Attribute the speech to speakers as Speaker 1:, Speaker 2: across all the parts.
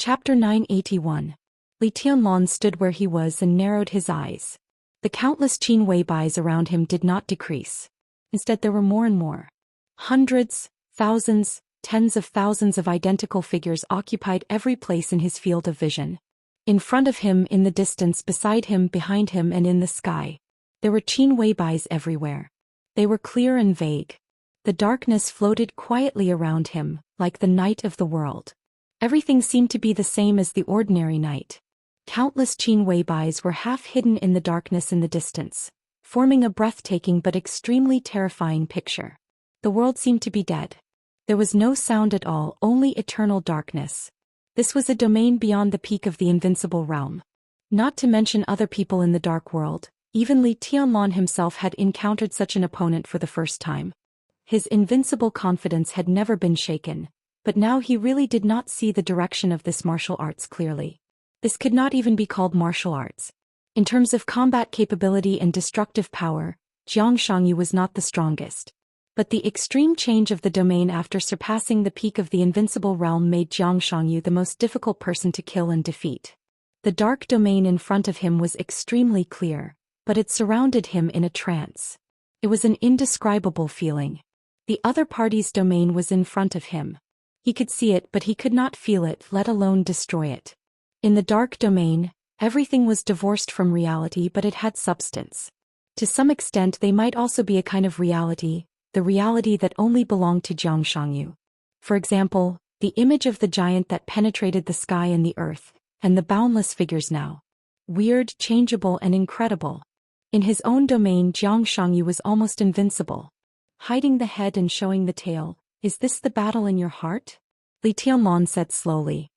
Speaker 1: Chapter 981. Li Tianlan stood where he was and narrowed his eyes. The countless Qin Weibais around him did not decrease. Instead there were more and more. Hundreds, thousands, tens of thousands of identical figures occupied every place in his field of vision. In front of him, in the distance, beside him, behind him, and in the sky. There were Qin Weibais everywhere. They were clear and vague. The darkness floated quietly around him, like the night of the world. Everything seemed to be the same as the ordinary night. Countless Qin Weibais were half hidden in the darkness in the distance, forming a breathtaking but extremely terrifying picture. The world seemed to be dead. There was no sound at all, only eternal darkness. This was a domain beyond the peak of the invincible realm. Not to mention other people in the dark world, even Li Tianlan himself had encountered such an opponent for the first time. His invincible confidence had never been shaken, but now he really did not see the direction of this martial arts clearly. This could not even be called martial arts. In terms of combat capability and destructive power, Xianxia was not the strongest. But the extreme change of the domain after surpassing the peak of the invincible realm made Xianxia the most difficult person to kill and defeat. The dark domain in front of him was extremely clear, but it surrounded him in a trance. It was an indescribable feeling. The other party's domain was in front of him. He could see it, but he could not feel it, let alone destroy it. In the dark domain, everything was divorced from reality, but it had substance. To some extent they might also be a kind of reality, the reality that only belonged to Xianxia. For example, the image of the giant that penetrated the sky and the earth, and the boundless figures now. Weird, changeable, and incredible. In his own domain, Xianxia was almost invincible. Hiding the head and showing the tail, is this the battle in your heart? Li Tianlan said slowly.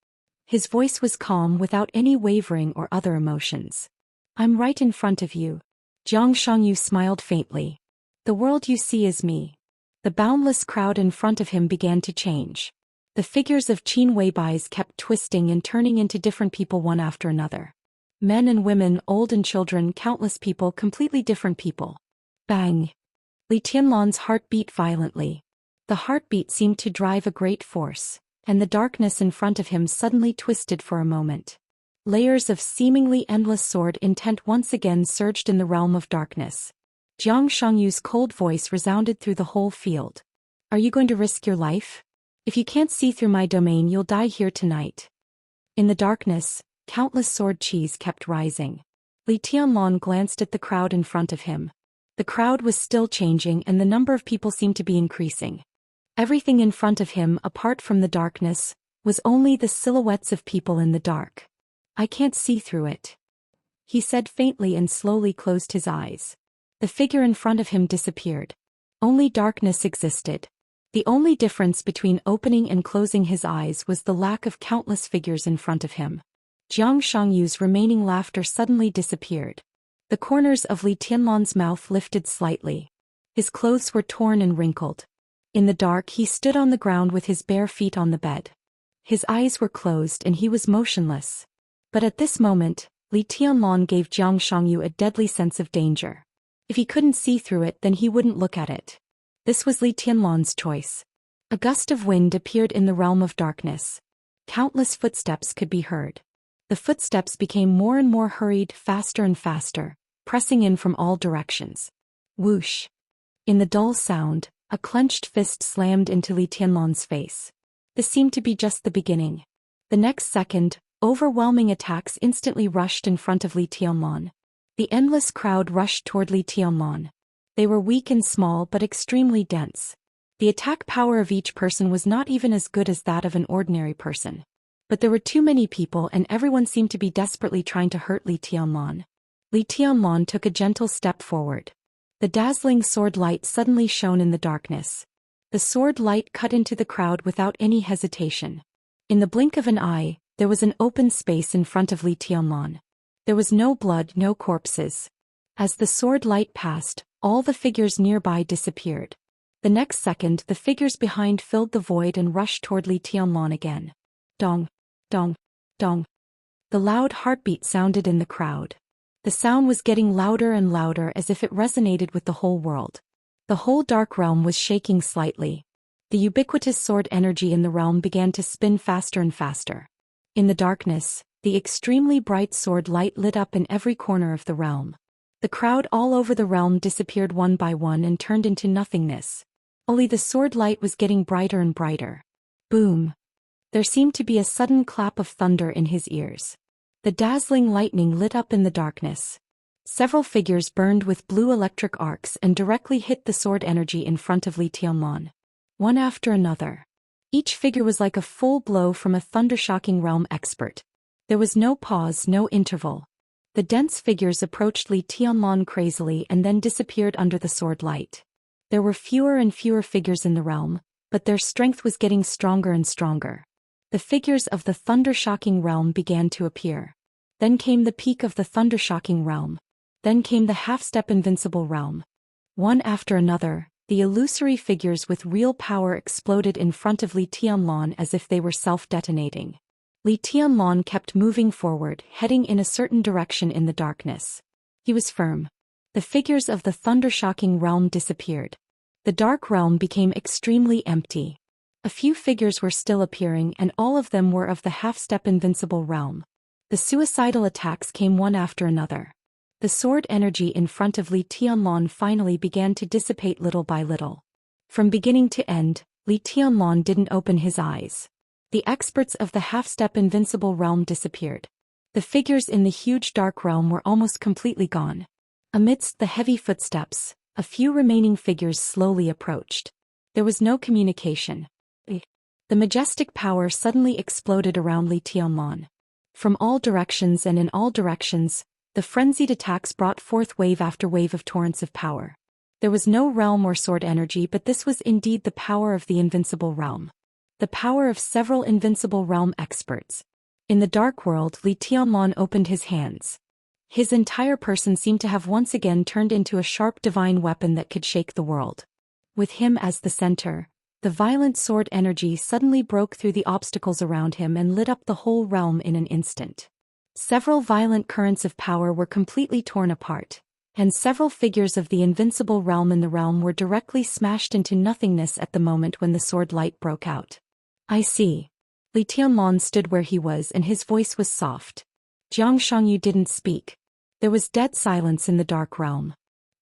Speaker 1: His voice was calm, without any wavering or other emotions. I'm right in front of you. Xianxia smiled faintly. The world you see is me. The boundless crowd in front of him began to change. The figures of Qin Weibais kept twisting and turning into different people one after another. Men and women, old and children, countless people, completely different people. Bang! Li Tianlan's heart beat violently. The heartbeat seemed to drive a great force, and the darkness in front of him suddenly twisted for a moment. Layers of seemingly endless sword intent once again surged in the realm of darkness. Xianxia's cold voice resounded through the whole field. Are you going to risk your life? If you can't see through my domain, you'll die here tonight. In the darkness, countless sword qis kept rising. Li Tianlan glanced at the crowd in front of him. The crowd was still changing, and the number of people seemed to be increasing. Everything in front of him, apart from the darkness, was only the silhouettes of people in the dark. I can't see through it, he said faintly and slowly closed his eyes. The figure in front of him disappeared. Only darkness existed. The only difference between opening and closing his eyes was the lack of countless figures in front of him. Xianxia's remaining laughter suddenly disappeared. The corners of Li Tianlan's mouth lifted slightly. His clothes were torn and wrinkled. In the dark he stood on the ground with his bare feet on the bed. His eyes were closed and he was motionless. But at this moment, Li Tianlan gave Xianxia a deadly sense of danger. If he couldn't see through it, then he wouldn't look at it. This was Li Tianlan's choice. A gust of wind appeared in the realm of darkness. Countless footsteps could be heard. The footsteps became more and more hurried, faster and faster, pressing in from all directions. Whoosh! In the dull sound, a clenched fist slammed into Li Tianlan's face. This seemed to be just the beginning. The next second, overwhelming attacks instantly rushed in front of Li Tianlan. The endless crowd rushed toward Li Tianlan. They were weak and small but extremely dense. The attack power of each person was not even as good as that of an ordinary person. But there were too many people and everyone seemed to be desperately trying to hurt Li Tianlan. Li Tianlan took a gentle step forward. The dazzling sword light suddenly shone in the darkness. The sword light cut into the crowd without any hesitation. In the blink of an eye, there was an open space in front of Li Tianlan. There was no blood, no corpses. As the sword light passed, all the figures nearby disappeared. The next second, the figures behind filled the void and rushed toward Li Tianlan again. Dong, dong, dong. The loud heartbeat sounded in the crowd. The sound was getting louder and louder as if it resonated with the whole world. The whole dark realm was shaking slightly. The ubiquitous sword energy in the realm began to spin faster and faster. In the darkness, the extremely bright sword light lit up in every corner of the realm. The crowd all over the realm disappeared one by one and turned into nothingness. Only the sword light was getting brighter and brighter. Boom! There seemed to be a sudden clap of thunder in his ears. The dazzling lightning lit up in the darkness. Several figures burned with blue electric arcs and directly hit the sword energy in front of Li Tianlan. One after another. Each figure was like a full blow from a thunder-shocking realm expert. There was no pause, no interval. The dense figures approached Li Tianlan crazily and then disappeared under the sword light. There were fewer and fewer figures in the realm, but their strength was getting stronger and stronger. The figures of the thunder-shocking realm began to appear. Then came the peak of the thunder-shocking realm. Then came the half-step invincible realm. One after another, the illusory figures with real power exploded in front of Li Tianlan as if they were self-detonating. Li Tianlan kept moving forward, heading in a certain direction in the darkness. He was firm. The figures of the thunder-shocking realm disappeared. The dark realm became extremely empty. A few figures were still appearing and all of them were of the half-step invincible realm. The suicidal attacks came one after another. The sword energy in front of Li Tianlan finally began to dissipate little by little. From beginning to end, Li Tianlan didn't open his eyes. The experts of the half-step invincible realm disappeared. The figures in the huge dark realm were almost completely gone. Amidst the heavy footsteps, a few remaining figures slowly approached. There was no communication. The majestic power suddenly exploded around Li Tianlan. From all directions and in all directions, the frenzied attacks brought forth wave after wave of torrents of power. There was no realm or sword energy, but this was indeed the power of the invincible realm. The power of several invincible realm experts. In the dark world, Li Tianlan opened his hands. His entire person seemed to have once again turned into a sharp divine weapon that could shake the world. With him as the center, the violent sword energy suddenly broke through the obstacles around him and lit up the whole realm in an instant. Several violent currents of power were completely torn apart, and several figures of the invincible realm in the realm were directly smashed into nothingness at the moment when the sword light broke out. I see. Li Tianlan stood where he was and his voice was soft. Xianxia didn't speak. There was dead silence in the dark realm.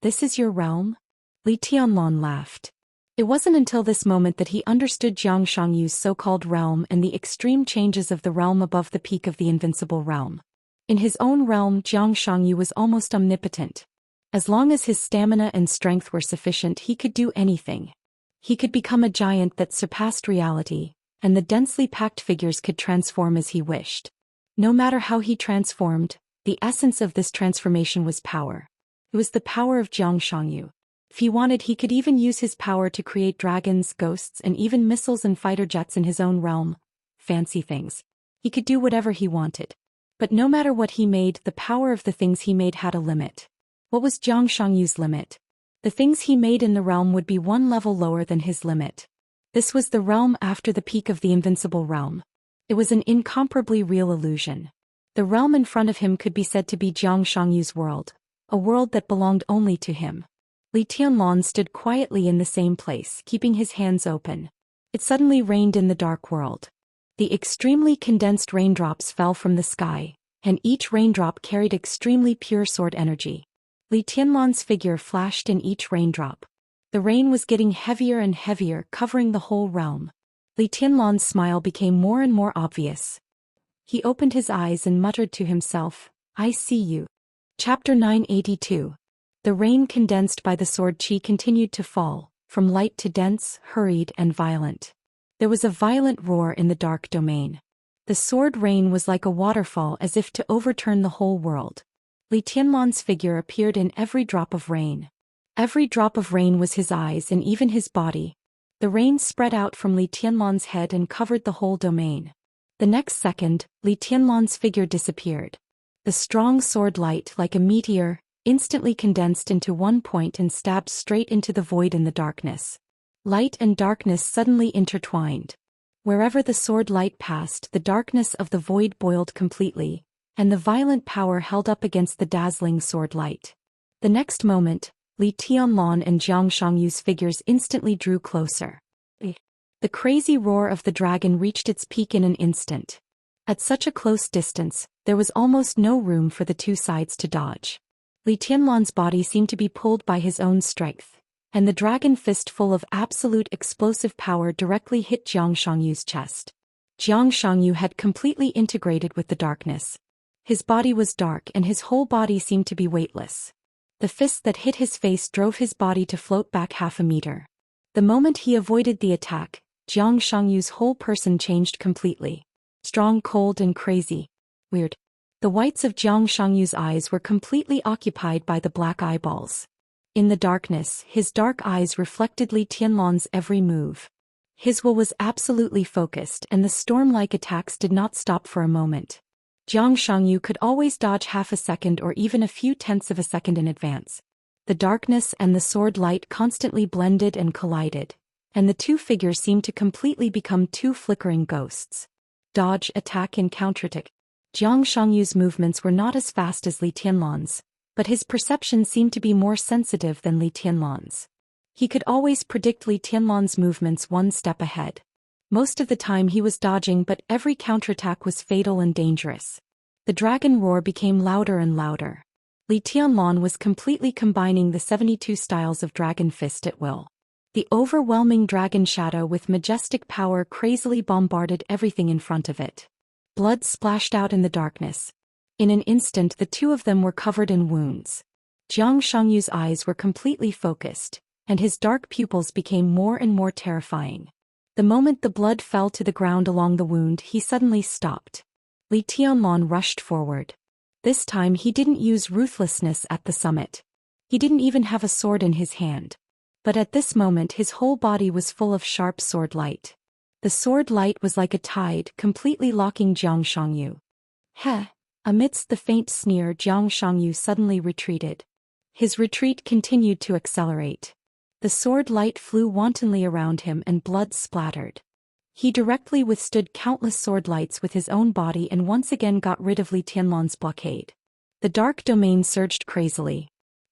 Speaker 1: This is your realm? Li Tianlan laughed. It wasn't until this moment that he understood Xianxia's so-called realm and the extreme changes of the realm above the peak of the invincible realm. In his own realm, Xianxia was almost omnipotent. As long as his stamina and strength were sufficient, he could do anything. He could become a giant that surpassed reality, and the densely packed figures could transform as he wished. No matter how he transformed, the essence of this transformation was power. It was the power of Xianxia. If he wanted, he could even use his power to create dragons, ghosts, and even missiles and fighter jets in his own realm. Fancy things. He could do whatever he wanted. But no matter what he made, the power of the things he made had a limit. What was Xianxia's limit? The things he made in the realm would be one level lower than his limit. This was the realm after the peak of the invincible realm. It was an incomparably real illusion. The realm in front of him could be said to be Xianxia's world, a world that belonged only to him. Li Tianlan stood quietly in the same place, keeping his hands open. It suddenly rained in the dark world. The extremely condensed raindrops fell from the sky, and each raindrop carried extremely pure sword energy. Li Tianlan's figure flashed in each raindrop. The rain was getting heavier and heavier, covering the whole realm. Li Tianlan's smile became more and more obvious. He opened his eyes and muttered to himself, "I see you." Chapter 982. The rain condensed by the sword chi continued to fall, from light to dense, hurried, and violent. There was a violent roar in the dark domain. The sword rain was like a waterfall, as if to overturn the whole world. Li Tianlan's figure appeared in every drop of rain. Every drop of rain was his eyes and even his body. The rain spread out from Li Tianlan's head and covered the whole domain. The next second, Li Tianlan's figure disappeared. The strong sword light, like a meteor, instantly condensed into one point and stabbed straight into the void in the darkness. Light and darkness suddenly intertwined. Wherever the sword light passed, the darkness of the void boiled completely, and the violent power held up against the dazzling sword light. The next moment, Li Tianlan and Xianxia's figures instantly drew closer. The crazy roar of the dragon reached its peak in an instant. At such a close distance, there was almost no room for the two sides to dodge. Li Tianlan's body seemed to be pulled by his own strength, and the dragon fist full of absolute explosive power directly hit Jiang Shangyu's chest. Jiang Shangyu had completely integrated with the darkness. His body was dark and his whole body seemed to be weightless. The fist that hit his face drove his body to float back half a meter. The moment he avoided the attack, Jiang Shangyu's whole person changed completely. Strong, cold and crazy. Weird. The whites of Jiang Shangyu's eyes were completely occupied by the black eyeballs. In the darkness, his dark eyes reflected Li Tianlan's every move. His will was absolutely focused and the storm-like attacks did not stop for a moment. Jiang Shangyu could always dodge half a second or even a few tenths of a second in advance. The darkness and the sword light constantly blended and collided, and the two figures seemed to completely become two flickering ghosts. Dodge, attack and counterattack. Jiang Shangyu's movements were not as fast as Li Tianlan's, but his perception seemed to be more sensitive than Li Tianlan's. He could always predict Li Tianlan's movements one step ahead. Most of the time he was dodging, but every counterattack was fatal and dangerous. The dragon roar became louder and louder. Li Tianlan was completely combining the 72 styles of dragon fist at will. The overwhelming dragon shadow with majestic power crazily bombarded everything in front of it. Blood splashed out in the darkness. In an instant the two of them were covered in wounds. Jiang Shangyu's eyes were completely focused, and his dark pupils became more and more terrifying. The moment the blood fell to the ground along the wound, he suddenly stopped. Li Tianlan rushed forward. This time he didn't use ruthlessness at the summit. He didn't even have a sword in his hand. But at this moment his whole body was full of sharp sword light. The sword light was like a tide, completely locking Jiang Shangyu. Heh! Amidst the faint sneer, Jiang Shangyu suddenly retreated. His retreat continued to accelerate. The sword light flew wantonly around him and blood splattered. He directly withstood countless sword lights with his own body and once again got rid of Li Tianlan's blockade. The dark domain surged crazily.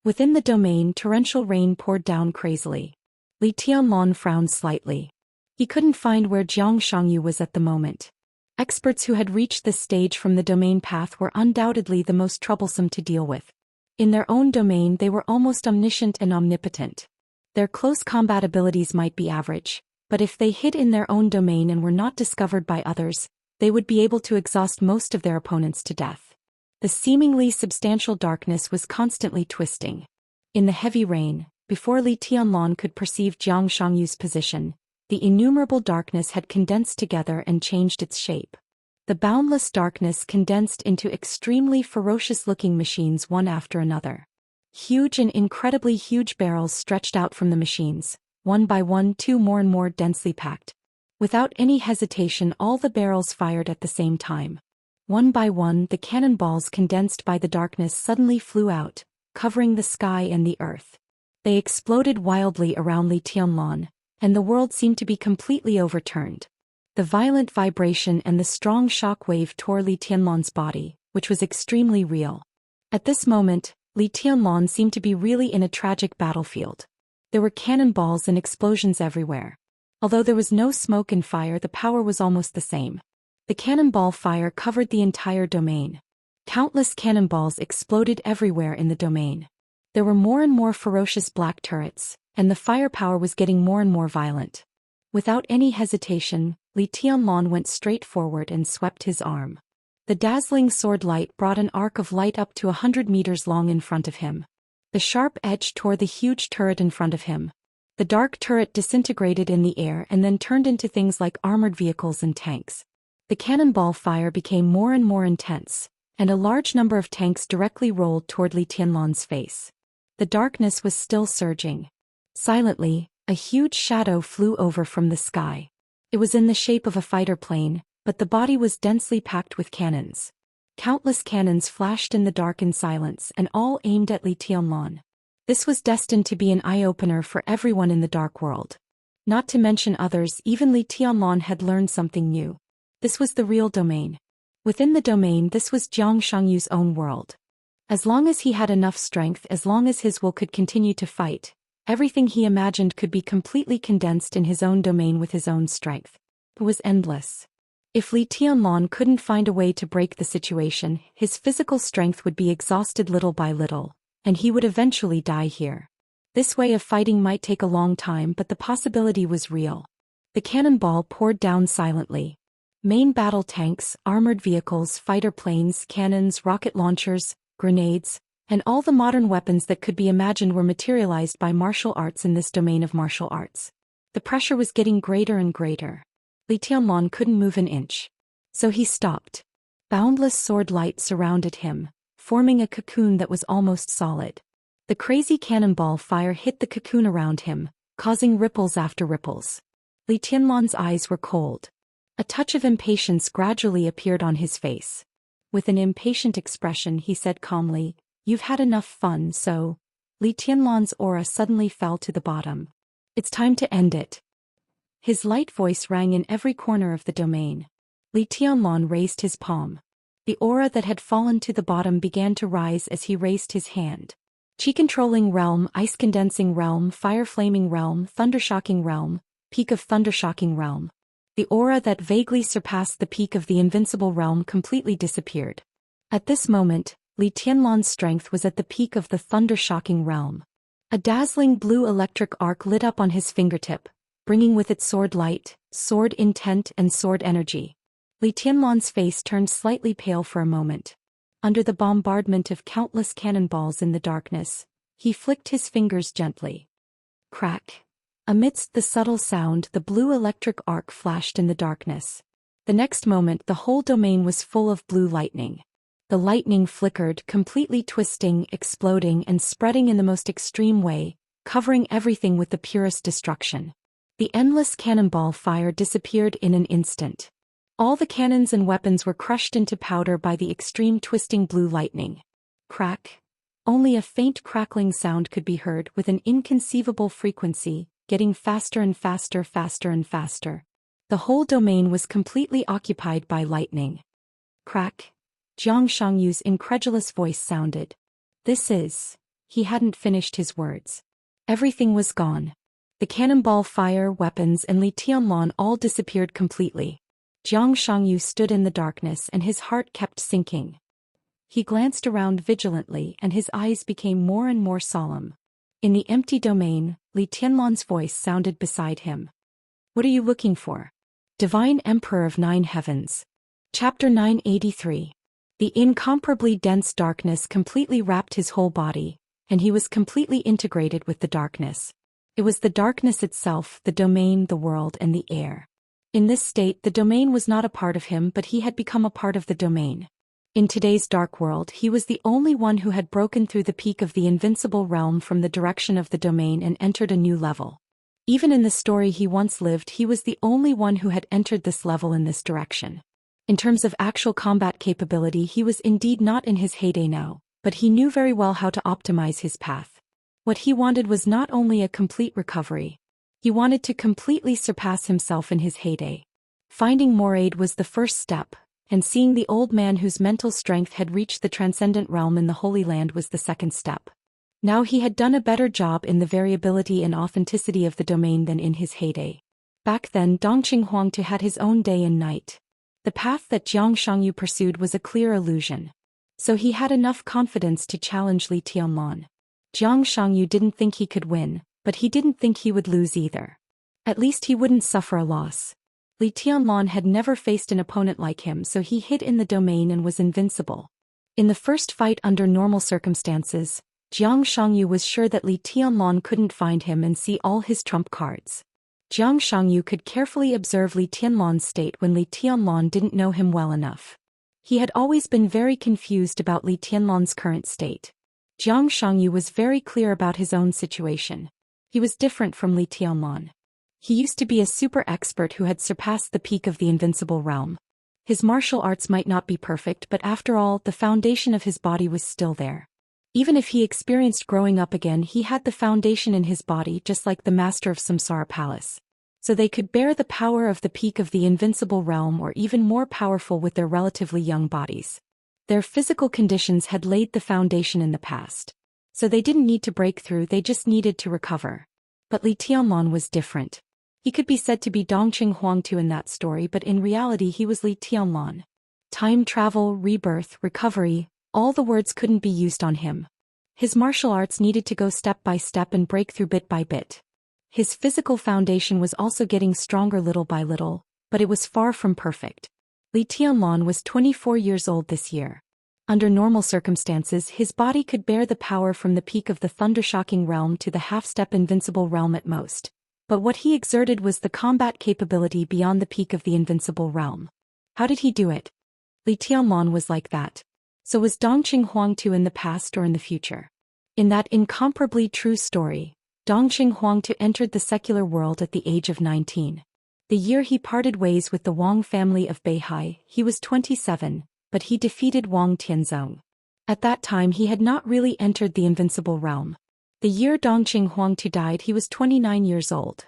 Speaker 1: Within the domain, torrential rain poured down crazily. Li Tianlan frowned slightly. He couldn't find where Jiang Shangyu was at the moment. Experts who had reached this stage from the domain path were undoubtedly the most troublesome to deal with. In their own domain they were almost omniscient and omnipotent. Their close combat abilities might be average, but if they hid in their own domain and were not discovered by others, they would be able to exhaust most of their opponents to death. The seemingly substantial darkness was constantly twisting. In the heavy rain, before Li Tianlan could perceive Jiang Shangyu's position, the innumerable darkness had condensed together and changed its shape. The boundless darkness condensed into extremely ferocious-looking machines one after another. Huge and incredibly huge barrels stretched out from the machines, one by one, two more and more densely packed. Without any hesitation, all the barrels fired at the same time. One by one, the cannonballs condensed by the darkness suddenly flew out, covering the sky and the earth. They exploded wildly around Li Tianlan, and the world seemed to be completely overturned. The violent vibration and the strong shock wave tore Li Tianlan's body, which was extremely real. At this moment, Li Tianlan seemed to be really in a tragic battlefield. There were cannonballs and explosions everywhere. Although there was no smoke and fire, the power was almost the same. The cannonball fire covered the entire domain. Countless cannonballs exploded everywhere in the domain. There were more and more ferocious black turrets, and the firepower was getting more and more violent. Without any hesitation, Li Tianlan went straight forward and swept his arm. The dazzling sword light brought an arc of light up to 100 meters long in front of him. The sharp edge tore the huge turret in front of him. The dark turret disintegrated in the air and then turned into things like armored vehicles and tanks. The cannonball fire became more and more intense, and a large number of tanks directly rolled toward Li Tianlan's face. The darkness was still surging. Silently, a huge shadow flew over from the sky. It was in the shape of a fighter plane, but the body was densely packed with cannons. Countless cannons flashed in the dark in silence and all aimed at Li Tianlan. This was destined to be an eye-opener for everyone in the dark world. Not to mention others, even Li Tianlan had learned something new. This was the real domain. Within the domain, this was Jiang Shangyu's own world. As long as he had enough strength, as long as his will could continue to fight, everything he imagined could be completely condensed in his own domain with his own strength. It was endless. If Li Tianlan couldn't find a way to break the situation, his physical strength would be exhausted little by little, and he would eventually die here. This way of fighting might take a long time, but the possibility was real. The cannonball poured down silently. Main battle tanks, armored vehicles, fighter planes, cannons, rocket launchers, grenades, and all the modern weapons that could be imagined were materialized by martial arts in this domain of martial arts. The pressure was getting greater and greater. Li Tianlan couldn't move an inch. So he stopped. Boundless sword light surrounded him, forming a cocoon that was almost solid. The crazy cannonball fire hit the cocoon around him, causing ripples after ripples. Li Tianlan's eyes were cold. A touch of impatience gradually appeared on his face. With an impatient expression he said calmly, "You've had enough fun, so..." Li Tianlan's aura suddenly fell to the bottom. "It's time to end it." His light voice rang in every corner of the domain. Li Tianlan raised his palm. The aura that had fallen to the bottom began to rise as he raised his hand. Qi-controlling realm, ice-condensing realm, fire-flaming realm, thunder-shocking realm, peak of thunder-shocking realm. The aura that vaguely surpassed the peak of the invincible realm completely disappeared. At this moment, Li Tianlan's strength was at the peak of the thunder-shocking realm. A dazzling blue electric arc lit up on his fingertip, bringing with it sword light, sword intent and sword energy. Li Tianlan's face turned slightly pale for a moment. Under the bombardment of countless cannonballs in the darkness, he flicked his fingers gently. Crack. Amidst the subtle sound, the blue electric arc flashed in the darkness. The next moment, the whole domain was full of blue lightning. The lightning flickered, completely twisting, exploding, and spreading in the most extreme way, covering everything with the purest destruction. The endless cannonball fire disappeared in an instant. All the cannons and weapons were crushed into powder by the extreme twisting blue lightning. Crack. Only a faint crackling sound could be heard with an inconceivable frequency, getting faster and faster, faster and faster. The whole domain was completely occupied by lightning. Crack. Zhang Xiangyu's incredulous voice sounded. "This is..." He hadn't finished his words. Everything was gone. The cannonball fire, weapons, and Li Tianlan all disappeared completely. Zhang Xiangyu stood in the darkness and his heart kept sinking. He glanced around vigilantly and his eyes became more and more solemn. In the empty domain, Li Tianlan's voice sounded beside him. "What are you looking for?" Divine Emperor of Nine Heavens. Chapter 983. The incomparably dense darkness completely wrapped his whole body, and he was completely integrated with the darkness. It was the darkness itself, the domain, the world, and the air. In this state, the domain was not a part of him, but he had become a part of the domain. In today's dark world, he was the only one who had broken through the peak of the invincible realm from the direction of the domain and entered a new level. Even in the story he once lived, he was the only one who had entered this level in this direction. In terms of actual combat capability, he was indeed not in his heyday now, but he knew very well how to optimize his path. What he wanted was not only a complete recovery. He wanted to completely surpass himself in his heyday. Finding more aid was the first step, and seeing the old man whose mental strength had reached the transcendent realm in the Holy Land was the second step. Now he had done a better job in the variability and authenticity of the domain than in his heyday. Back then, Dongqing Huangtu had his own day and night. The path that Zhang Xiangyu pursued was a clear illusion. So he had enough confidence to challenge Li Tianlan. Zhang Xiangyu didn't think he could win, but he didn't think he would lose either. At least he wouldn't suffer a loss. Li Tianlan had never faced an opponent like him, so he hid in the domain and was invincible. In the first fight under normal circumstances, Zhang Xiangyu was sure that Li Tianlan couldn't find him and see all his trump cards. Zhang Xiangyu could carefully observe Li Tianlan's state when Li Tianlan didn't know him well enough. He had always been very confused about Li Tianlan's current state. Zhang Xiangyu was very clear about his own situation. He was different from Li Tianlan. He used to be a super expert who had surpassed the peak of the invincible realm. His martial arts might not be perfect, but after all, the foundation of his body was still there. Even if he experienced growing up again, he had the foundation in his body just like the master of Samsara Palace. So they could bear the power of the peak of the invincible realm or even more powerful with their relatively young bodies. Their physical conditions had laid the foundation in the past. So they didn't need to break through, they just needed to recover. But Li Tianlan was different. He could be said to be Dongqing Huangtu in that story, but in reality he was Li Tianlan. Time travel, rebirth, recovery, all the words couldn't be used on him. His martial arts needed to go step by step and break through bit by bit. His physical foundation was also getting stronger little by little, but it was far from perfect. Li Tianlan was 24 years old this year. Under normal circumstances, his body could bear the power from the peak of the thundershocking realm to the half-step invincible realm at most. But what he exerted was the combat capability beyond the peak of the invincible realm. How did he do it? Li Tianlan was like that. So was Dongqing Huangtu in the past or in the future? In that incomparably true story, Dongqing Huangtu entered the secular world at the age of 19. The year he parted ways with the Wang family of Beihai, he was 27, but he defeated Wang Tianzong. At that time he had not really entered the invincible realm. The year Dongqing Huangtu died he was 29 years old.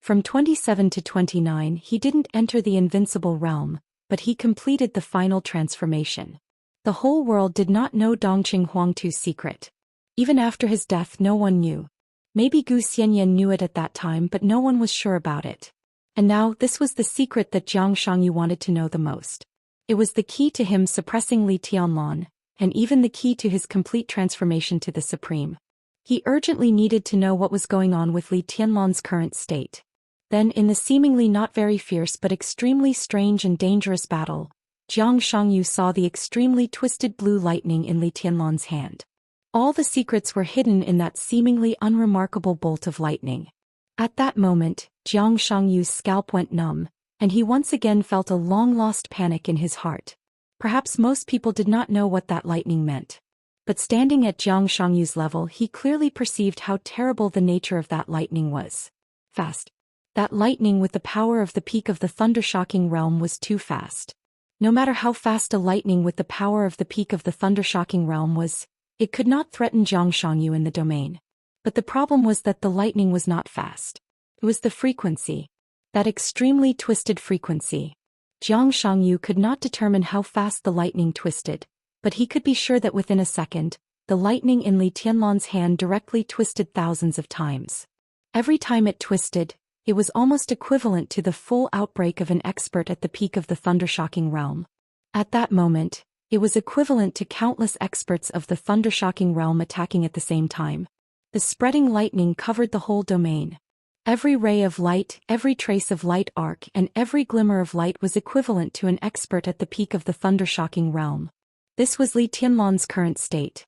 Speaker 1: From 27 to 29 he didn't enter the invincible realm, but he completed the final transformation. The whole world did not know Dongqing Huangtu's secret. Even after his death no one knew. Maybe Zhou Xian knew it at that time, but no one was sure about it. And now this was the secret that Jiang Shangyu wanted to know the most. It was the key to him suppressing Li Tianlan, and even the key to his complete transformation to the Supreme. He urgently needed to know what was going on with Li Tianlan's current state. Then in the seemingly not very fierce but extremely strange and dangerous battle, Jiang Shangyu saw the extremely twisted blue lightning in Li Tianlan's hand. All the secrets were hidden in that seemingly unremarkable bolt of lightning. At that moment, Jiang Shangyu's scalp went numb, and he once again felt a long-lost panic in his heart. Perhaps most people did not know what that lightning meant. But standing at Jiang Shangyu's level he clearly perceived how terrible the nature of that lightning was. Fast. That lightning with the power of the peak of the thundershocking realm was too fast. No matter how fast a lightning with the power of the peak of the thundershocking realm was, it could not threaten Jiang Shangyu in the domain. But the problem was that the lightning was not fast. It was the frequency. That extremely twisted frequency. Jiang Shangyu could not determine how fast the lightning twisted, but he could be sure that within a second, the lightning in Li Tianlan's hand directly twisted thousands of times. Every time it twisted, it was almost equivalent to the full outbreak of an expert at the peak of the thundershocking realm. At that moment, it was equivalent to countless experts of the thundershocking realm attacking at the same time. The spreading lightning covered the whole domain. Every ray of light, every trace of light arc, and every glimmer of light was equivalent to an expert at the peak of the thundershocking realm. This was Li Tianlan's current state.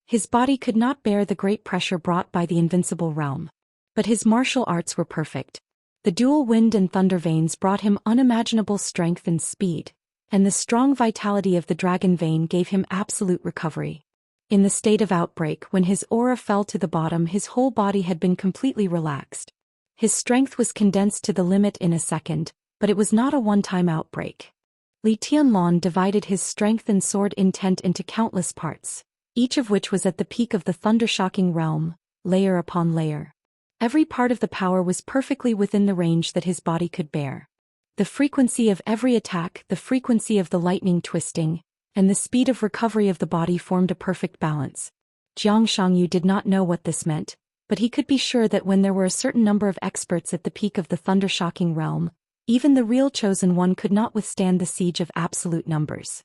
Speaker 1: His body could not bear the great pressure brought by the invincible realm. But his martial arts were perfect. The dual wind and thunder veins brought him unimaginable strength and speed, and the strong vitality of the dragon vein gave him absolute recovery. In the state of outbreak, when his aura fell to the bottom, his whole body had been completely relaxed. His strength was condensed to the limit in a second, but it was not a one-time outbreak. Li Tianlan divided his strength and sword intent into countless parts, each of which was at the peak of the thundershocking realm, layer upon layer. Every part of the power was perfectly within the range that his body could bear. The frequency of every attack, the frequency of the lightning twisting, and the speed of recovery of the body formed a perfect balance. Jiang Shangyu did not know what this meant, but he could be sure that when there were a certain number of experts at the peak of the thundershocking realm, even the real chosen one could not withstand the siege of absolute numbers.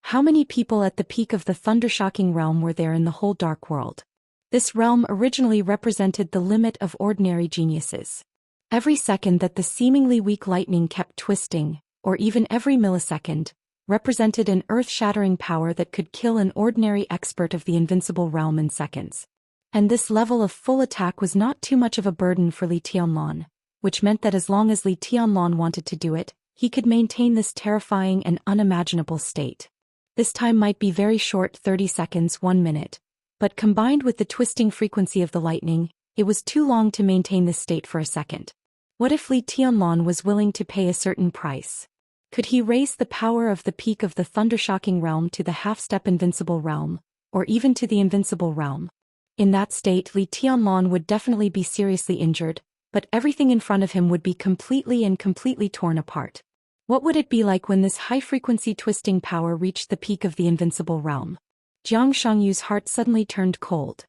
Speaker 1: How many people at the peak of the thundershocking realm were there in the whole dark world? This realm originally represented the limit of ordinary geniuses. Every second that the seemingly weak lightning kept twisting, or even every millisecond, represented an earth-shattering power that could kill an ordinary expert of the invincible realm in seconds. And this level of full attack was not too much of a burden for Li Tianlan, which meant that as long as Li Tianlan wanted to do it, he could maintain this terrifying and unimaginable state. This time might be very short, 30 seconds, 1 minute, but combined with the twisting frequency of the lightning, it was too long to maintain this state for a second. What if Li Tianlan was willing to pay a certain price? Could he raise the power of the peak of the thundershocking realm to the half-step invincible realm, or even to the invincible realm? In that state, Li Tianlan would definitely be seriously injured, but everything in front of him would be completely torn apart. What would it be like when this high-frequency twisting power reached the peak of the invincible realm? Jiang Shangyu's heart suddenly turned cold.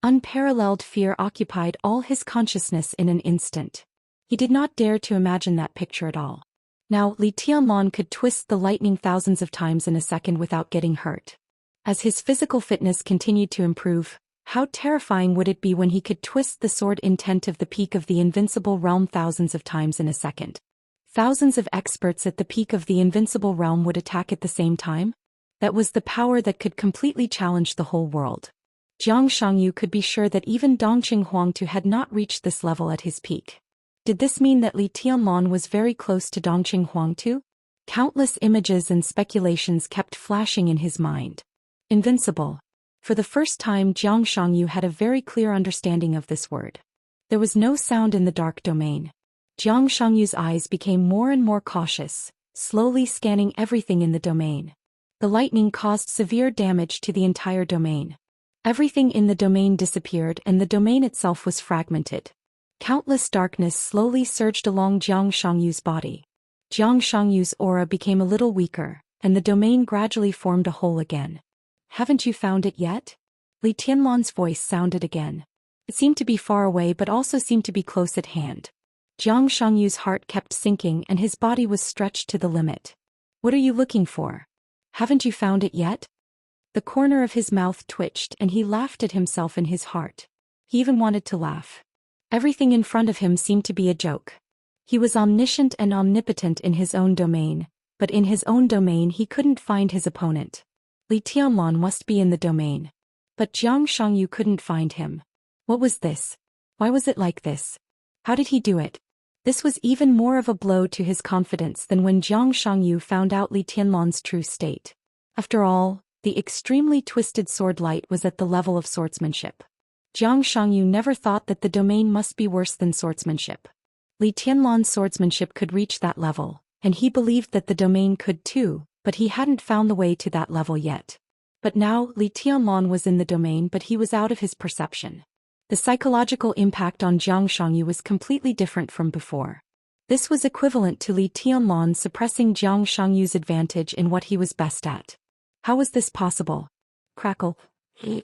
Speaker 1: Unparalleled fear occupied all his consciousness in an instant. He did not dare to imagine that picture at all. Now, Li Tianlan could twist the lightning thousands of times in a second without getting hurt. As his physical fitness continued to improve, how terrifying would it be when he could twist the sword intent of the peak of the invincible realm thousands of times in a second? Thousands of experts at the peak of the invincible realm would attack at the same time? That was the power that could completely challenge the whole world. Jiang Shangyu could be sure that even Dongqing Huangtu had not reached this level at his peak. Did this mean that Li Tianlan was very close to Dongqing Huangtu? Countless images and speculations kept flashing in his mind. Invincible. For the first time, Jiang Shangyu had a very clear understanding of this word. There was no sound in the dark domain. Jiang Shangyu's eyes became more and more cautious, slowly scanning everything in the domain. The lightning caused severe damage to the entire domain. Everything in the domain disappeared and the domain itself was fragmented. Countless darkness slowly surged along Jiang Shangyu's body. Jiang Shangyu's aura became a little weaker, and the domain gradually formed a hole again. Haven't you found it yet? Li Tianlan's voice sounded again. It seemed to be far away but also seemed to be close at hand. Jiang Shangyu's heart kept sinking and his body was stretched to the limit. What are you looking for? Haven't you found it yet? The corner of his mouth twitched and he laughed at himself in his heart. He even wanted to laugh. Everything in front of him seemed to be a joke. He was omniscient and omnipotent in his own domain, but in his own domain he couldn't find his opponent. Li Tianlan must be in the domain. But Jiang Shangyu couldn't find him. What was this? Why was it like this? How did he do it? This was even more of a blow to his confidence than when Jiang Shangyu found out Li Tianlan's true state. After all, the extremely twisted sword light was at the level of swordsmanship. Jiang Shangyu never thought that the domain must be worse than swordsmanship. Li Tianlan's swordsmanship could reach that level, and he believed that the domain could too, but he hadn't found the way to that level yet. But now, Li Tianlan was in the domain but he was out of his perception. The psychological impact on Jiang Shangyu was completely different from before. This was equivalent to Li Tianlan suppressing Jiang Shangyu's advantage in what he was best at. How was this possible? Crackle,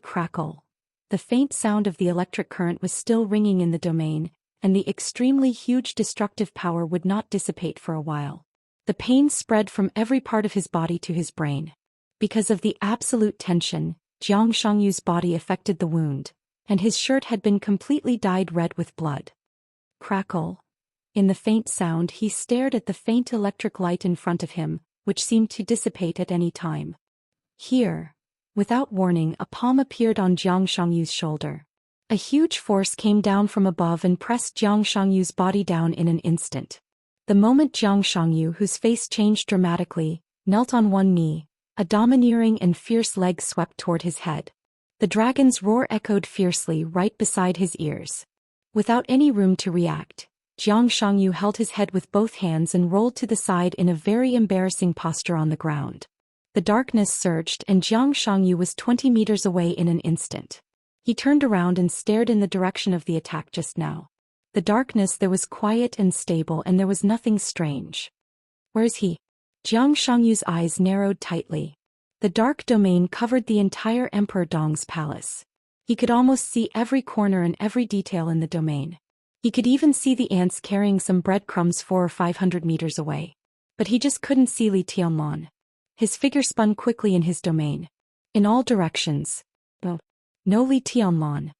Speaker 1: crackle. The faint sound of the electric current was still ringing in the domain, and the extremely huge destructive power would not dissipate for a while. The pain spread from every part of his body to his brain. Because of the absolute tension, Jiang Shangyu's body affected the wound, and his shirt had been completely dyed red with blood. Crackle. In the faint sound he stared at the faint electric light in front of him, which seemed to dissipate at any time. Here. Without warning, a palm appeared on Jiang Shangyu's shoulder. A huge force came down from above and pressed Jiang Shangyu's body down in an instant. The moment Jiang Shangyu, whose face changed dramatically, knelt on one knee, a domineering and fierce leg swept toward his head. The dragon's roar echoed fiercely right beside his ears. Without any room to react, Jiang Shangyu held his head with both hands and rolled to the side in a very embarrassing posture on the ground. The darkness surged and Jiang Shangyu was 20 meters away in an instant. He turned around and stared in the direction of the attack just now. The darkness there was quiet and stable and there was nothing strange. Where is he? Jiang Shangyu's eyes narrowed tightly. The dark domain covered the entire Emperor Dong's palace. He could almost see every corner and every detail in the domain. He could even see the ants carrying some breadcrumbs 400 or 500 meters away. But he just couldn't see Li Tianlan. His figure spun quickly in his domain. In all directions. No Li Tianlan.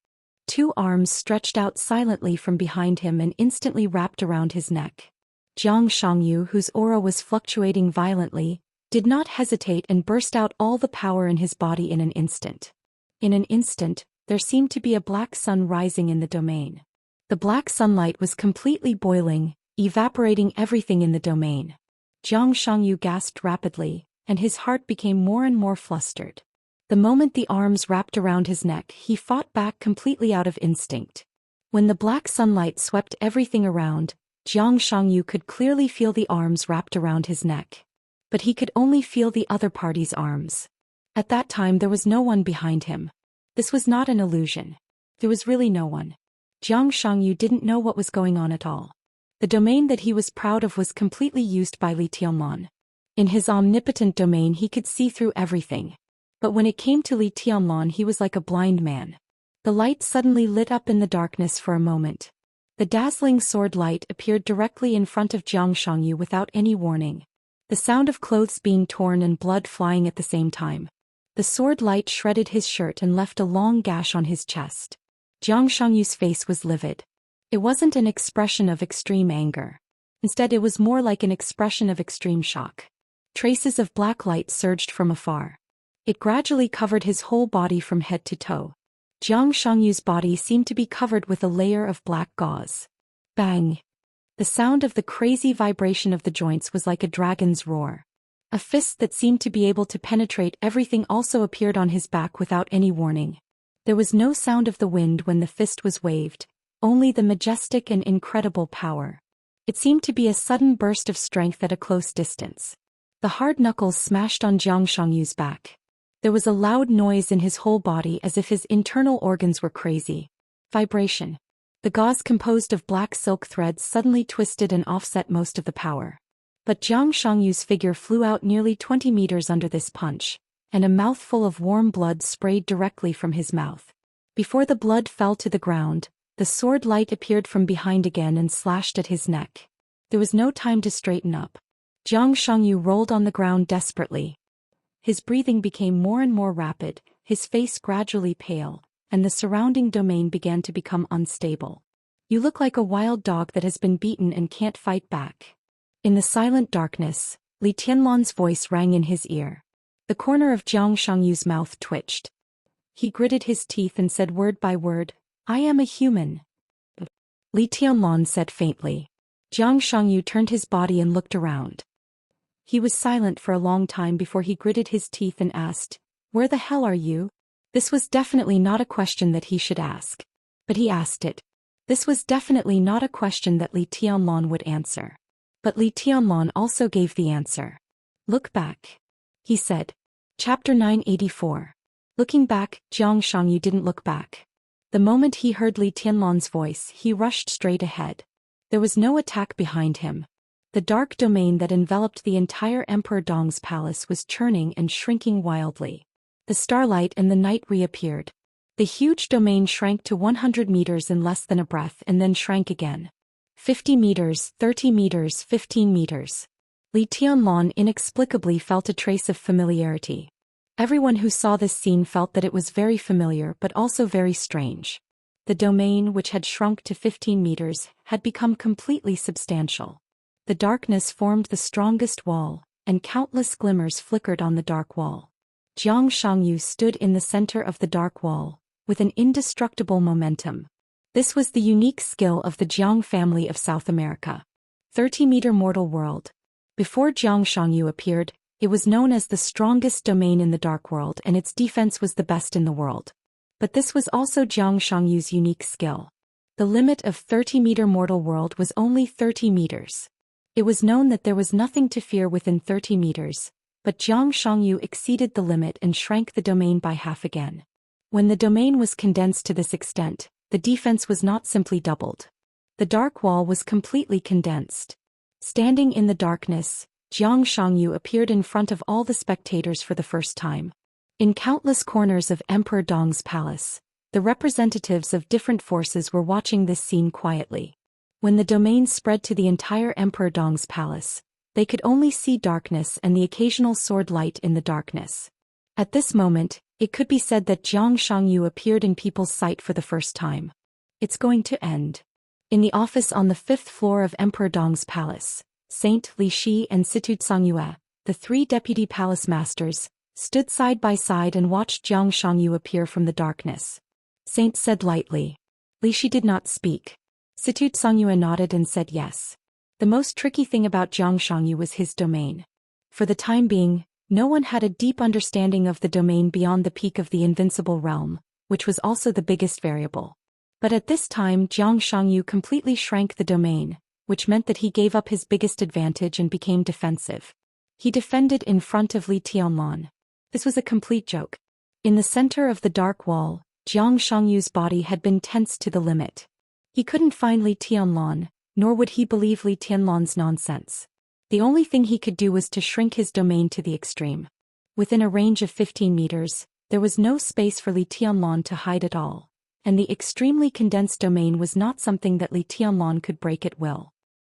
Speaker 1: Two arms stretched out silently from behind him and instantly wrapped around his neck. Jiang Shangyu, whose aura was fluctuating violently, did not hesitate and burst out all the power in his body in an instant. In an instant, there seemed to be a black sun rising in the domain. The black sunlight was completely boiling, evaporating everything in the domain. Jiang Shangyu gasped rapidly, and his heart became more and more flustered. The moment the arms wrapped around his neck, he fought back completely out of instinct. When the black sunlight swept everything around, Jiang Shangyu could clearly feel the arms wrapped around his neck. But he could only feel the other party's arms. At that time there was no one behind him. This was not an illusion. There was really no one. Jiang Shangyu didn't know what was going on at all. The domain that he was proud of was completely used by Li Tianlan. In his omnipotent domain he could see through everything. But when it came to Li Tianlan he was like a blind man. The light suddenly lit up in the darkness for a moment. The dazzling sword light appeared directly in front of Zhang Shangyu without any warning. The sound of clothes being torn and blood flying at the same time. The sword light shredded his shirt and left a long gash on his chest. Zhang Shangyu's face was livid. It wasn't an expression of extreme anger. Instead, it was more like an expression of extreme shock. Traces of black light surged from afar. It gradually covered his whole body from head to toe. Zhang Shangyu's body seemed to be covered with a layer of black gauze. Bang! The sound of the crazy vibration of the joints was like a dragon's roar. A fist that seemed to be able to penetrate everything also appeared on his back without any warning. There was no sound of the wind when the fist was waved, only the majestic and incredible power. It seemed to be a sudden burst of strength at a close distance. The hard knuckles smashed on Zhang Shangyu's back. There was a loud noise in his whole body as if his internal organs were crazy. Vibration. The gauze composed of black silk threads suddenly twisted and offset most of the power. But Zhang Shangyu's figure flew out nearly 20 meters under this punch, and a mouthful of warm blood sprayed directly from his mouth. Before the blood fell to the ground, the sword light appeared from behind again and slashed at his neck. There was no time to straighten up. Zhang Shangyu rolled on the ground desperately. His breathing became more and more rapid, his face gradually pale, and the surrounding domain began to become unstable. "You look like a wild dog that has been beaten and can't fight back." In the silent darkness, Li Tianlan's voice rang in his ear. The corner of Zhang Shangyu's mouth twitched. He gritted his teeth and said word by word, "I am a human." Li Tianlan said faintly. Zhang Shangyu turned his body and looked around. He was silent for a long time before he gritted his teeth and asked, "Where the hell are you?" This was definitely not a question that he should ask. But he asked it. This was definitely not a question that Li Tianlan would answer. But Li Tianlan also gave the answer. "Look back," he said. Chapter 984. Looking back, Zhang Shangyu didn't look back. The moment he heard Li Tianlan's voice, he rushed straight ahead. There was no attack behind him. The dark domain that enveloped the entire Emperor Dong's palace was churning and shrinking wildly. The starlight and the night reappeared. The huge domain shrank to 100 meters in less than a breath and then shrank again. 50 meters, 30 meters, 15 meters. Li Tianlan inexplicably felt a trace of familiarity. Everyone who saw this scene felt that it was very familiar but also very strange. The domain, which had shrunk to 15 meters, had become completely substantial. The darkness formed the strongest wall, and countless glimmers flickered on the dark wall. Zhang Shangyu stood in the center of the dark wall, with an indestructible momentum. This was the unique skill of the Jiang family of South America. 30-meter mortal world. Before Zhang Shangyu appeared, it was known as the strongest domain in the dark world and its defense was the best in the world. But this was also Zhang Shangyu's unique skill. The limit of 30-meter mortal world was only 30 meters. It was known that there was nothing to fear within 30 meters, but Zhang Shangyu exceeded the limit and shrank the domain by half again. When the domain was condensed to this extent, the defense was not simply doubled. The dark wall was completely condensed. Standing in the darkness, Zhang Shangyu appeared in front of all the spectators for the first time. In countless corners of Emperor Dong's palace, the representatives of different forces were watching this scene quietly. When the domain spread to the entire Emperor Dong's palace, they could only see darkness and the occasional sword light in the darkness. At this moment, it could be said that Zhang Shangyu appeared in people's sight for the first time. It's going to end. In the office on the 5th floor of Emperor Dong's palace, Saint Li Shi and Situ Tsongyue, the three deputy palace masters, stood side by side and watched Zhang Shangyu appear from the darkness. Saint said lightly. Li Shi did not speak. Situ Tsongyue nodded and said yes. The most tricky thing about Zhang Shangyu was his domain. For the time being, no one had a deep understanding of the domain beyond the peak of the invincible realm, which was also the biggest variable. But at this time Zhang Shangyu completely shrank the domain, which meant that he gave up his biggest advantage and became defensive. He defended in front of Li Tianlan. This was a complete joke. In the center of the dark wall, Zhang Shangyu's body had been tensed to the limit. He couldn't find Li Tianlan, nor would he believe Li Tianlan's nonsense. The only thing he could do was to shrink his domain to the extreme. Within a range of 15 meters, there was no space for Li Tianlan to hide at all. and the extremely condensed domain was not something that Li Tianlan could break at will.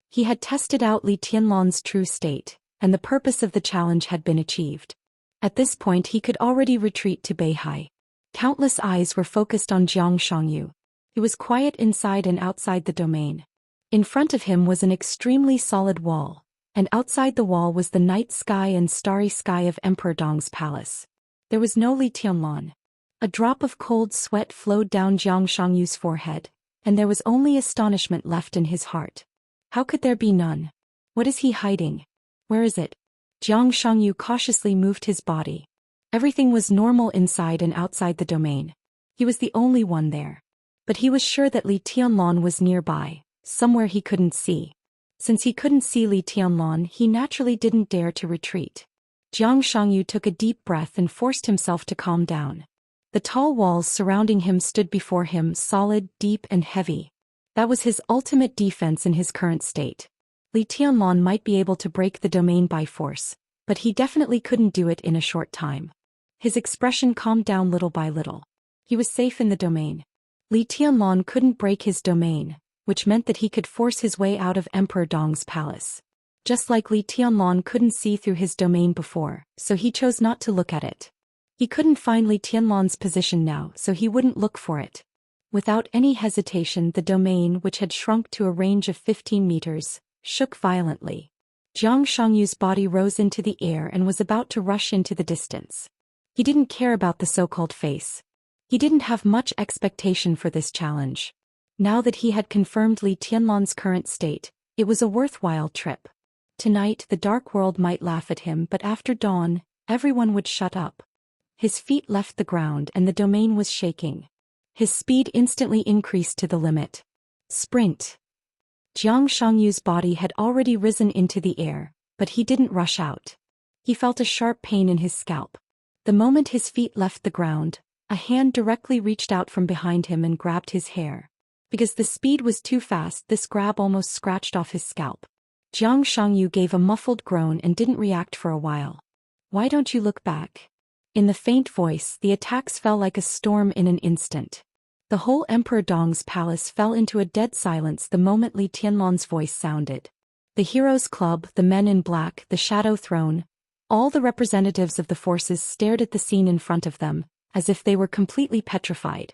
Speaker 1: He had tested out Li Tianlan's true state, and the purpose of the challenge had been achieved. At this point he could already retreat to Beihai. Countless eyes were focused on Jiang Shangyu. He was quiet inside and outside the domain. In front of him was an extremely solid wall, and outside the wall was the night sky and starry sky of Emperor Dong's palace. There was no Li Tianlan. A drop of cold sweat flowed down Jiang Shangyu's forehead, and there was only astonishment left in his heart. How could there be none? What is he hiding? Where is it? Jiang Shangyu cautiously moved his body. Everything was normal inside and outside the domain. He was the only one there. But he was sure that Li Tianlan was nearby, somewhere he couldn't see. Since he couldn't see Li Tianlan, he naturally didn't dare to retreat. Jiang Shangyu took a deep breath and forced himself to calm down. The tall walls surrounding him stood before him, solid, deep and heavy. That was his ultimate defense in his current state. Li Tianlan might be able to break the domain by force, but he definitely couldn't do it in a short time. His expression calmed down little by little. He was safe in the domain. Li Tianlan couldn't break his domain, which meant that he could force his way out of Emperor Dong's palace. Just like Li Tianlan couldn't see through his domain before, so he chose not to look at it. He couldn't find Li Tianlan's position now, so he wouldn't look for it. Without any hesitation, the domain, which had shrunk to a range of 15 meters, shook violently. Jiang Shangyu's body rose into the air and was about to rush into the distance. He didn't care about the so-called face. He didn't have much expectation for this challenge. Now that he had confirmed Li Tianlan's current state, it was a worthwhile trip. Tonight the dark world might laugh at him, but after dawn, everyone would shut up. His feet left the ground and the domain was shaking. His speed instantly increased to the limit. Sprint. Jiang Shangyu's body had already risen into the air, but he didn't rush out. He felt a sharp pain in his scalp. The moment his feet left the ground, a hand directly reached out from behind him and grabbed his hair. Because the speed was too fast, this grab almost scratched off his scalp. Jiang Shangyu gave a muffled groan and didn't react for a while. "Why don't you look back?" In the faint voice, the attacks fell like a storm in an instant. The whole Emperor Dong's palace fell into a dead silence the moment Li Tianlan's voice sounded. The Heroes Club, the Men in Black, the Shadow Throne, all the representatives of the forces stared at the scene in front of them, as if they were completely petrified.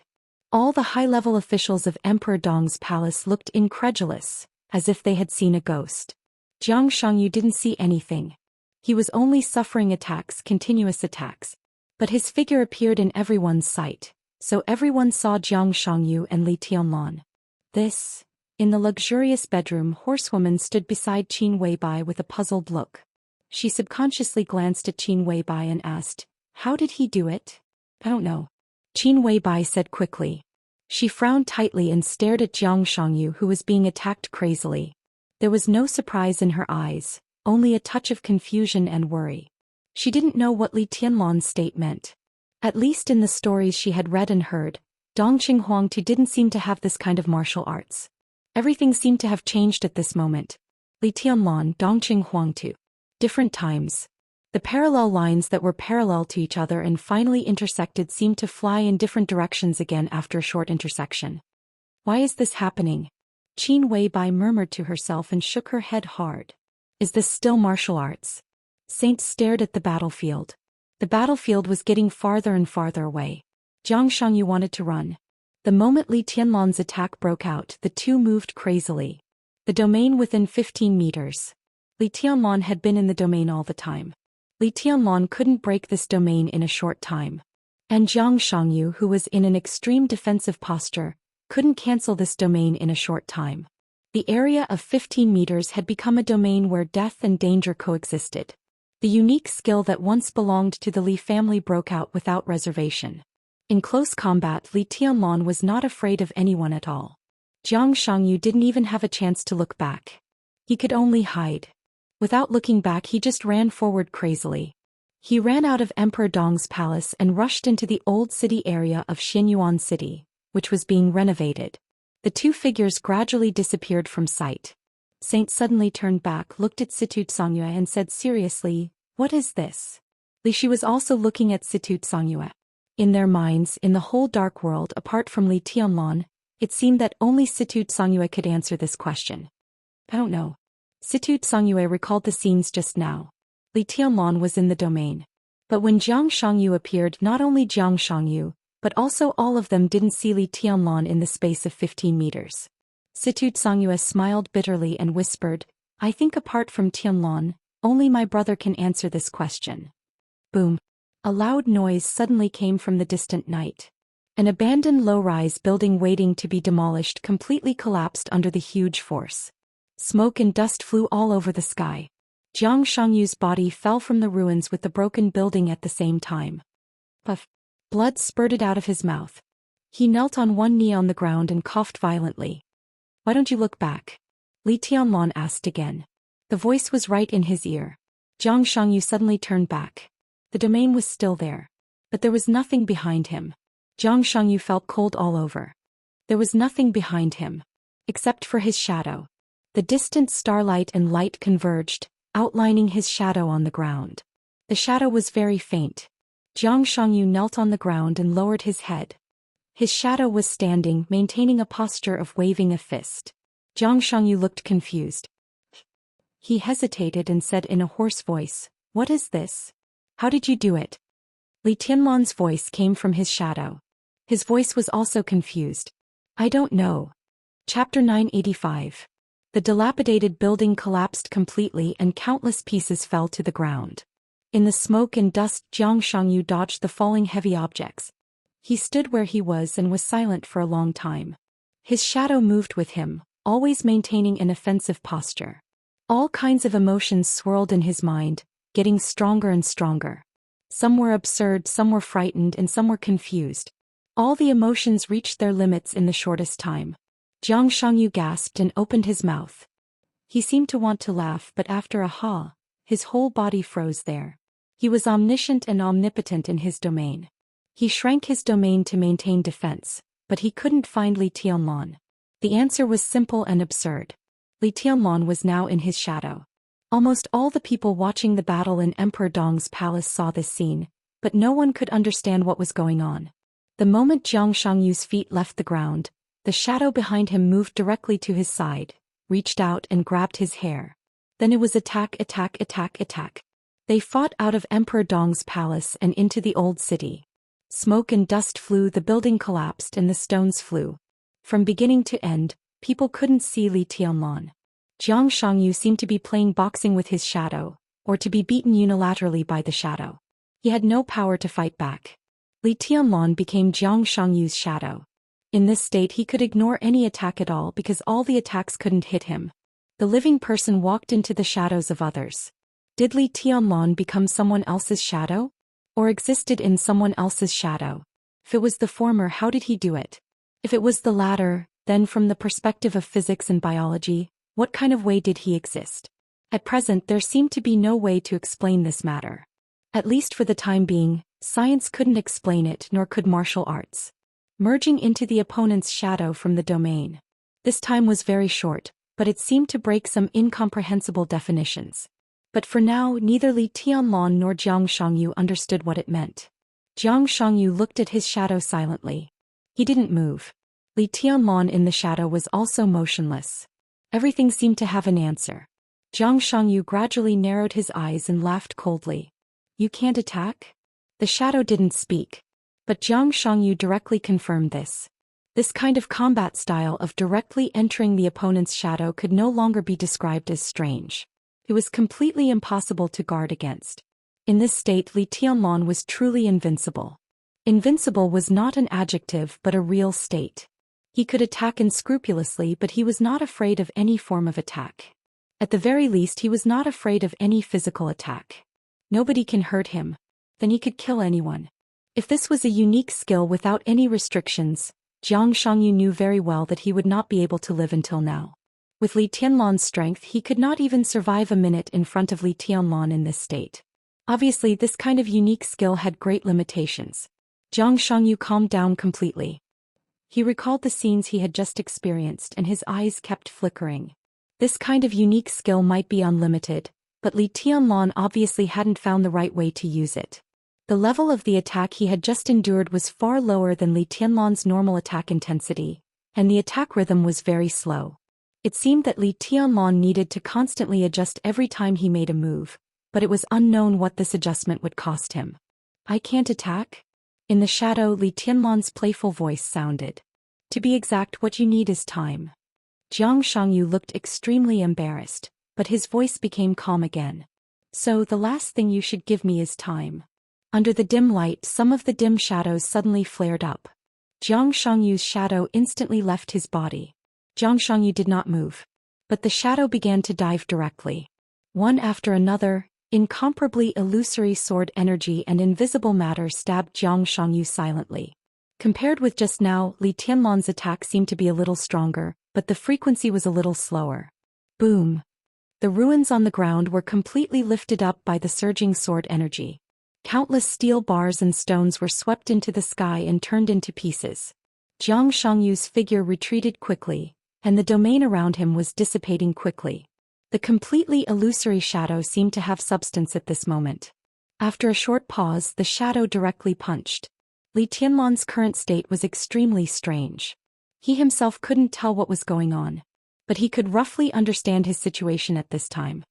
Speaker 1: All the high-level officials of Emperor Dong's palace looked incredulous, as if they had seen a ghost. Jiang Shangyu didn't see anything. He was only suffering attacks, continuous attacks. But his figure appeared in everyone's sight, so everyone saw Jiang Shangyu and Li Tianlan. In the luxurious bedroom, Horsewoman stood beside Qin Weibai with a puzzled look. She subconsciously glanced at Qin Weibai and asked, "How did he do it?" "I don't know," Qin Weibai said quickly. She frowned tightly and stared at Jiang Shangyu, who was being attacked crazily. There was no surprise in her eyes, only a touch of confusion and worry. She didn't know what Li Tianlan's state meant. At least in the stories she had read and heard, Dongqing Huangtu didn't seem to have this kind of martial arts. Everything seemed to have changed at this moment. Li Tianlan, Dongqing Huangtu. Different times. The parallel lines that were parallel to each other and finally intersected seemed to fly in different directions again after a short intersection. "Why is this happening?" Qin Weibai murmured to herself and shook her head hard. "Is this still martial arts?" Saint stared at the battlefield. The battlefield was getting farther and farther away. Jiang Shangyu wanted to run. The moment Li Tianlan's attack broke out, the two moved crazily. The domain within 15 meters. Li Tianlan had been in the domain all the time. Li Tianlan couldn't break this domain in a short time. And Jiang Shangyu, who was in an extreme defensive posture, couldn't cancel this domain in a short time. The area of 15 meters had become a domain where death and danger coexisted. The unique skill that once belonged to the Li family broke out without reservation. In close combat, Li Tianlan was not afraid of anyone at all. Jiang Shangyu didn't even have a chance to look back. He could only hide. Without looking back, he just ran forward crazily. He ran out of Emperor Dong's palace and rushed into the old city area of Xianyuan City, which was being renovated. The two figures gradually disappeared from sight. Saint suddenly turned back, looked at Situ Songyue and said seriously, "What is this?" She was also looking at Situ Songyue. In their minds, in the whole dark world apart from Li Tianlan, it seemed that only Situ Songyue could answer this question. I don't know. Situ Songyue recalled the scenes just now. Li Tianlan was in the domain. But when Jiang Shangyu appeared, not only Jiang Shangyu, but also all of them didn't see Li Tianlan in the space of 15 meters. Situ Songyue smiled bitterly and whispered, I think apart from Tianlan, only my brother can answer this question. Boom. A loud noise suddenly came from the distant night. An abandoned low-rise building waiting to be demolished completely collapsed under the huge force. Smoke and dust flew all over the sky. Jiang Shangyu's body fell from the ruins with the broken building at the same time. Puff. Blood spurted out of his mouth. He knelt on one knee on the ground and coughed violently. Why don't you look back? Li Tianlan asked again. The voice was right in his ear. Jiang Shangyu suddenly turned back. The domain was still there. But there was nothing behind him. Jiang Shangyu felt cold all over. There was nothing behind him. Except for his shadow. The distant starlight and light converged, outlining his shadow on the ground. The shadow was very faint. Jiang Shangyu knelt on the ground and lowered his head. His shadow was standing, maintaining a posture of waving a fist. Jiang Shangyu looked confused. He hesitated and said in a hoarse voice, What is this? How did you do it? Li Tianlan's voice came from his shadow. His voice was also confused. I don't know. Chapter 985. The dilapidated building collapsed completely and countless pieces fell to the ground. In the smoke and dust, Jiang Shangyu dodged the falling heavy objects. He stood where he was and was silent for a long time. His shadow moved with him, always maintaining an offensive posture. All kinds of emotions swirled in his mind, getting stronger and stronger. Some were absurd, some were frightened, and some were confused. All the emotions reached their limits in the shortest time. Jiang Shangyu gasped and opened his mouth. He seemed to want to laugh, but after a ha, his whole body froze there. He was omniscient and omnipotent in his domain. He shrank his domain to maintain defense, but he couldn't find Li Tianlan. The answer was simple and absurd. Li Tianlan was now in his shadow. Almost all the people watching the battle in Emperor Dong's palace saw this scene, but no one could understand what was going on. The moment Jiang Shangyu's feet left the ground, the shadow behind him moved directly to his side, reached out and grabbed his hair. Then it was attack, attack, attack, attack. They fought out of Emperor Dong's palace and into the old city. Smoke and dust flew, the building collapsed and the stones flew. From beginning to end, people couldn't see Li Tianlan. Jiang Shangyu seemed to be playing boxing with his shadow, or to be beaten unilaterally by the shadow. He had no power to fight back. Li Tianlan became Jiang Shangyu's shadow. In this state he could ignore any attack at all because all the attacks couldn't hit him. The living person walked into the shadows of others. Did Li Tianlan become someone else's shadow? Or existed in someone else's shadow? If it was the former, how did he do it? If it was the latter, then from the perspective of physics and biology, what kind of way did he exist? At present there seemed to be no way to explain this matter. At least for the time being, science couldn't explain it, nor could martial arts. Merging into the opponent's shadow from the domain. This time was very short, but it seemed to break some incomprehensible definitions. But for now neither Li Tianlan nor Jiang Shangyu understood what it meant. Jiang Shangyu looked at his shadow silently. He didn't move. Li Tianlan in the shadow was also motionless. Everything seemed to have an answer. Jiang Shangyu gradually narrowed his eyes and laughed coldly. You can't attack? The shadow didn't speak. But Jiang Shangyu directly confirmed this. This kind of combat style of directly entering the opponent's shadow could no longer be described as strange. It was completely impossible to guard against. In this state Li Tianlan was truly invincible. Invincible was not an adjective but a real state. He could attack unscrupulously, but he was not afraid of any form of attack. At the very least he was not afraid of any physical attack. Nobody can hurt him. Then he could kill anyone. If this was a unique skill without any restrictions, Jiang Shangyu knew very well that he would not be able to live until now. With Li Tianlan's strength he could not even survive a minute in front of Li Tianlan in this state. Obviously this kind of unique skill had great limitations. Jiang Shangyu calmed down completely. He recalled the scenes he had just experienced and his eyes kept flickering. This kind of unique skill might be unlimited, but Li Tianlan obviously hadn't found the right way to use it. The level of the attack he had just endured was far lower than Li Tianlan's normal attack intensity, and the attack rhythm was very slow. It seemed that Li Tianlan needed to constantly adjust every time he made a move, but it was unknown what this adjustment would cost him. I can't attack? In the shadow, Li Tianlan's playful voice sounded. To be exact, what you need is time. Zhang Shangyu looked extremely embarrassed, but his voice became calm again. So the last thing you should give me is time. Under the dim light, some of the dim shadows suddenly flared up. Zhang Shangyu's shadow instantly left his body. Zhang Shangyu did not move, but the shadow began to dive directly. One after another, incomparably illusory sword energy and invisible matter stabbed Zhang Shangyu silently. Compared with just now, Li Tianlan's attack seemed to be a little stronger, but the frequency was a little slower. Boom! The ruins on the ground were completely lifted up by the surging sword energy. Countless steel bars and stones were swept into the sky and turned into pieces. Zhang Shangyu's figure retreated quickly, and the domain around him was dissipating quickly. The completely illusory shadow seemed to have substance at this moment. After a short pause, the shadow directly punched. Li Tianlan's current state was extremely strange. He himself couldn't tell what was going on, but he could roughly understand his situation at this time.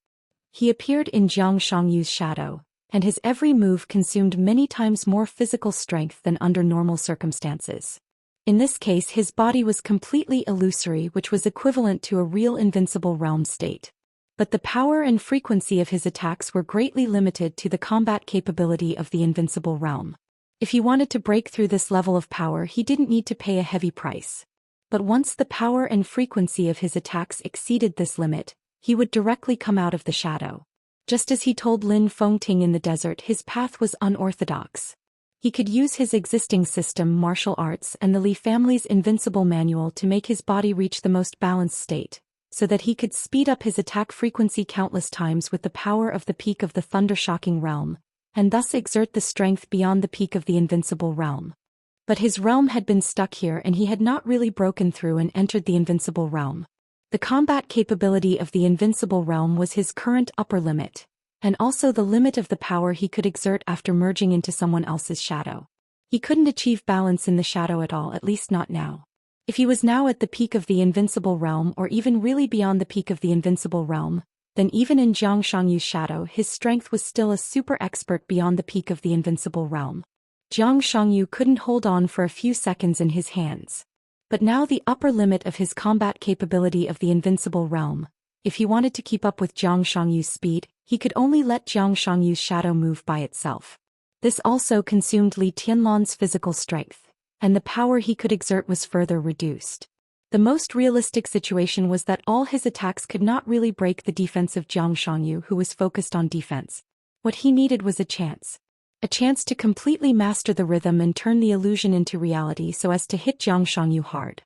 Speaker 1: He appeared in Zhang Shangyu's shadow, and his every move consumed many times more physical strength than under normal circumstances. In this case, his body was completely illusory, which was equivalent to a real invincible realm state. But the power and frequency of his attacks were greatly limited to the combat capability of the invincible realm. If he wanted to break through this level of power, he didn't need to pay a heavy price. But once the power and frequency of his attacks exceeded this limit, he would directly come out of the shadow. Just as he told Lin Fengting in the desert, his path was unorthodox. He could use his existing system, martial arts, and the Li family's invincible manual to make his body reach the most balanced state, so that he could speed up his attack frequency countless times with the power of the peak of the thunder-shocking realm, and thus exert the strength beyond the peak of the invincible realm. But his realm had been stuck here, and he had not really broken through and entered the invincible realm. The combat capability of the invincible realm was his current upper limit, and also the limit of the power he could exert after merging into someone else's shadow. He couldn't achieve balance in the shadow at all, at least not now. If he was now at the peak of the invincible realm, or even really beyond the peak of the invincible realm, then even in Zhang Shangyu's shadow, his strength was still a super expert beyond the peak of the invincible realm. Zhang Shangyu couldn't hold on for a few seconds in his hands. But now the upper limit of his combat capability of the invincible realm, if he wanted to keep up with Zhang Shangyu's speed, he could only let Zhang Shangyu's shadow move by itself. This also consumed Li Tianlan's physical strength, and the power he could exert was further reduced. The most realistic situation was that all his attacks could not really break the defense of Zhang Shangyu, who was focused on defense. What he needed was a chance to completely master the rhythm and turn the illusion into reality so as to hit Zhang Shangyu hard.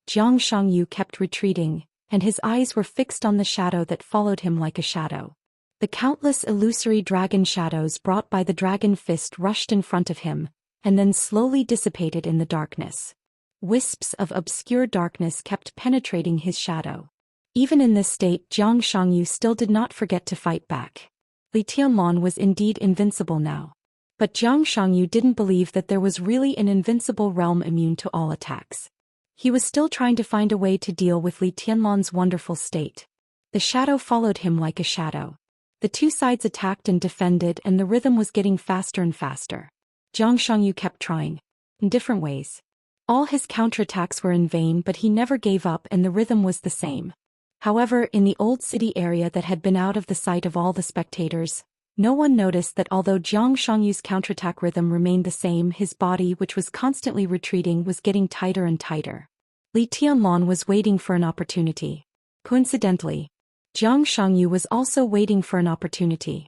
Speaker 1: Zhang Shangyu kept retreating, and his eyes were fixed on the shadow that followed him like a shadow. The countless illusory dragon shadows brought by the dragon fist rushed in front of him, and then slowly dissipated in the darkness. Wisps of obscure darkness kept penetrating his shadow. Even in this state, Zhang Shangyu still did not forget to fight back. Li Tianlan was indeed invincible now. But Zhang Shangyu didn't believe that there was really an invincible realm immune to all attacks. He was still trying to find a way to deal with Li Tianlan's wonderful state. The shadow followed him like a shadow. The two sides attacked and defended, and the rhythm was getting faster and faster. Zhang Shangyu kept trying, in different ways. All his counterattacks were in vain, but he never gave up, and the rhythm was the same. However, in the old city area that had been out of the sight of all the spectators, no one noticed that although Zhang Shangyu's counterattack rhythm remained the same, his body, which was constantly retreating, was getting tighter and tighter. Li Tianlan was waiting for an opportunity. Coincidentally, Zhang Shangyu was also waiting for an opportunity.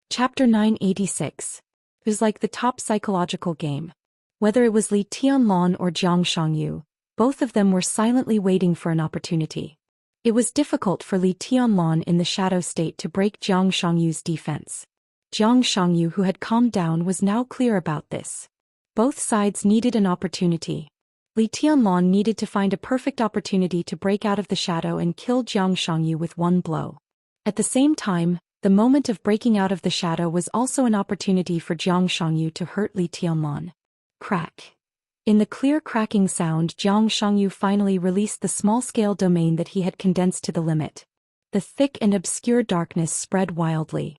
Speaker 1: Chapter 986. It was like the top psychological game. Whether it was Li Tianlan or Zhang Shangyu, both of them were silently waiting for an opportunity. It was difficult for Li Tianlan in the shadow state to break Zhang Shangyu's defense. Zhang Shangyu, who had calmed down, was now clear about this. Both sides needed an opportunity. Li Tianlan needed to find a perfect opportunity to break out of the shadow and kill Zhang Shangyu with one blow. At the same time, The moment of breaking out of the shadow was also an opportunity for Zhang Shangyu to hurt Li Tianlan. Crack. In the clear cracking sound, Zhang Shangyu finally released the small-scale domain that he had condensed to the limit. The thick and obscure darkness spread wildly.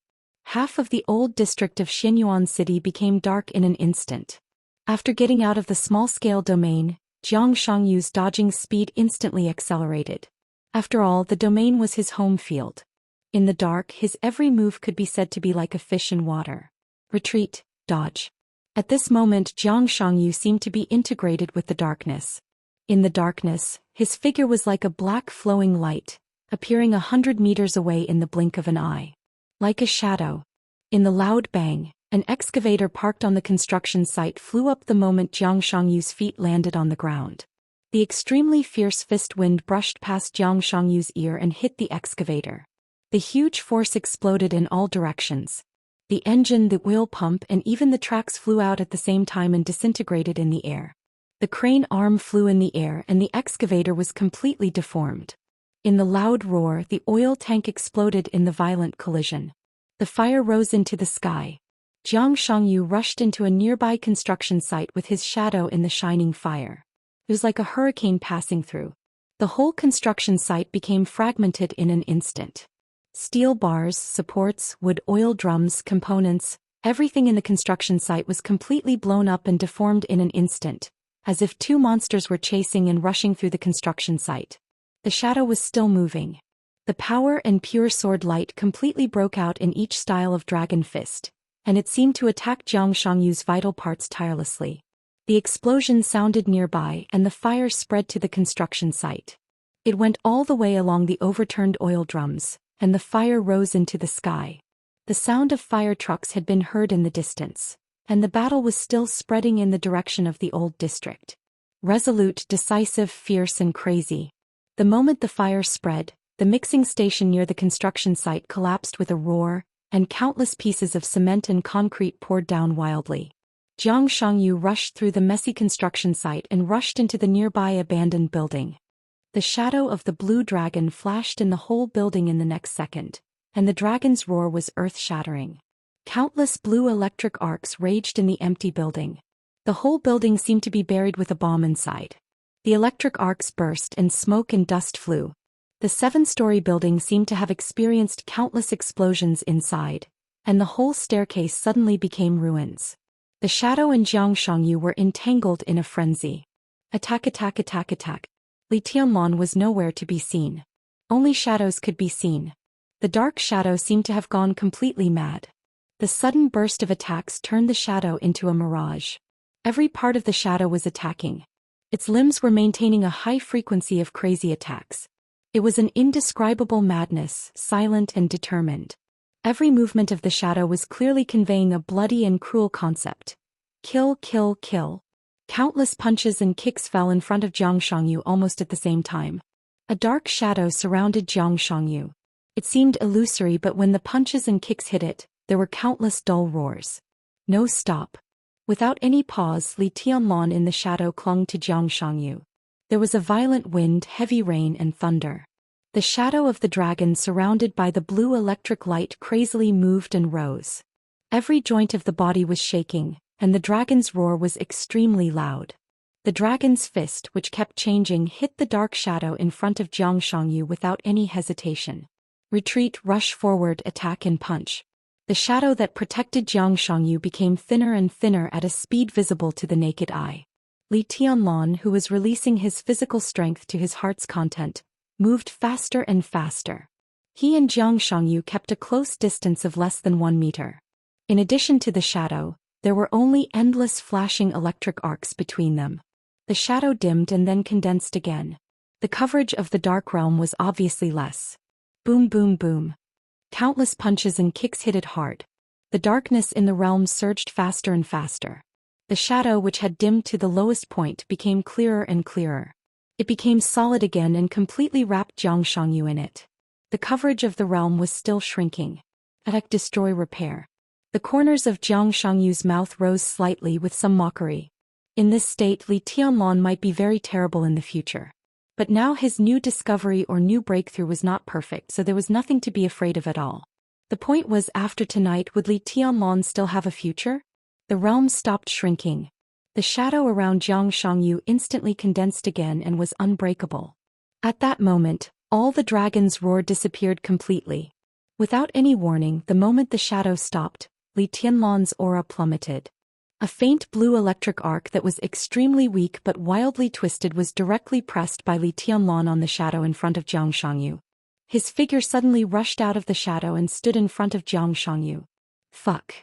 Speaker 1: Half of the old district of Xianyuan City became dark in an instant. After getting out of the small-scale domain, Zhang Shangyu's dodging speed instantly accelerated. After all, the domain was his home field. In the dark, his every move could be said to be like a fish in water. Retreat, dodge. At this moment, Zhang Shangyu seemed to be integrated with the darkness. In the darkness, his figure was like a black flowing light, appearing 100 meters away in the blink of an eye. Like a shadow. In the loud bang, an excavator parked on the construction site flew up the moment Zhang Shangyu's feet landed on the ground. The extremely fierce fist wind brushed past Zhang Shangyu's ear and hit the excavator. The huge force exploded in all directions. The engine, the oil pump, and even the tracks flew out at the same time and disintegrated in the air. The crane arm flew in the air and the excavator was completely deformed. In the loud roar, the oil tank exploded in the violent collision. The fire rose into the sky. Zhang Shangyu rushed into a nearby construction site with his shadow in the shining fire. It was like a hurricane passing through. The whole construction site became fragmented in an instant. Steel bars, supports, wood, oil drums, components, everything in the construction site was completely blown up and deformed in an instant, as if two monsters were chasing and rushing through the construction site. The shadow was still moving. The power and pure sword light completely broke out in each style of dragon fist, and it seemed to attack Zhang Shangyu's vital parts tirelessly. The explosion sounded nearby and the fire spread to the construction site. It went all the way along the overturned oil drums, and the fire rose into the sky. The sound of fire trucks had been heard in the distance, and the battle was still spreading in the direction of the old district. Resolute, decisive, fierce and crazy. The moment the fire spread, the mixing station near the construction site collapsed with a roar, and countless pieces of cement and concrete poured down wildly. Zhang Shangyu rushed through the messy construction site and rushed into the nearby abandoned building. The shadow of the blue dragon flashed in the whole building in the next second, and the dragon's roar was earth-shattering. Countless blue electric arcs raged in the empty building. The whole building seemed to be buried with a bomb inside. The electric arcs burst and smoke and dust flew. The 7-story building seemed to have experienced countless explosions inside, and the whole staircase suddenly became ruins. The shadow and Zhang Shangyu were entangled in a frenzy. Attack, attack, attack, attack. Li Tianlan was nowhere to be seen. Only shadows could be seen. The dark shadow seemed to have gone completely mad. The sudden burst of attacks turned the shadow into a mirage. Every part of the shadow was attacking. Its limbs were maintaining a high frequency of crazy attacks. It was an indescribable madness, silent and determined. Every movement of the shadow was clearly conveying a bloody and cruel concept. Kill, kill, kill. Countless punches and kicks fell in front of Zhang Shangyu almost at the same time. A dark shadow surrounded Zhang Shangyu. It seemed illusory, but when the punches and kicks hit it, there were countless dull roars. No stop. Without any pause, Li Tianlan in the shadow clung to Zhang Shangyu. There was a violent wind, heavy rain and thunder. The shadow of the dragon surrounded by the blue electric light crazily moved and rose. Every joint of the body was shaking, and the dragon's roar was extremely loud. The dragon's fist, which kept changing, hit the dark shadow in front of Zhang Shangyu without any hesitation. Retreat, rush forward, attack and punch. The shadow that protected Zhang Shangyu became thinner and thinner at a speed visible to the naked eye. Li Tianlan, who was releasing his physical strength to his heart's content, moved faster and faster. He and Zhang Shangyu kept a close distance of less than 1 meter. In addition to the shadow, there were only endless flashing electric arcs between them. The shadow dimmed and then condensed again. The coverage of the dark realm was obviously less. Boom, boom, boom. Countless punches and kicks hit it hard. The darkness in the realm surged faster and faster. The shadow, which had dimmed to the lowest point, became clearer and clearer. It became solid again and completely wrapped Zhang Shangyu in it. The coverage of the realm was still shrinking. Attack, destroy, repair. The corners of Zhang Shangyu's mouth rose slightly with some mockery. In this state, Li Tianlan might be very terrible in the future. But now his new discovery or new breakthrough was not perfect, so there was nothing to be afraid of at all. The point was, after tonight, would Li Tianlan still have a future? The realm stopped shrinking. The shadow around Zhang Shangyu instantly condensed again and was unbreakable. At that moment, all the dragon's roar disappeared completely. Without any warning, the moment the shadow stopped, Li Tianlan's aura plummeted. A faint blue electric arc that was extremely weak but wildly twisted was directly pressed by Li Tianlan on the shadow in front of Zhang Shangyu. His figure suddenly rushed out of the shadow and stood in front of Zhang Shangyu. Fuck.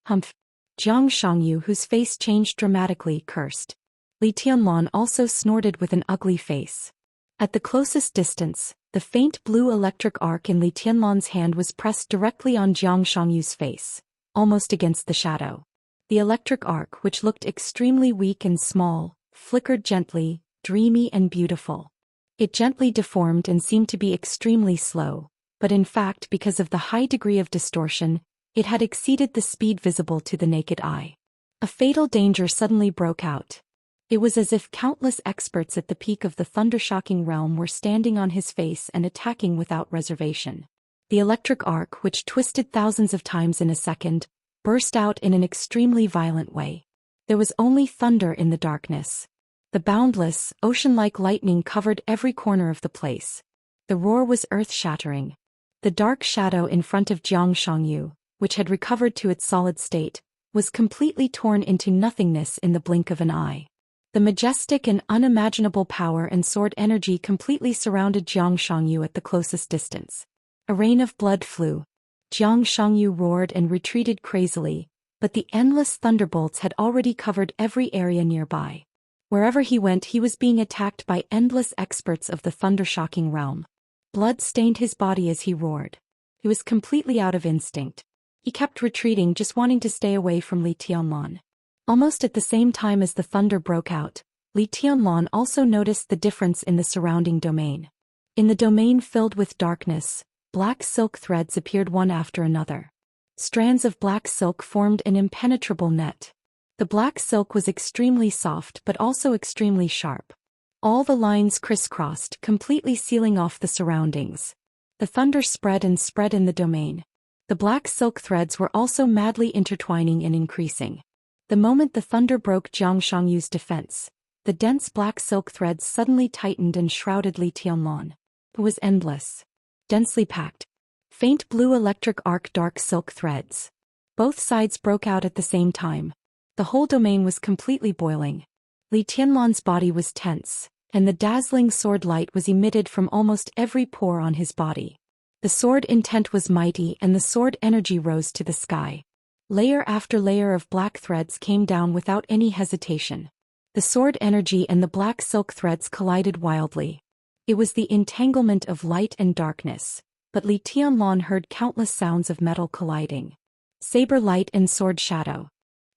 Speaker 1: Humph. Zhang Shangyu, whose face changed dramatically, cursed. Li Tianlan also snorted with an ugly face. At the closest distance, the faint blue electric arc in Li Tianlan's hand was pressed directly on Zhang Shangyu's face, almost against the shadow. The electric arc, which looked extremely weak and small, flickered gently, dreamy and beautiful. It gently deformed and seemed to be extremely slow, but in fact, because of the high degree of distortion, it had exceeded the speed visible to the naked eye. A fatal danger suddenly broke out. It was as if countless experts at the peak of the thunder-shocking realm were standing on his face and attacking without reservation. The electric arc, which twisted thousands of times in a second, burst out in an extremely violent way. There was only thunder in the darkness. The boundless, ocean-like lightning covered every corner of the place. The roar was earth-shattering. The dark shadow in front of Zhang Shangyu, which had recovered to its solid state, was completely torn into nothingness in the blink of an eye. The majestic and unimaginable power and sword energy completely surrounded Zhang Shangyu at the closest distance. A rain of blood flew. Zhang Shangyu roared and retreated crazily, but the endless thunderbolts had already covered every area nearby. Wherever he went, he was being attacked by endless experts of the thunder-shocking realm. Blood stained his body as he roared. He was completely out of instinct. He kept retreating, just wanting to stay away from Li Tianlan. Almost at the same time as the thunder broke out, Li Tianlan also noticed the difference in the surrounding domain. In the domain filled with darkness, black silk threads appeared one after another. Strands of black silk formed an impenetrable net. The black silk was extremely soft but also extremely sharp. All the lines crisscrossed, completely sealing off the surroundings. The thunder spread and spread in the domain. The black silk threads were also madly intertwining and increasing. The moment the thunder broke Zhang Shangyu's defense, the dense black silk threads suddenly tightened and shrouded Li Tianlan. It was endless. Densely packed. Faint blue electric arc dark silk threads. Both sides broke out at the same time. The whole domain was completely boiling. Li Tianlan's body was tense, and the dazzling sword light was emitted from almost every pore on his body. The sword intent was mighty and the sword energy rose to the sky. Layer after layer of black threads came down without any hesitation. The sword energy and the black silk threads collided wildly. It was the entanglement of light and darkness, but Li Tianlan heard countless sounds of metal colliding. Saber light and sword shadow.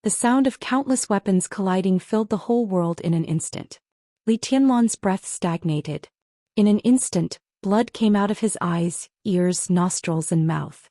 Speaker 1: The sound of countless weapons colliding filled the whole world in an instant. Li Tianlan's breath stagnated. In an instant, blood came out of his eyes, ears, nostrils and mouth.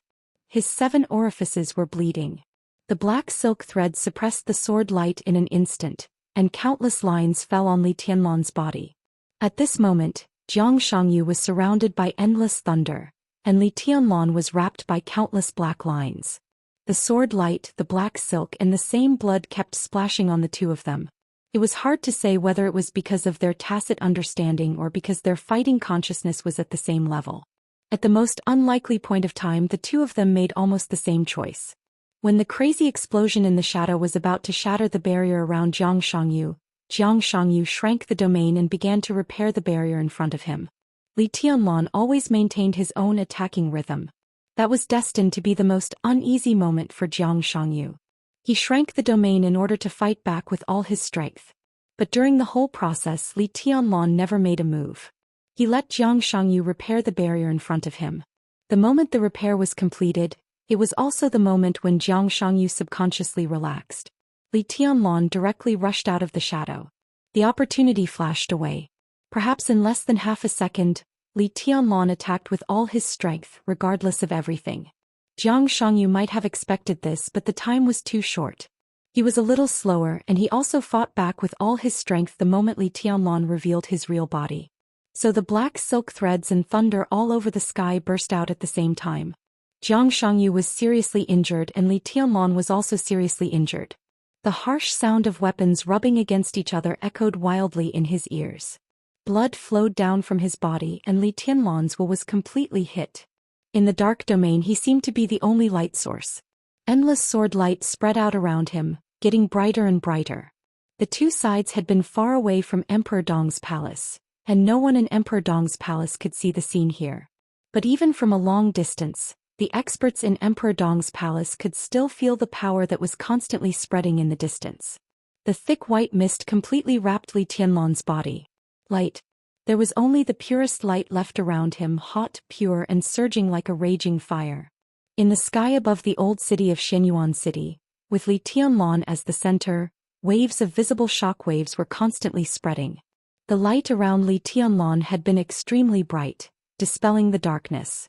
Speaker 1: His 7 orifices were bleeding. The black silk thread suppressed the sword light in an instant, and countless lines fell on Li Tianlan's body. At this moment, Zhang Shangyu was surrounded by endless thunder, and Li Tianlan was wrapped by countless black lines. The sword light, the black silk and the same blood kept splashing on the two of them. It was hard to say whether it was because of their tacit understanding or because their fighting consciousness was at the same level. At the most unlikely point of time, the two of them made almost the same choice. When the crazy explosion in the shadow was about to shatter the barrier around Zhang Shangyu shrank the domain and began to repair the barrier in front of him. Li Tianlan always maintained his own attacking rhythm. That was destined to be the most uneasy moment for Zhang Shangyu. He shrank the domain in order to fight back with all his strength. But during the whole process, Li Tianlan never made a move. He let Zhang Shangyu repair the barrier in front of him. The moment the repair was completed, it was also the moment when Zhang Shangyu subconsciously relaxed. Li Tianlan directly rushed out of the shadow. The opportunity flashed away. Perhaps in less than half a second, Li Tianlan attacked with all his strength, regardless of everything. Zhang Shangyu might have expected this, but the time was too short. He was a little slower, and he also fought back with all his strength the moment Li Tianlan revealed his real body. So the black silk threads and thunder all over the sky burst out at the same time. Jiang Shangyu was seriously injured and Li Tianlan was also seriously injured. The harsh sound of weapons rubbing against each other echoed wildly in his ears. Blood flowed down from his body and Li Tianlan's will was completely hit. In the dark domain he seemed to be the only light source. Endless sword light spread out around him, getting brighter and brighter. The two sides had been far away from Emperor Dong's palace, and no one in Emperor Dong's palace could see the scene here. But even from a long distance, the experts in Emperor Dong's palace could still feel the power that was constantly spreading in the distance. The thick white mist completely wrapped Li Tianlan's body. Light. There was only the purest light left around him, hot, pure and surging like a raging fire. In the sky above the old city of Shenyuan City, with Li Tianlan as the center, waves of visible shock waves were constantly spreading. The light around Li Tianlan had been extremely bright, dispelling the darkness.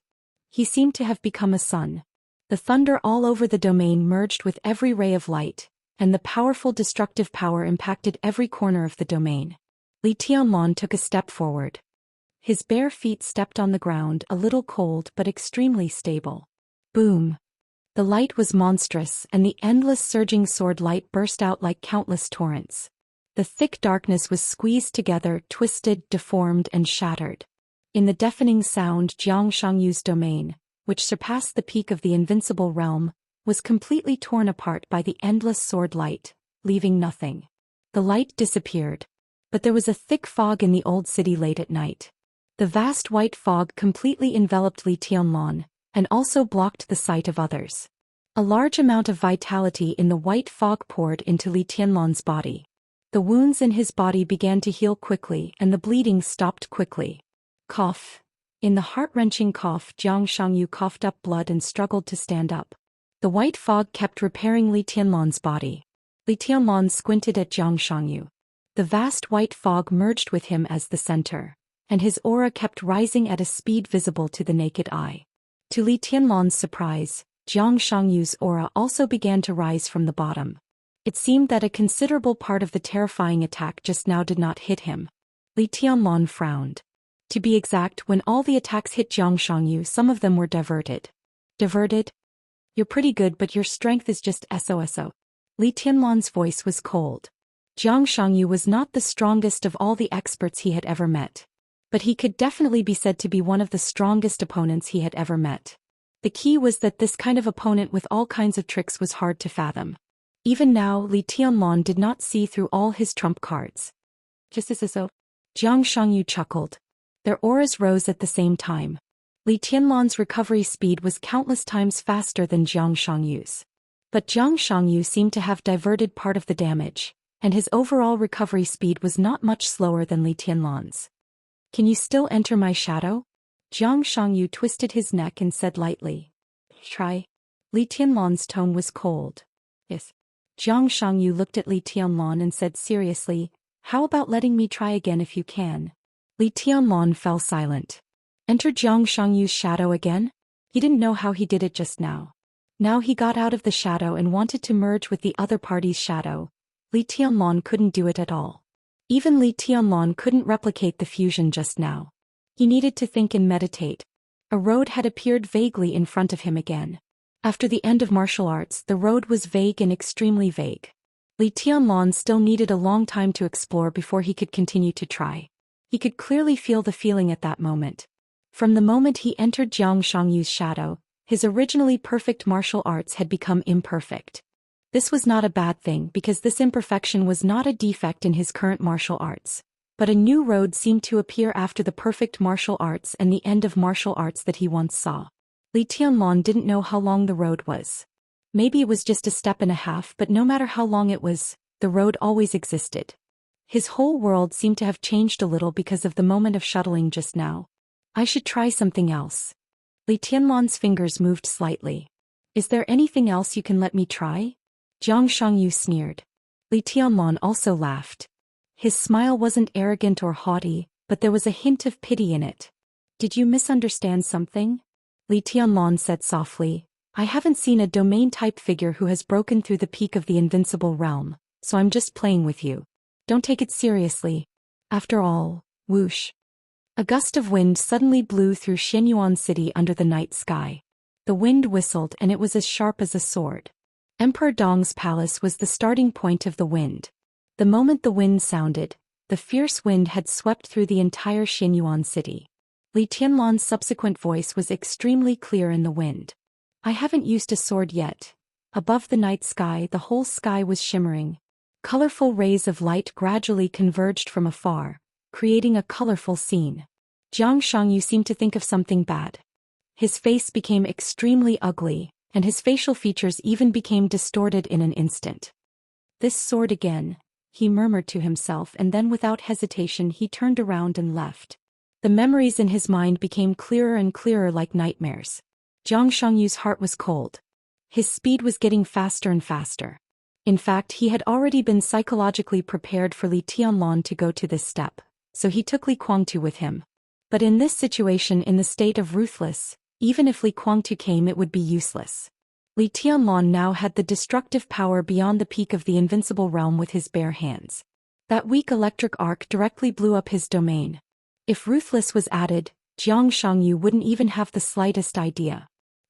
Speaker 1: He seemed to have become a sun. The thunder all over the domain merged with every ray of light, and the powerful destructive power impacted every corner of the domain. Li Tianlan took a step forward. His bare feet stepped on the ground, a little cold but extremely stable. Boom! The light was monstrous and the endless surging sword light burst out like countless torrents. The thick darkness was squeezed together, twisted, deformed and shattered. In the deafening sound, Jiang Shangyu's domain, which surpassed the peak of the invincible realm, was completely torn apart by the endless sword light, leaving nothing. The light disappeared. But there was a thick fog in the old city late at night. The vast white fog completely enveloped Li Tianlan, and also blocked the sight of others. A large amount of vitality in the white fog poured into Li Tianlan's body. The wounds in his body began to heal quickly and the bleeding stopped quickly. Cough. In the heart-wrenching cough, Jiang Shangyu coughed up blood and struggled to stand up. The white fog kept repairing Li Tianlan's body. Li Tianlan squinted at Jiang Shangyu. The vast white fog merged with him as the center, and his aura kept rising at a speed visible to the naked eye. To Li Tianlan's surprise, Jiang Shangyu's aura also began to rise from the bottom. It seemed that a considerable part of the terrifying attack just now did not hit him. Li Tianlan frowned. To be exact, when all the attacks hit Jiang Shangyu, some of them were diverted. Diverted? You're pretty good, but your strength is just SOSO. Li Tianlan's voice was cold. Jiang Shangyu was not the strongest of all the experts he had ever met. But he could definitely be said to be one of the strongest opponents he had ever met. The key was that this kind of opponent with all kinds of tricks was hard to fathom. Even now, Li Tianlan did not see through all his trump cards. Just as so. Jiang Shangyu chuckled. Their auras rose at the same time. Li Tianlan's recovery speed was countless times faster than Jiang Shangyu's. But Jiang Shangyu seemed to have diverted part of the damage, and his overall recovery speed was not much slower than Li Tianlan's. Can you still enter my shadow? Jiang Shangyu twisted his neck and said lightly. Try. Li Tianlan's tone was cold. Yes. Jiang Shangyu looked at Li Tianlan and said seriously, how about letting me try again if you can? Li Tianlan fell silent. Enter Jiang Shangyu's shadow again? He didn't know how he did it just now. Now he got out of the shadow and wanted to merge with the other party's shadow. Li Tianlan couldn't do it at all. Even Li Tianlan couldn't replicate the fusion just now. He needed to think and meditate. A road had appeared vaguely in front of him again. After the end of martial arts, the road was vague and extremely vague. Li Tianlan still needed a long time to explore before he could continue to try. He could clearly feel the feeling at that moment. From the moment he entered Jiang Shangyu's shadow, his originally perfect martial arts had become imperfect. This was not a bad thing because this imperfection was not a defect in his current martial arts. But a new road seemed to appear after the perfect martial arts and the end of martial arts that he once saw. Li Tianlan didn't know how long the road was. Maybe it was just a step and a half, but no matter how long it was, the road always existed. His whole world seemed to have changed a little because of the moment of shuttling just now. I should try something else. Li Tianlan's fingers moved slightly. Is there anything else you can let me try? Jiang Shangyu sneered. Li Tianlan also laughed. His smile wasn't arrogant or haughty, but there was a hint of pity in it. Did you misunderstand something? Li Tianlan said softly. I haven't seen a domain-type figure who has broken through the peak of the invincible realm, so I'm just playing with you. Don't take it seriously. After all, whoosh. A gust of wind suddenly blew through Shenyuan City under the night sky. The wind whistled and it was as sharp as a sword. Emperor Dong's palace was the starting point of the wind. The moment the wind sounded, the fierce wind had swept through the entire Xianyuan city. Li Tianlan's subsequent voice was extremely clear in the wind. I haven't used a sword yet. Above the night sky, the whole sky was shimmering. Colorful rays of light gradually converged from afar, creating a colorful scene. Jiang Shangyu seemed to think of something bad. His face became extremely ugly, and his facial features even became distorted in an instant. This sword again, he murmured to himself, and then without hesitation he turned around and left. The memories in his mind became clearer and clearer like nightmares. Jiang Shangyu's heart was cold. His speed was getting faster and faster. In fact, he had already been psychologically prepared for Li Tianlan to go to this step, so he took Li Guangtu with him. But in this situation, in the state of ruthless, even if Li Guangtu came, it would be useless. Li Tianlan now had the destructive power beyond the peak of the invincible realm with his bare hands. That weak electric arc directly blew up his domain. If ruthless was added, Jiang Shangyu wouldn't even have the slightest idea.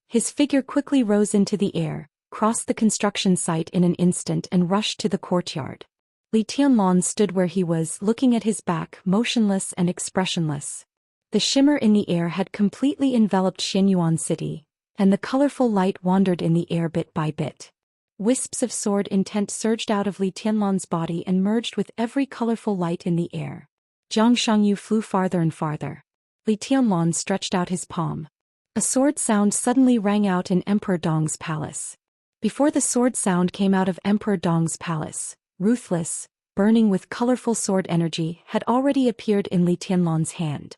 Speaker 1: His figure quickly rose into the air, crossed the construction site in an instant and rushed to the courtyard. Li Tianlan stood where he was, looking at his back, motionless and expressionless. The shimmer in the air had completely enveloped Xianyuan city, and the colorful light wandered in the air bit by bit. Wisps of sword intent surged out of Li Tianlan's body and merged with every colorful light in the air. Jiang Shangyu flew farther and farther. Li Tianlan stretched out his palm. A sword sound suddenly rang out in Emperor Dong's palace. Before the sword sound came out of Emperor Dong's palace, ruthless, burning with colorful sword energy, had already appeared in Li Tianlan's hand.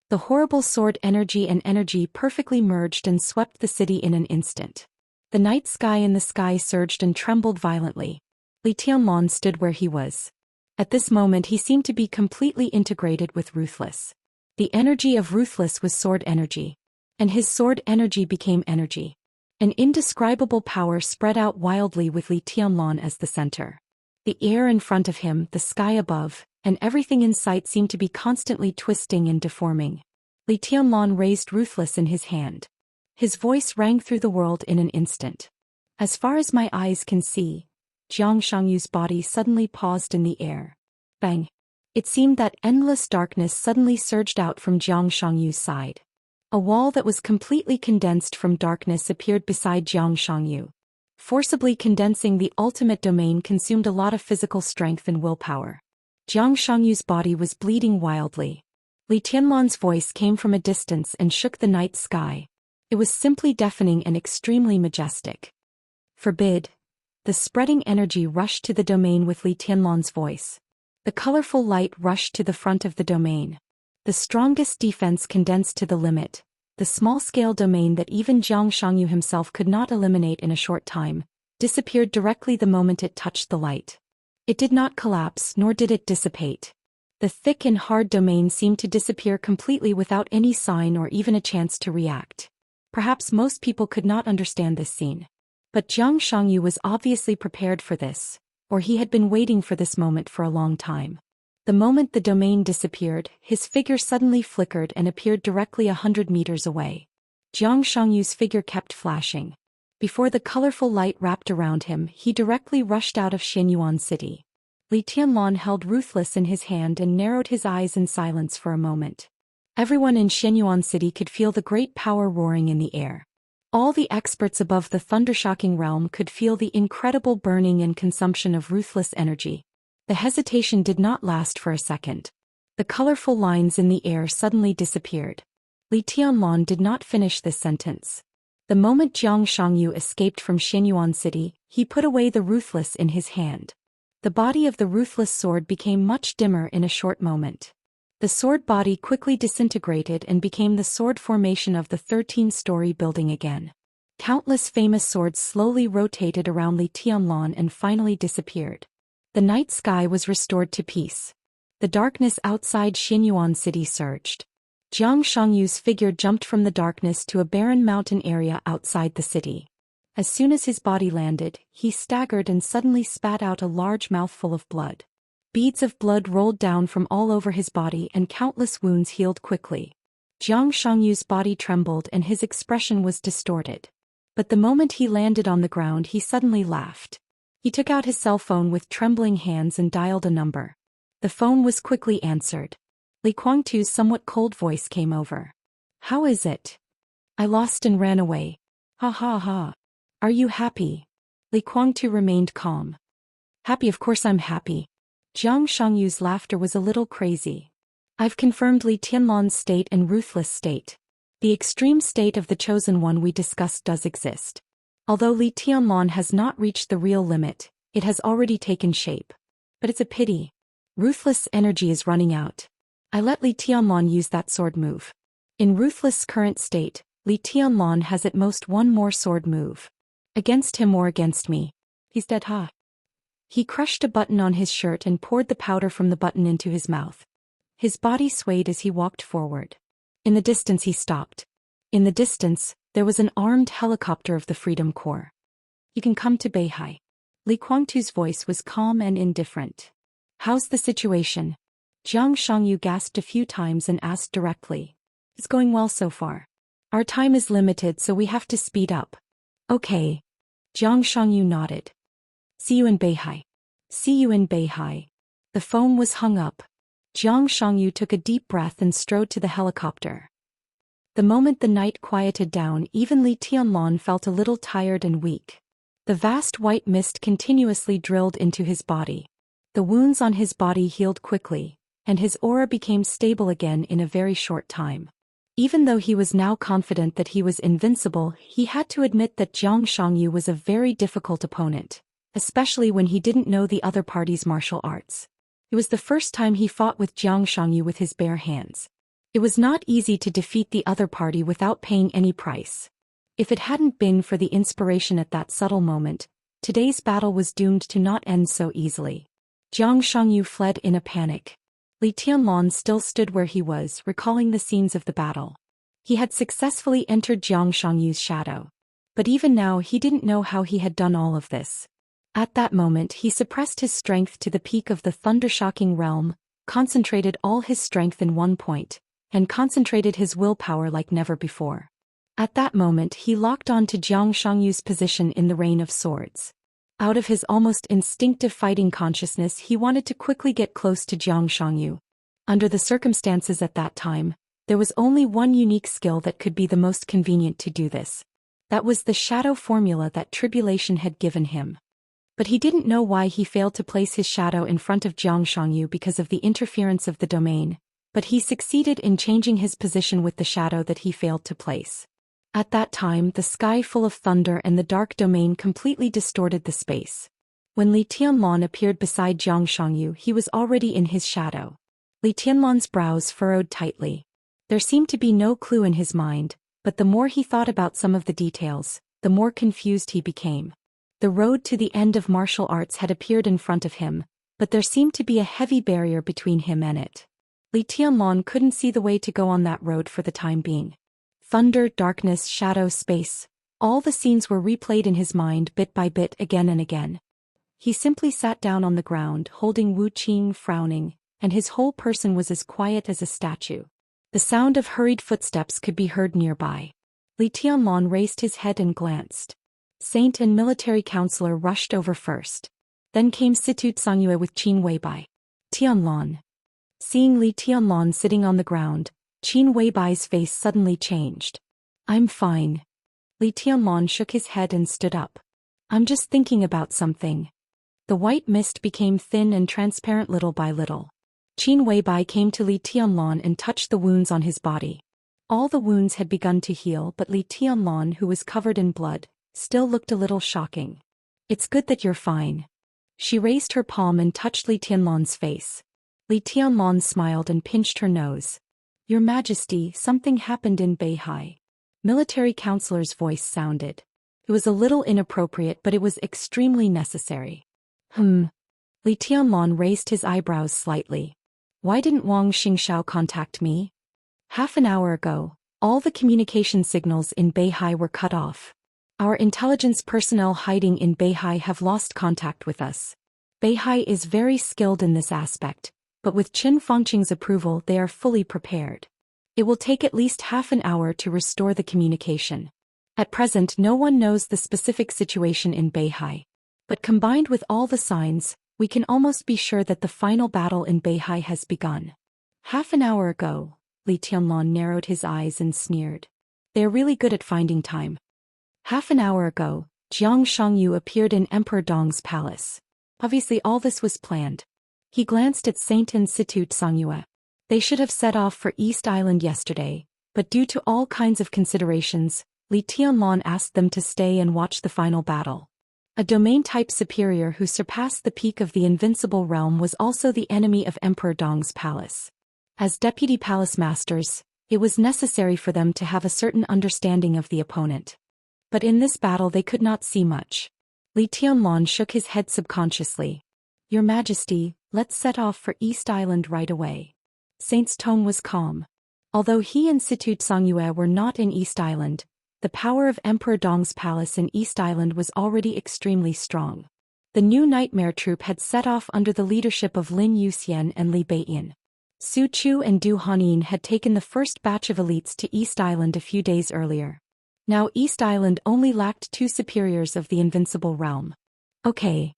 Speaker 1: The horrible sword energy perfectly merged and swept the city in an instant. The night sky in the sky surged and trembled violently. Li Tianlan stood where he was. At this moment he seemed to be completely integrated with ruthless. The energy of ruthless was sword energy. And his sword energy became energy. An indescribable power spread out wildly with Li Tianlan as the center. The air in front of him, the sky above, and everything in sight seemed to be constantly twisting and deforming. Li Tianlan raised ruthless in his hand. His voice rang through the world in an instant. As far as my eyes can see, Jiang Shangyu's body suddenly paused in the air. Bang! It seemed that endless darkness suddenly surged out from Jiang Shangyu's side. A wall that was completely condensed from darkness appeared beside Jiang Shangyu. Forcibly condensing the ultimate domain consumed a lot of physical strength and willpower. Jiang Shangyu's body was bleeding wildly. Li Tianlan's voice came from a distance and shook the night sky. It was simply deafening and extremely majestic. Forbid. The spreading energy rushed to the domain with Li Tianlan's voice. The colorful light rushed to the front of the domain. The strongest defense condensed to the limit. The small-scale domain that even Jiang Shangyu himself could not eliminate in a short time, disappeared directly the moment it touched the light. It did not collapse, nor did it dissipate. The thick and hard domain seemed to disappear completely without any sign or even a chance to react. Perhaps most people could not understand this scene. But Jiang Shangyu was obviously prepared for this, or he had been waiting for this moment for a long time. The moment the domain disappeared, his figure suddenly flickered and appeared directly 100 meters away. Jiang Shangyu's figure kept flashing. Before the colorful light wrapped around him, he directly rushed out of Xianyuan city. Li Tianlan held ruthless in his hand and narrowed his eyes in silence for a moment. Everyone in Xianyuan city could feel the great power roaring in the air. All the experts above the thundershocking realm could feel the incredible burning and consumption of ruthless energy. The hesitation did not last for a second. The colorful lines in the air suddenly disappeared. Li Tianlan did not finish this sentence. The moment Jiang Shangyu escaped from Xianyuan city, he put away the ruthless in his hand. The body of the ruthless sword became much dimmer in a short moment. The sword body quickly disintegrated and became the sword formation of the 13-story building again. Countless famous swords slowly rotated around Li Tianlan and finally disappeared. The night sky was restored to peace. The darkness outside Xianyuan city surged. Jiang Shangyu's figure jumped from the darkness to a barren mountain area outside the city. As soon as his body landed, he staggered and suddenly spat out a large mouthful of blood. Beads of blood rolled down from all over his body and countless wounds healed quickly. Jiang Shangyu's body trembled and his expression was distorted. But the moment he landed on the ground he suddenly laughed. He took out his cell phone with trembling hands and dialed a number. The phone was quickly answered. Li Guangtu's somewhat cold voice came over. "How is it?" "I lost and ran away." "Ha ha ha. Are you happy?" Li Guangtu remained calm. "Happy, of course I'm happy." Zhang Xianyu's laughter was a little crazy. "I've confirmed Li Tianlan's state and ruthless state. The extreme state of the chosen one we discussed does exist. Although Li Tianlan has not reached the real limit, it has already taken shape. But it's a pity. Ruthless energy is running out. I let Li Tianlan use that sword move. In Ruthless' current state, Li Tianlan has at most one more sword move. Against him or against me. He's dead, huh?" He crushed a button on his shirt and poured the powder from the button into his mouth. His body swayed as he walked forward. In the distance he stopped. In the distance, there was an armed helicopter of the Freedom Corps. "You can come to Beihai." Li Guangtu's voice was calm and indifferent. "How's the situation?" Zhang Xianyu gasped a few times and asked directly. "It's going well so far. Our time is limited so we have to speed up." "Okay." Zhang Xianyu nodded. "See you in Beihai." "See you in Beihai." The phone was hung up. Zhang Xianyu took a deep breath and strode to the helicopter. The moment the night quieted down, even Li Tianlan felt a little tired and weak. The vast white mist continuously drilled into his body. The wounds on his body healed quickly, and his aura became stable again in a very short time. Even though he was now confident that he was invincible, he had to admit that Zhang Xianyu was a very difficult opponent, especially when he didn't know the other party's martial arts. It was the first time he fought with Zhang Xianyu with his bare hands. It was not easy to defeat the other party without paying any price. If it hadn't been for the inspiration at that subtle moment, today's battle was doomed to not end so easily. Zhang Xianyu fled in a panic. Li Tianlan still stood where he was, recalling the scenes of the battle. He had successfully entered Zhang Xianyu's shadow. But even now he didn't know how he had done all of this. At that moment he suppressed his strength to the peak of the thunder-shocking realm, concentrated all his strength in one point, and concentrated his willpower like never before. At that moment he locked on to Zhang Xianyu's position in the Rain of Swords. Out of his almost instinctive fighting consciousness he wanted to quickly get close to Zhang Xianyu. Under the circumstances at that time, there was only one unique skill that could be the most convenient to do this. That was the shadow formula that Tribulation had given him. But he didn't know why he failed to place his shadow in front of Zhang Xianyu because of the interference of the domain, but he succeeded in changing his position with the shadow that he failed to place. At that time the sky full of thunder and the dark domain completely distorted the space. When Li Tianlan appeared beside Zhang Xianyu he was already in his shadow. Li Tianlan's brows furrowed tightly. There seemed to be no clue in his mind, but the more he thought about some of the details, the more confused he became. The road to the end of martial arts had appeared in front of him, but there seemed to be a heavy barrier between him and it. Li Tianlan couldn't see the way to go on that road for the time being. Thunder, darkness, shadow, space. All the scenes were replayed in his mind bit by bit again and again. He simply sat down on the ground, holding Wu Qing, frowning, and his whole person was as quiet as a statue. The sound of hurried footsteps could be heard nearby. Li Tianlan raised his head and glanced. Saint and military counselor rushed over first. Then came Situ Tsangyue with Qin Weibai. Tianlan. Seeing Li Tianlan sitting on the ground, Qin Weibai's face suddenly changed. "I'm fine." Li Tianlan shook his head and stood up. "I'm just thinking about something." The white mist became thin and transparent little by little. Qin Weibai came to Li Tianlan and touched the wounds on his body. All the wounds had begun to heal, but Li Tianlan, who was covered in blood, still looked a little shocking. "It's good that you're fine." She raised her palm and touched Li Tianlan's face. Li Tianlan smiled and pinched her nose. "Your Majesty, something happened in Beihai." Military counselor's voice sounded. It was a little inappropriate, but it was extremely necessary. Li Tianlan raised his eyebrows slightly. "Why didn't Wang Xingxiao contact me?" "Half an hour ago, all the communication signals in Beihai were cut off. Our intelligence personnel hiding in Beihai have lost contact with us. Beihai is very skilled in this aspect, but with Qin Fangqing's approval they are fully prepared. It will take at least half an hour to restore the communication. At present no one knows the specific situation in Beihai. But combined with all the signs, we can almost be sure that the final battle in Beihai has begun. Half an hour ago, Li Tianlan narrowed his eyes and sneered. They are really good at finding time. Half an hour ago, Jiang Shangyu appeared in Emperor Dong's palace. Obviously all this was planned. He glanced at Saint Institute Songyue. They should have set off for East Island yesterday, but due to all kinds of considerations, Li Tianlan asked them to stay and watch the final battle. A domain-type superior who surpassed the peak of the invincible realm was also the enemy of Emperor Dong's palace. As deputy palace masters, it was necessary for them to have a certain understanding of the opponent. But in this battle they could not see much. Li Tianlan shook his head subconsciously. Your Majesty, let's set off for East Island right away. Saint's tone was calm. Although he and Situ Songyue were not in East Island, the power of Emperor Dong's palace in East Island was already extremely strong. The new nightmare troop had set off under the leadership of Lin Yuxian and Li Beiyin. Su Chu and Du Hanyin had taken the first batch of elites to East Island a few days earlier. Now East Island only lacked 2 superiors of the invincible realm. Okay.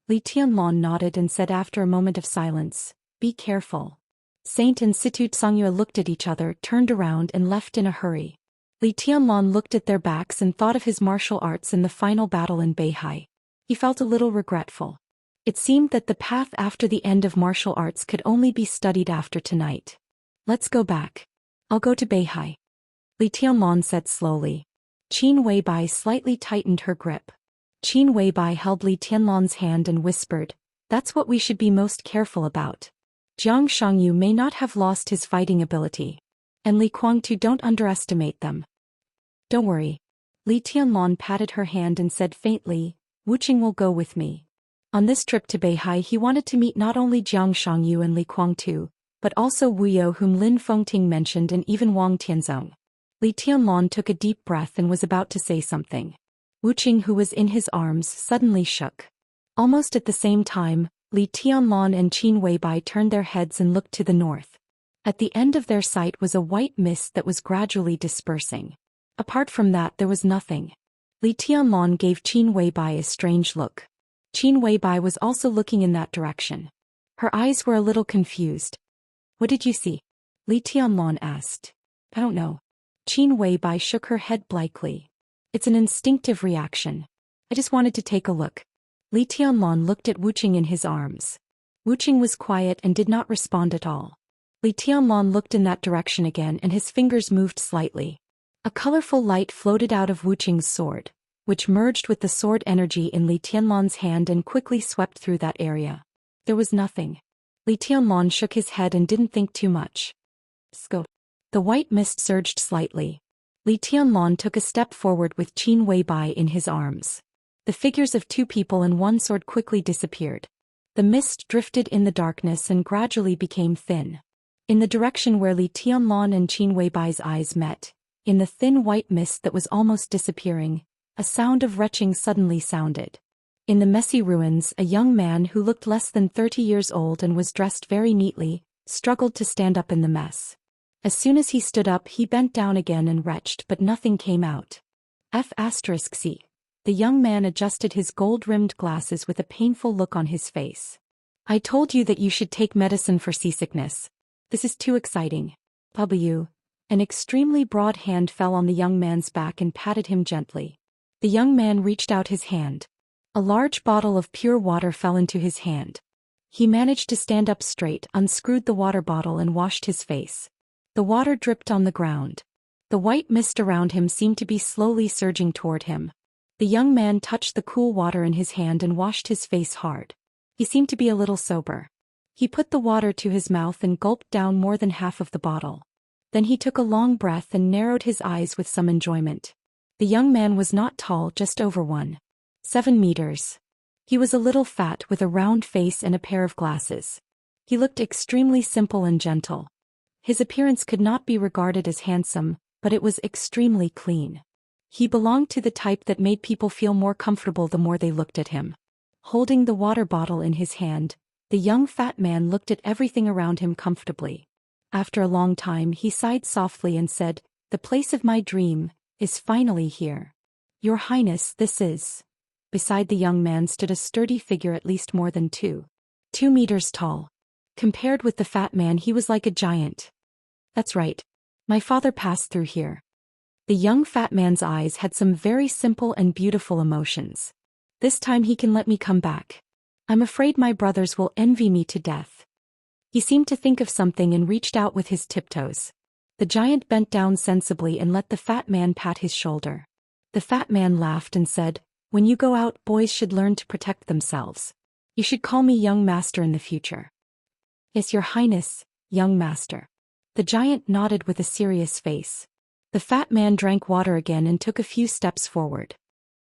Speaker 1: Li Tianlan nodded and said after a moment of silence, be careful. Saint and Situ Songyue looked at each other, turned around and left in a hurry. Li Tianlan looked at their backs and thought of his martial arts in the final battle in Beihai. He felt a little regretful. It seemed that the path after the end of martial arts could only be studied after tonight. Let's go back. I'll go to Beihai. Li Tianlan said slowly. Qin Weibai slightly tightened her grip. Qin Weibai held Li Tianlan's hand and whispered, that's what we should be most careful about. Jiang Shangyu may not have lost his fighting ability. And Li Guangtu, don't underestimate them. Don't worry. Li Tianlan patted her hand and said faintly, Wuqing will go with me. On this trip to Beihai he wanted to meet not only Jiang Shangyu and Li Guangtu, but also Wu You whom Lin Fengting mentioned and even Wang Tianzong. Li Tianlan took a deep breath and was about to say something. Wuqing, who was in his arms, suddenly shook. Almost at the same time, Li Tianlan and Qin Weibai turned their heads and looked to the north. At the end of their sight was a white mist that was gradually dispersing. Apart from that there was nothing. Li Tianlan gave Qin Weibai a strange look. Qin Weibai was also looking in that direction. Her eyes were a little confused. What did you see? Li Tianlan asked. I don't know. Qin Weibai shook her head blankly. It's an instinctive reaction. I just wanted to take a look. Li Tianlan looked at Wuqing in his arms. Wuqing was quiet and did not respond at all. Li Tianlan looked in that direction again and his fingers moved slightly. A colorful light floated out of Wuqing's sword, which merged with the sword energy in Li Tianlan's hand and quickly swept through that area. There was nothing. Li Tianlan shook his head and didn't think too much. Scope. The white mist surged slightly. Li Tianlan took a step forward with Qin Weibai in his arms. The figures of 2 people and 1 sword quickly disappeared. The mist drifted in the darkness and gradually became thin. In the direction where Li Tianlan and Qin Weibai's eyes met, in the thin white mist that was almost disappearing, a sound of retching suddenly sounded. In the messy ruins, a young man who looked less than 30 years old and was dressed very neatly, struggled to stand up in the mess. As soon as he stood up he bent down again and retched, but nothing came out. F***C. The young man adjusted his gold-rimmed glasses with a painful look on his face. I told you that you should take medicine for seasickness. This is too exciting. W. An extremely broad hand fell on the young man's back and patted him gently. The young man reached out his hand. A large bottle of pure water fell into his hand. He managed to stand up straight, unscrewed the water bottle and washed his face. The water dripped on the ground. The white mist around him seemed to be slowly surging toward him. The young man touched the cool water in his hand and washed his face hard. He seemed to be a little sober. He put the water to his mouth and gulped down more than half of the bottle. Then he took a long breath and narrowed his eyes with some enjoyment. The young man was not tall, just over 1.7 meters. He was a little fat with a round face and a pair of glasses. He looked extremely simple and gentle. His appearance could not be regarded as handsome, but it was extremely clean. He belonged to the type that made people feel more comfortable the more they looked at him. Holding the water bottle in his hand, the young fat man looked at everything around him comfortably. After a long time he sighed softly and said, "The place of my dream, is finally here. Your Highness, this is. Beside the young man stood a sturdy figure at least more than 2 meters tall. Compared with the fat man, he was like a giant. That's right. My father passed through here. The young fat man's eyes had some very simple and beautiful emotions. This time he can let me come back. I'm afraid my brothers will envy me to death. He seemed to think of something and reached out with his tiptoes. The giant bent down sensibly and let the fat man pat his shoulder. The fat man laughed and said, "When you go out, boys should learn to protect themselves. You should call me young master in the future." "Yes, Your Highness, young master." The giant nodded with a serious face. The fat man drank water again and took a few steps forward.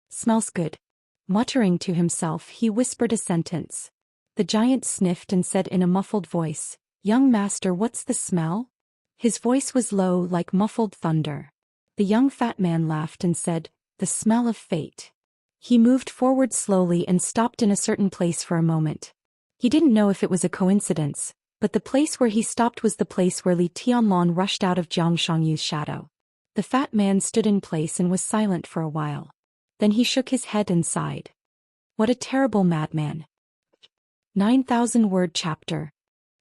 Speaker 1: "Smells good." Muttering to himself, he whispered a sentence. The giant sniffed and said in a muffled voice, "Young master, what's the smell?" His voice was low like muffled thunder. The young fat man laughed and said, "The smell of fate." He moved forward slowly and stopped in a certain place for a moment. He didn't know if it was a coincidence, but the place where he stopped was the place where Li Tianlong rushed out of Zhang Xianyu's shadow. The fat man stood in place and was silent for a while. Then he shook his head and sighed. What a terrible madman. 9,000-word chapter.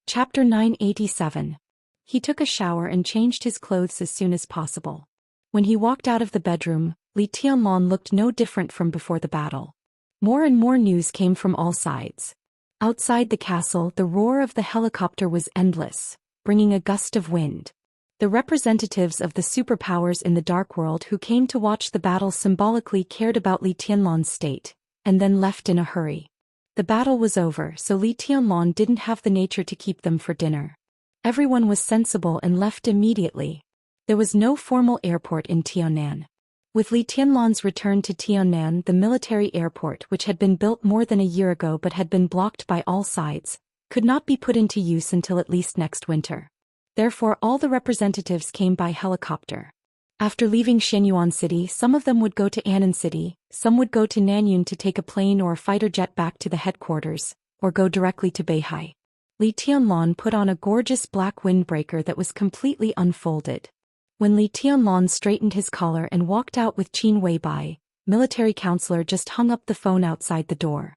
Speaker 1: Chapter 987. He took a shower and changed his clothes as soon as possible. When he walked out of the bedroom, Li Tianlong looked no different from before the battle. More and more news came from all sides. Outside the castle, the roar of the helicopter was endless, bringing a gust of wind. The representatives of the superpowers in the Dark World who came to watch the battle symbolically cared about Li Tianlong's state, and then left in a hurry. The battle was over, so Li Tianlong didn't have the nature to keep them for dinner. Everyone was sensible and left immediately. There was no formal airport in Tiannan. With Li Tianlong's return to Tiannan, the military airport, which had been built more than a year ago but had been blocked by all sides, could not be put into use until at least next winter. Therefore all the representatives came by helicopter. After leaving Xianyuan City, some of them would go to Annan City, some would go to Nanyun to take a plane or a fighter jet back to the headquarters, or go directly to Beihai. Li Tianlong put on a gorgeous black windbreaker that was completely unfolded. When Li Tianlong straightened his collar and walked out with Qin Weibai, military counselor just hung up the phone outside the door.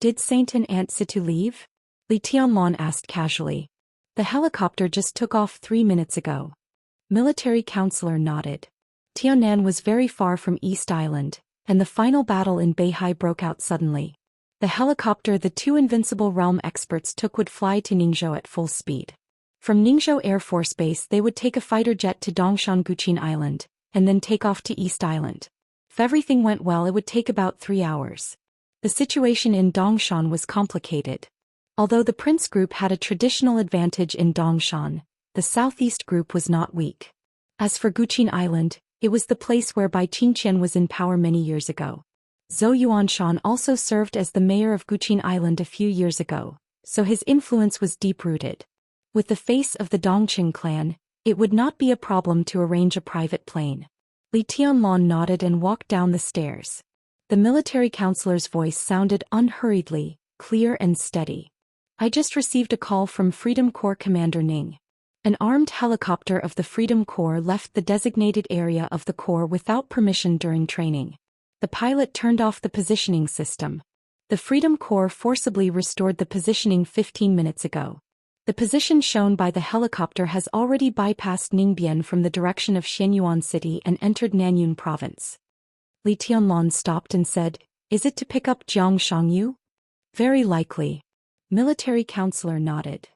Speaker 1: Did Saint and Aunt Situ leave? Li Tianlong asked casually. The helicopter just took off 3 minutes ago. Military counselor nodded. Tiannan was very far from East Island, and the final battle in Beihai broke out suddenly. The helicopter the two Invincible Realm experts took would fly to Ningzhou at full speed. From Ningzhou Air Force Base they would take a fighter jet to Dongshan Guqin Island, and then take off to East Island. If everything went well, it would take about 3 hours. The situation in Dongshan was complicated. Although the Prince Group had a traditional advantage in Dongshan, the Southeast Group was not weak. As for Guqin Island, it was the place where Bai Qingqian was in power many years ago. Zhou Yuanshan also served as the mayor of Guqin Island a few years ago, so his influence was deep-rooted. With the face of the Dongqing clan, it would not be a problem to arrange a private plane. Li Tianlong nodded and walked down the stairs. The military counselor's voice sounded unhurriedly, clear and steady. I just received a call from Freedom Corps Commander Ning. An armed helicopter of the Freedom Corps left the designated area of the Corps without permission during training. The pilot turned off the positioning system. The Freedom Corps forcibly restored the positioning 15 minutes ago. The position shown by the helicopter has already bypassed Ningbian from the direction of Xianyuan City and entered Nanyun Province. Li Tianlong stopped and said, "Is it to pick up Jiang Shangyu?" "Very likely." Military counselor nodded.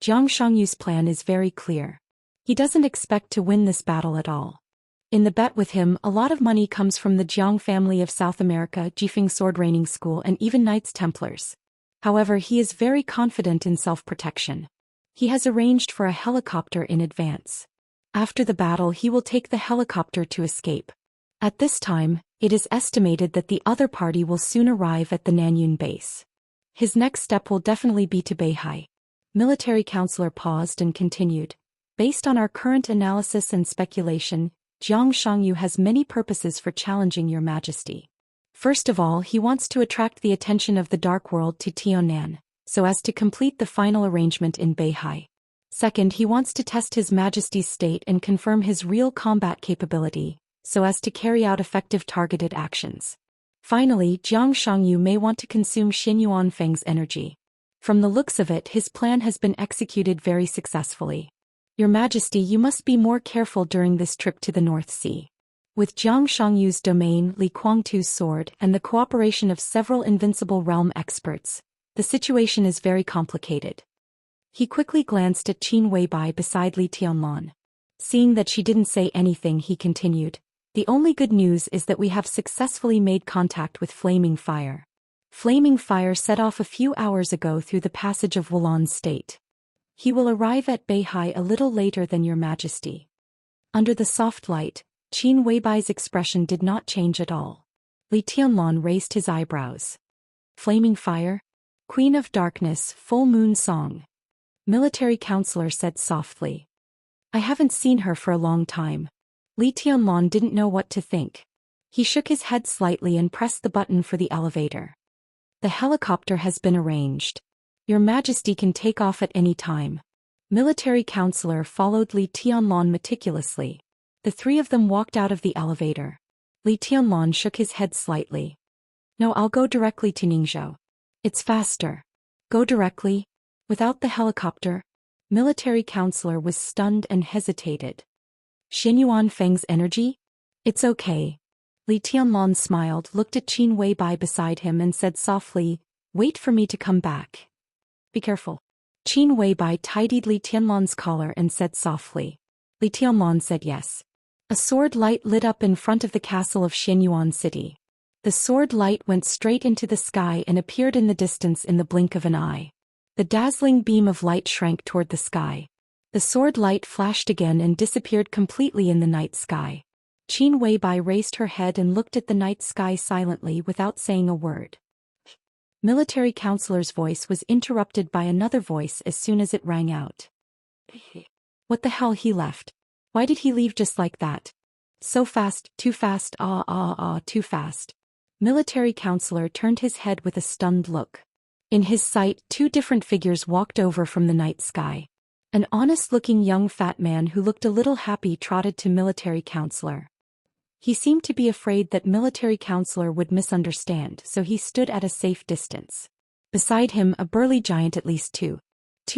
Speaker 1: Jiang Shangyu's plan is very clear. He doesn't expect to win this battle at all. In the bet with him, a lot of money comes from the Jiang family of South America, Jifeng Sword Raining School, and even Knights Templars. However, he is very confident in self-protection. He has arranged for a helicopter in advance. After the battle, he will take the helicopter to escape. At this time, it is estimated that the other party will soon arrive at the Nanyun base. His next step will definitely be to Beihai. Military counselor paused and continued. Based on our current analysis and speculation, Jiang Shangyu has many purposes for challenging your majesty. First of all, he wants to attract the attention of the Dark World to Tiannan, so as to complete the final arrangement in Beihai. Second, he wants to test his majesty's state and confirm his real combat capability, so as to carry out effective targeted actions. Finally, Jiang Shangyu may want to consume Xin Yuanfeng's energy. From the looks of it, his plan has been executed very successfully. Your Majesty, you must be more careful during this trip to the North Sea. With Jiang Shangyu's domain, Li Guangtu's sword, and the cooperation of several invincible realm experts, the situation is very complicated. He quickly glanced at Qin Weibai beside Li Tianlan. Seeing that she didn't say anything, he continued, "The only good news is that we have successfully made contact with Flaming Fire. Flaming Fire set off a few hours ago through the passage of Wulan State. He will arrive at Beihai a little later than your Majesty." Under the soft light, Qin Weibai's expression did not change at all. Li Tianlan raised his eyebrows. "Flaming Fire? Queen of Darkness, Full Moon Song." Military Counselor said softly. "I haven't seen her for a long time." Li Tianlan didn't know what to think. He shook his head slightly and pressed the button for the elevator. "The helicopter has been arranged. Your Majesty can take off at any time." Military Counselor followed Li Tianlan meticulously. The three of them walked out of the elevator. Li Tianlan shook his head slightly. "No, I'll go directly to Ningzhou. It's faster." "Go directly? Without the helicopter?" Military Counselor was stunned and hesitated. "Xin Yuanfeng's energy? It's okay." Li Tianlan smiled, looked at Qin Weibai beside him and said softly, "Wait for me to come back. Be careful." Qin Weibai tidied Li Tianlan's collar and said softly. Li Tianlan said yes. A sword light lit up in front of the castle of Xianyuan City. The sword light went straight into the sky and appeared in the distance in the blink of an eye. The dazzling beam of light shrank toward the sky. The sword light flashed again and disappeared completely in the night sky. Qin Weibai raised her head and looked at the night sky silently without saying a word. Military Counselor's voice was interrupted by another voice as soon as it rang out. "What the hell, he left? Why did he leave just like that? So fast, too fast, too fast." Military Counselor turned his head with a stunned look. In his sight, two different figures walked over from the night sky. An honest-looking young fat man who looked a little happy trotted to Military Counselor. He seemed to be afraid that Military Counselor would misunderstand, so he stood at a safe distance. Beside him, a burly giant at least 2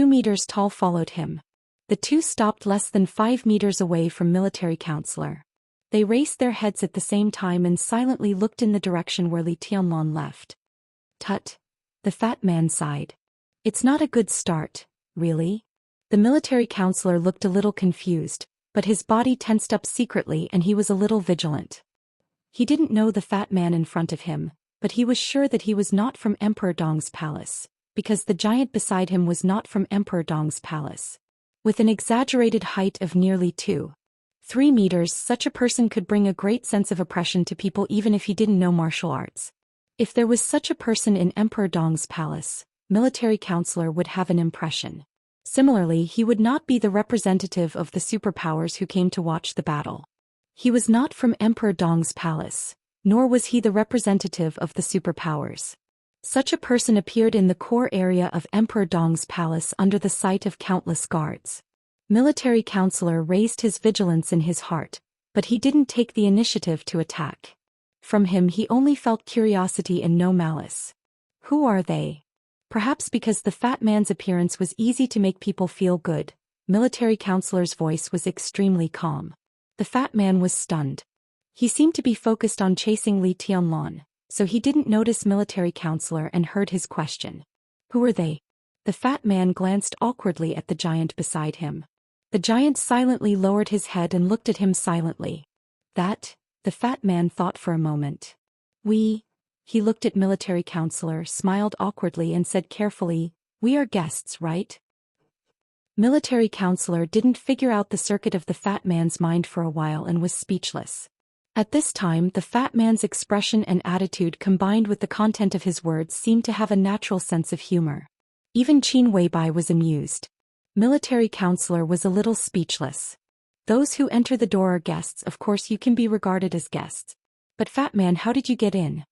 Speaker 1: meters tall followed him. The two stopped less than 5 meters away from Military Counselor. They raised their heads at the same time and silently looked in the direction where Li Tianlan left. "Tut." The fat man sighed. "It's not a good start, really?" The Military Counselor looked a little confused, but his body tensed up secretly and he was a little vigilant. He didn't know the fat man in front of him, but he was sure that he was not from Emperor Dong's palace, because the giant beside him was not from Emperor Dong's palace. With an exaggerated height of nearly 2-3 meters, such a person could bring a great sense of oppression to people even if he didn't know martial arts. If there was such a person in Emperor Dong's palace, Military Counselor would have an impression. Similarly, he would not be the representative of the superpowers who came to watch the battle. He was not from Emperor Dong's palace, nor was he the representative of the superpowers. Such a person appeared in the core area of Emperor Dong's palace under the sight of countless guards. Military Counselor raised his vigilance in his heart, but he didn't take the initiative to attack. From him he only felt curiosity and no malice. Who are they? Perhaps because the fat man's appearance was easy to make people feel good, Military Counselor's voice was extremely calm. The fat man was stunned. He seemed to be focused on chasing Li Tianlan, so he didn't notice Military Counselor and heard his question. Who are they? The fat man glanced awkwardly at the giant beside him. The giant silently lowered his head and looked at him silently. The fat man thought for a moment. He looked at Military Counselor, smiled awkwardly and said carefully, "We are guests, right?" Military Counselor didn't figure out the circuit of the fat man's mind for a while and was speechless. At this time, the fat man's expression and attitude combined with the content of his words seemed to have a natural sense of humor. Even Qin Weibai was amused. Military Counselor was a little speechless. Those who enter the door are guests, of course you can be regarded as guests. But fat man, how did you get in?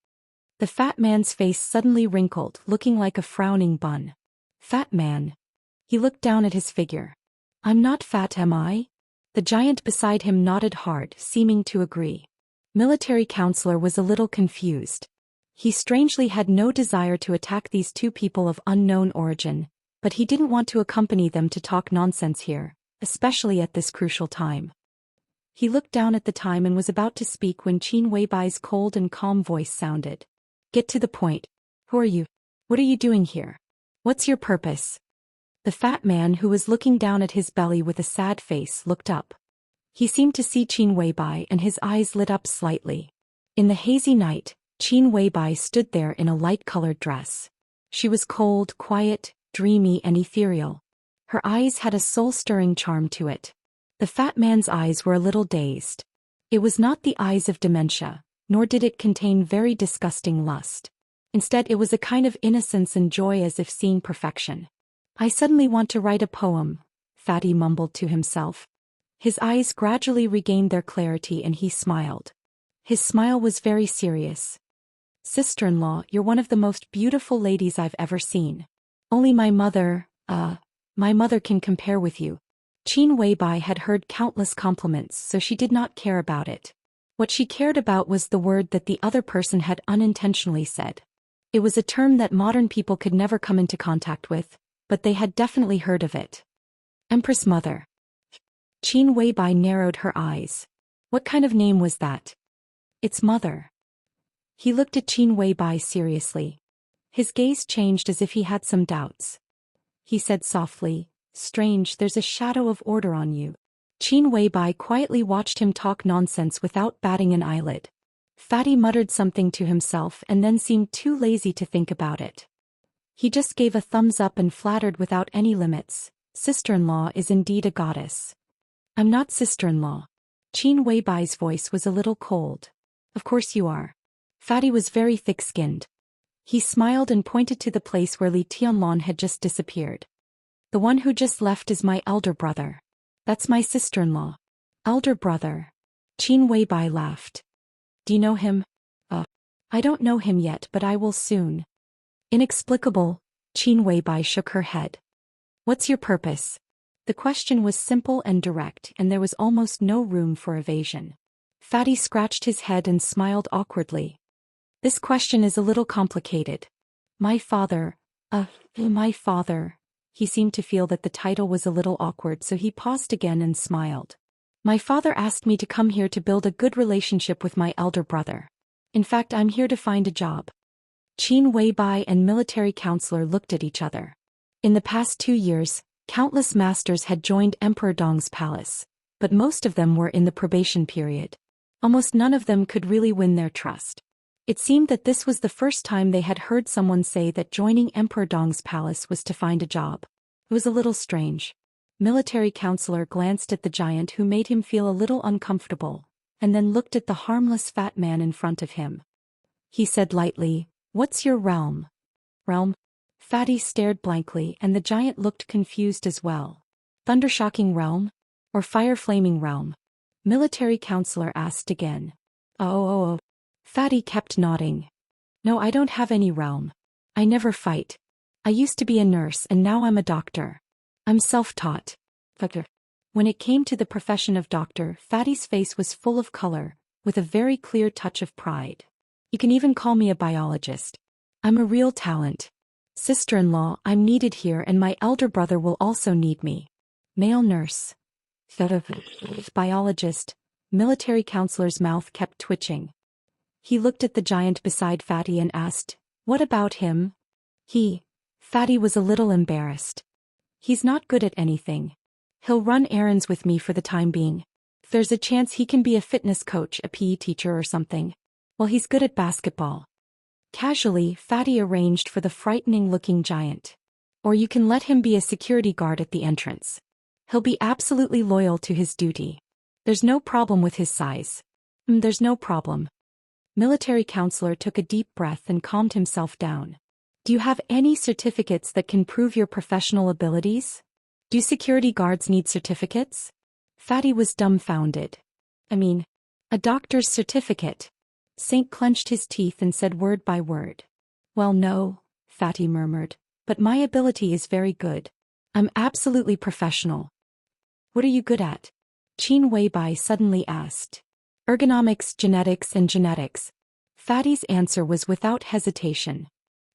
Speaker 1: The fat man's face suddenly wrinkled, looking like a frowning bun. Fat man. He looked down at his figure. I'm not fat, am I? The giant beside him nodded hard, seeming to agree. Military counselor was a little confused. He strangely had no desire to attack these two people of unknown origin, but he didn't want to accompany them to talk nonsense here, especially at this crucial time. He looked down at the time and was about to speak when Qin Weibai's cold and calm voice sounded. Get to the point. Who are you? What are you doing here? What's your purpose? The fat man who was looking down at his belly with a sad face looked up. He seemed to see Qin Weibai and his eyes lit up slightly. In the hazy night, Qin Weibai stood there in a light-colored dress. She was cold, quiet, dreamy and ethereal. Her eyes had a soul-stirring charm to it. The fat man's eyes were a little dazed. It was not the eyes of dementia, nor did it contain very disgusting lust. Instead, it was a kind of innocence and joy as if seeing perfection. I suddenly want to write a poem, Fatty mumbled to himself. His eyes gradually regained their clarity and he smiled. His smile was very serious. Sister-in-law, you're one of the most beautiful ladies I've ever seen. Only my mother can compare with you. Qin Weibai had heard countless compliments, so she did not care about it. What she cared about was the word that the other person had unintentionally said. It was a term that modern people could never come into contact with, but they had definitely heard of it. Empress Mother. Qin Weibai narrowed her eyes. What kind of name was that? It's Mother. He looked at Qin Weibai seriously. His gaze changed as if he had some doubts. He said softly, Strange, there's a shadow of order on you. Qin Weibai quietly watched him talk nonsense without batting an eyelid. Fatty muttered something to himself and then seemed too lazy to think about it. He just gave a thumbs up and flattered without any limits. Sister-in-law is indeed a goddess. I'm not sister-in-law. Qin Weibai's voice was a little cold. Of course you are. Fatty was very thick-skinned. He smiled and pointed to the place where Li Tianlong had just disappeared. The one who just left is my elder brother. That's my sister-in-law. Elder brother. Qin Weibai laughed. Do you know him? I don't know him yet, but I will soon. Inexplicable, Qin Weibai shook her head. What's your purpose? The question was simple and direct, and there was almost no room for evasion. Fatty scratched his head and smiled awkwardly. This question is a little complicated. My father. He seemed to feel that the title was a little awkward, so he paused again and smiled. My father asked me to come here to build a good relationship with my elder brother. In fact, I'm here to find a job. Qin Weibai and military counselor looked at each other. In the past 2 years, countless masters had joined Emperor Dong's palace, but most of them were in the probation period. Almost none of them could really win their trust. It seemed that this was the first time they had heard someone say that joining Emperor Dong's palace was to find a job. It was a little strange. Military counselor glanced at the giant who made him feel a little uncomfortable, and then looked at the harmless fat man in front of him. He said lightly, What's your realm? Realm? Fatty stared blankly and the giant looked confused as well. Thundershocking realm? Or fire-flaming realm? Military counselor asked again. Oh. Fatty kept nodding. No, I don't have any realm. I never fight. I used to be a nurse and now I'm a doctor. I'm self-taught. When it came to the profession of doctor, Fatty's face was full of color, with a very clear touch of pride. You can even call me a biologist. I'm a real talent. Sister-in-law, I'm needed here and my elder brother will also need me. Male nurse. Biologist. Military counselor's mouth kept twitching. He looked at the giant beside Fatty and asked, What about him? Fatty was a little embarrassed. He's not good at anything. He'll run errands with me for the time being. If there's a chance he can be a fitness coach, a PE teacher or something. Well, he's good at basketball. Casually, Fatty arranged for the frightening-looking giant. Or you can let him be a security guard at the entrance. He'll be absolutely loyal to his duty. There's no problem with his size. There's no problem. Military counselor took a deep breath and calmed himself down. Do you have any certificates that can prove your professional abilities? Do security guards need certificates? Fatty was dumbfounded. A doctor's certificate. Saint clenched his teeth and said word by word. Well, no, Fatty murmured, but my ability is very good. I'm absolutely professional. What are you good at? Qin Weibai suddenly asked. Ergonomics, genetics and genetics. Fatty's answer was without hesitation.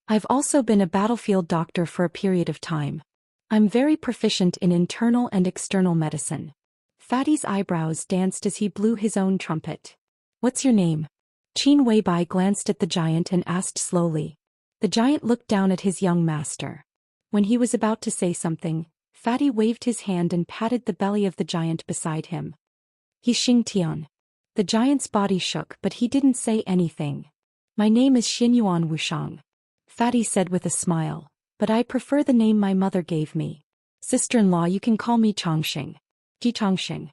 Speaker 1: I've also been a battlefield doctor for a period of time. I'm very proficient in internal and external medicine. Fatty's eyebrows danced as he blew his own trumpet. What's your name? Qin Weibai glanced at the giant and asked slowly. The giant looked down at his young master. When he was about to say something, Fatty waved his hand and patted the belly of the giant beside him. He's Xingtian. The giant's body shook, but he didn't say anything. My name is Xinyuan Wushang. Fatty said with a smile, but I prefer the name my mother gave me. Sister-in-law, you can call me Chongxing. Ji Chongxing.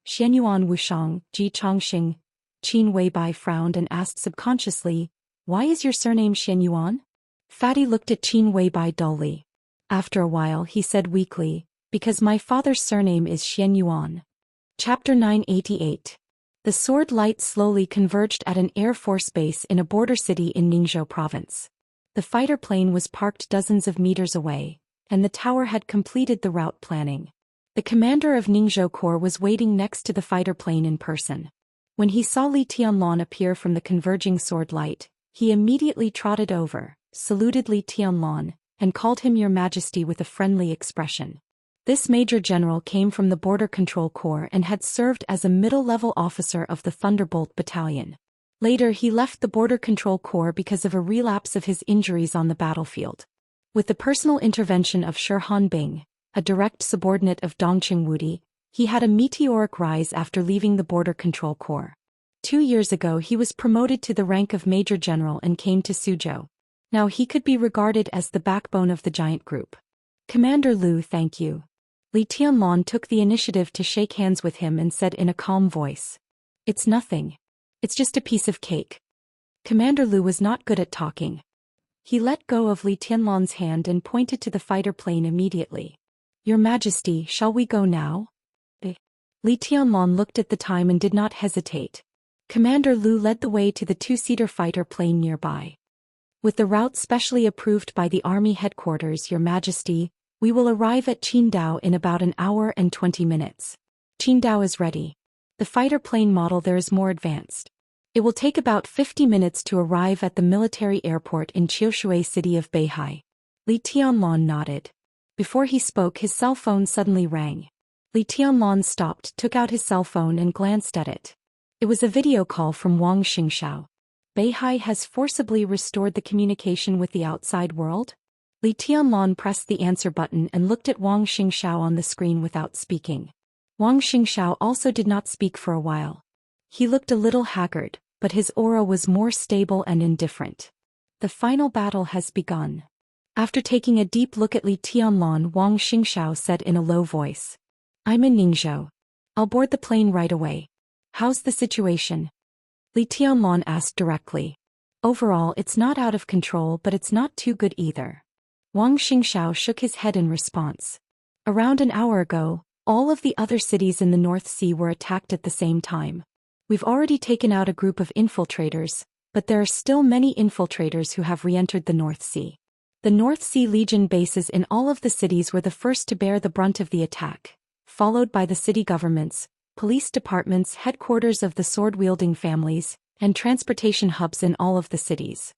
Speaker 1: Xianyuan Wushang, Ji Chongxing. Qin Weibai frowned and asked subconsciously, why is your surname Xianyuan? Fatty looked at Qin Weibai dully. After a while he said weakly, because my father's surname is Xianyuan. Chapter 988. The sword light slowly converged at an Air Force base in a border city in Ningzhou province. The fighter plane was parked dozens of meters away, and the tower had completed the route planning. The commander of Ningzhou Corps was waiting next to the fighter plane in person. When he saw Li Tianlan appear from the converging sword light, he immediately trotted over, saluted Li Tianlan, and called him Your Majesty with a friendly expression. This Major General came from the Border Control Corps and had served as a middle-level officer of the Thunderbolt Battalion. Later he left the Border Control Corps because of a relapse of his injuries on the battlefield. With the personal intervention of Shi Hanbing, a direct subordinate of Dongqing Wudi, he had a meteoric rise after leaving the Border Control Corps. 2 years ago he was promoted to the rank of Major General and came to Suzhou. Now he could be regarded as the backbone of the giant group. Commander Lu, thank you. Li Tianlan took the initiative to shake hands with him and said in a calm voice. It's nothing. It's just a piece of cake. Commander Lu was not good at talking. He let go of Li Tianlan's hand and pointed to the fighter plane immediately. Your Majesty, shall we go now? Li Tianlan looked at the time and did not hesitate. Commander Lu led the way to the two-seater fighter plane nearby. With the route specially approved by the Army headquarters, Your Majesty, we will arrive at Qingdao in about an hour and 20 minutes. Qingdao is ready. The fighter plane model there is more advanced. It will take about 50 minutes to arrive at the military airport in Qiushui city of Beihai. Li Tianlan nodded. Before he spoke, his cell phone suddenly rang. Li Tianlan stopped, took out his cell phone and glanced at it. It was a video call from Wang Xingxiao. Beihai has forcibly restored the communication with the outside world? Li Tianlan pressed the answer button and looked at Wang Xingxiao on the screen without speaking. Wang Xingxiao also did not speak for a while. He looked a little haggard, but his aura was more stable and indifferent. The final battle has begun. After taking a deep look at Li Tianlan, Wang Xingxiao said in a low voice. I'm in Ningzhou. I'll board the plane right away. How's the situation? Li Tianlan asked directly. Overall, it's not out of control, but it's not too good either. Wang Xingxiao shook his head in response. Around an hour ago, all of the other cities in the North Sea were attacked at the same time. We've already taken out a group of infiltrators, but there are still many infiltrators who have re-entered the North Sea. The North Sea Legion bases in all of the cities were the first to bear the brunt of the attack, followed by the city governments, police departments, headquarters of the sword-wielding families, and transportation hubs in all of the cities.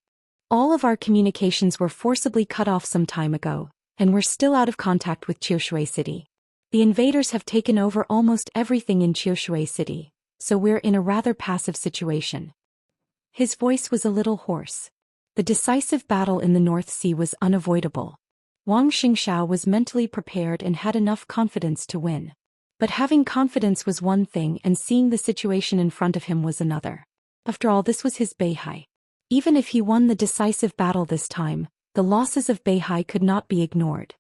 Speaker 1: All of our communications were forcibly cut off some time ago, and we're still out of contact with Qiushui City. The invaders have taken over almost everything in Qiushui City, so we're in a rather passive situation. His voice was a little hoarse. The decisive battle in the North Sea was unavoidable. Wang Xingxiao was mentally prepared and had enough confidence to win. But having confidence was one thing and seeing the situation in front of him was another. After all, this was his Beihai. Even if he won the decisive battle this time, the losses of Beihai could not be ignored.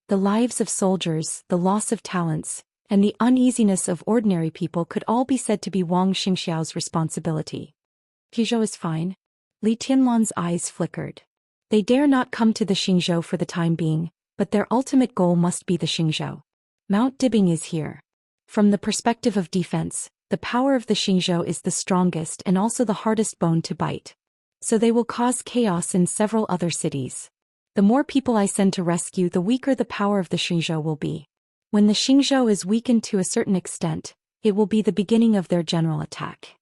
Speaker 1: The lives of soldiers, the loss of talents, and the uneasiness of ordinary people could all be said to be Wang Xingxiao's responsibility. Qizhou is fine. Li Tianlan's eyes flickered. They dare not come to the Xingzhou for the time being, but their ultimate goal must be the Xingzhou. Mount Dibing is here. From the perspective of defense, the power of the Xingzhou is the strongest and also the hardest bone to bite. So they will cause chaos in several other cities. The more people I send to rescue, the weaker the power of the Xingzhou will be. When the Xingzhou is weakened to a certain extent, It will be the beginning of their general attack.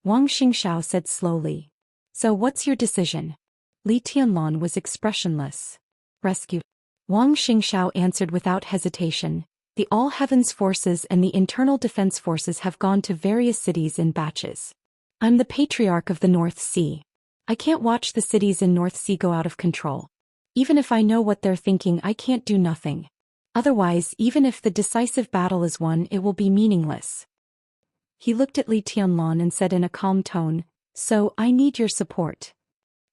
Speaker 1: Wang Xingxiao said slowly. So what's your decision? Li Tianlan was expressionless. Rescue. Wang Xingxiao answered without hesitation. The All Heavens Forces and the Internal Defense Forces have gone to various cities in batches. I'm the Patriarch of the North Sea. I can't watch the cities in North Sea go out of control. Even if I know what they're thinking, I can't do nothing. Otherwise, even if the decisive battle is won, it will be meaningless. He looked at Li Tianlan and said in a calm tone, So, I need your support.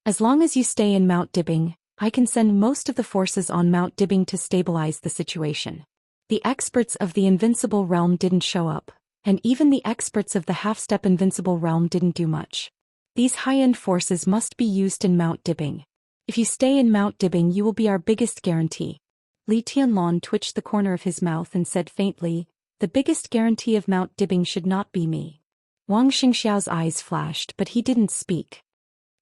Speaker 1: As long as you stay in Mount Dibing, I can send most of the forces on Mount Dibing to stabilize the situation. The experts of the Invincible Realm didn't show up, and even the experts of the half-step Invincible Realm didn't do much. These high-end forces must be used in Mount Dibing. If you stay in Mount Dibing, you will be our biggest guarantee. Li Tianlan twitched the corner of his mouth and said faintly, The biggest guarantee of Mount Dibing should not be me. Wang Xingxiao's eyes flashed, but he didn't speak.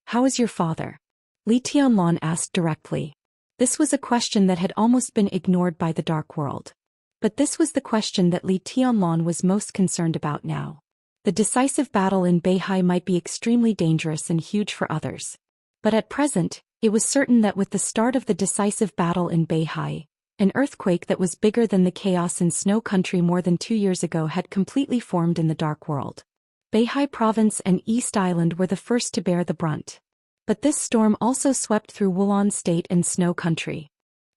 Speaker 1: How is your father? Li Tianlan asked directly. This was a question that had almost been ignored by the Dark World. But this was the question that Li Tianlan was most concerned about now. The decisive battle in Beihai might be extremely dangerous and huge for others. But at present, it was certain that with the start of the decisive battle in Beihai, an earthquake that was bigger than the chaos in Snow Country more than 2 years ago had completely formed in the Dark World. Beihai Province and East Island were the first to bear the brunt. But this storm also swept through Wulan State and Snow Country.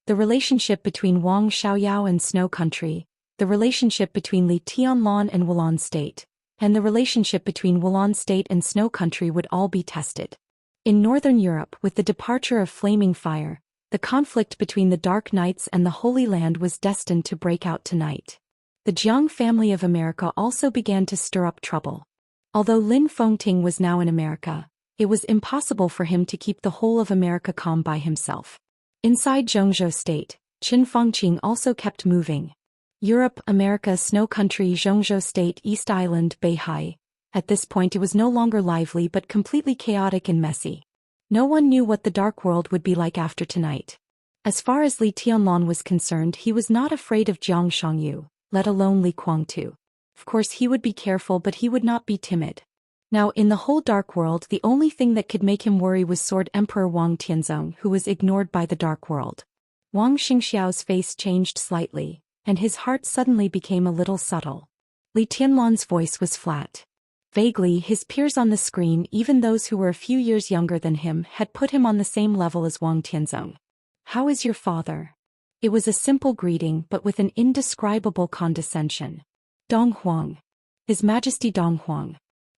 Speaker 1: The relationship between Wang Xiaoyao and Snow Country, the relationship between Li Tianlan and Wulan State, and the relationship between Wulan State and Snow Country would all be tested. In Northern Europe, with the departure of Flaming Fire, the conflict between the Dark Knights and the Holy Land was destined to break out tonight. The Jiang family of America also began to stir up trouble. Although Lin Fengting was now in America, it was impossible for him to keep the whole of America calm by himself. Inside Zhongzhou State, Qin Fengqing also kept moving. Europe, America, Snow Country, Zhongzhou State, East Island, Beihai. At this point it was no longer lively but completely chaotic and messy. No one knew what the Dark World would be like after tonight. As far as Li Tianlan was concerned, he was not afraid of Jiang Shangyu, let alone Li Guangtu. Of course he would be careful, but he would not be timid. Now in the whole Dark World, the only thing that could make him worry was Sword Emperor Wang Tianzong, who was ignored by the Dark World. Wang Xingxiao's face changed slightly, and his heart suddenly became a little subtle. Li Tianlan's voice was flat. Vaguely, his peers on the screen, even those who were a few years younger than him, had put him on the same level as Wang Tianzong. How is your father? It was a simple greeting, but with an indescribable condescension. Dong Huang. His Majesty Dong Huang.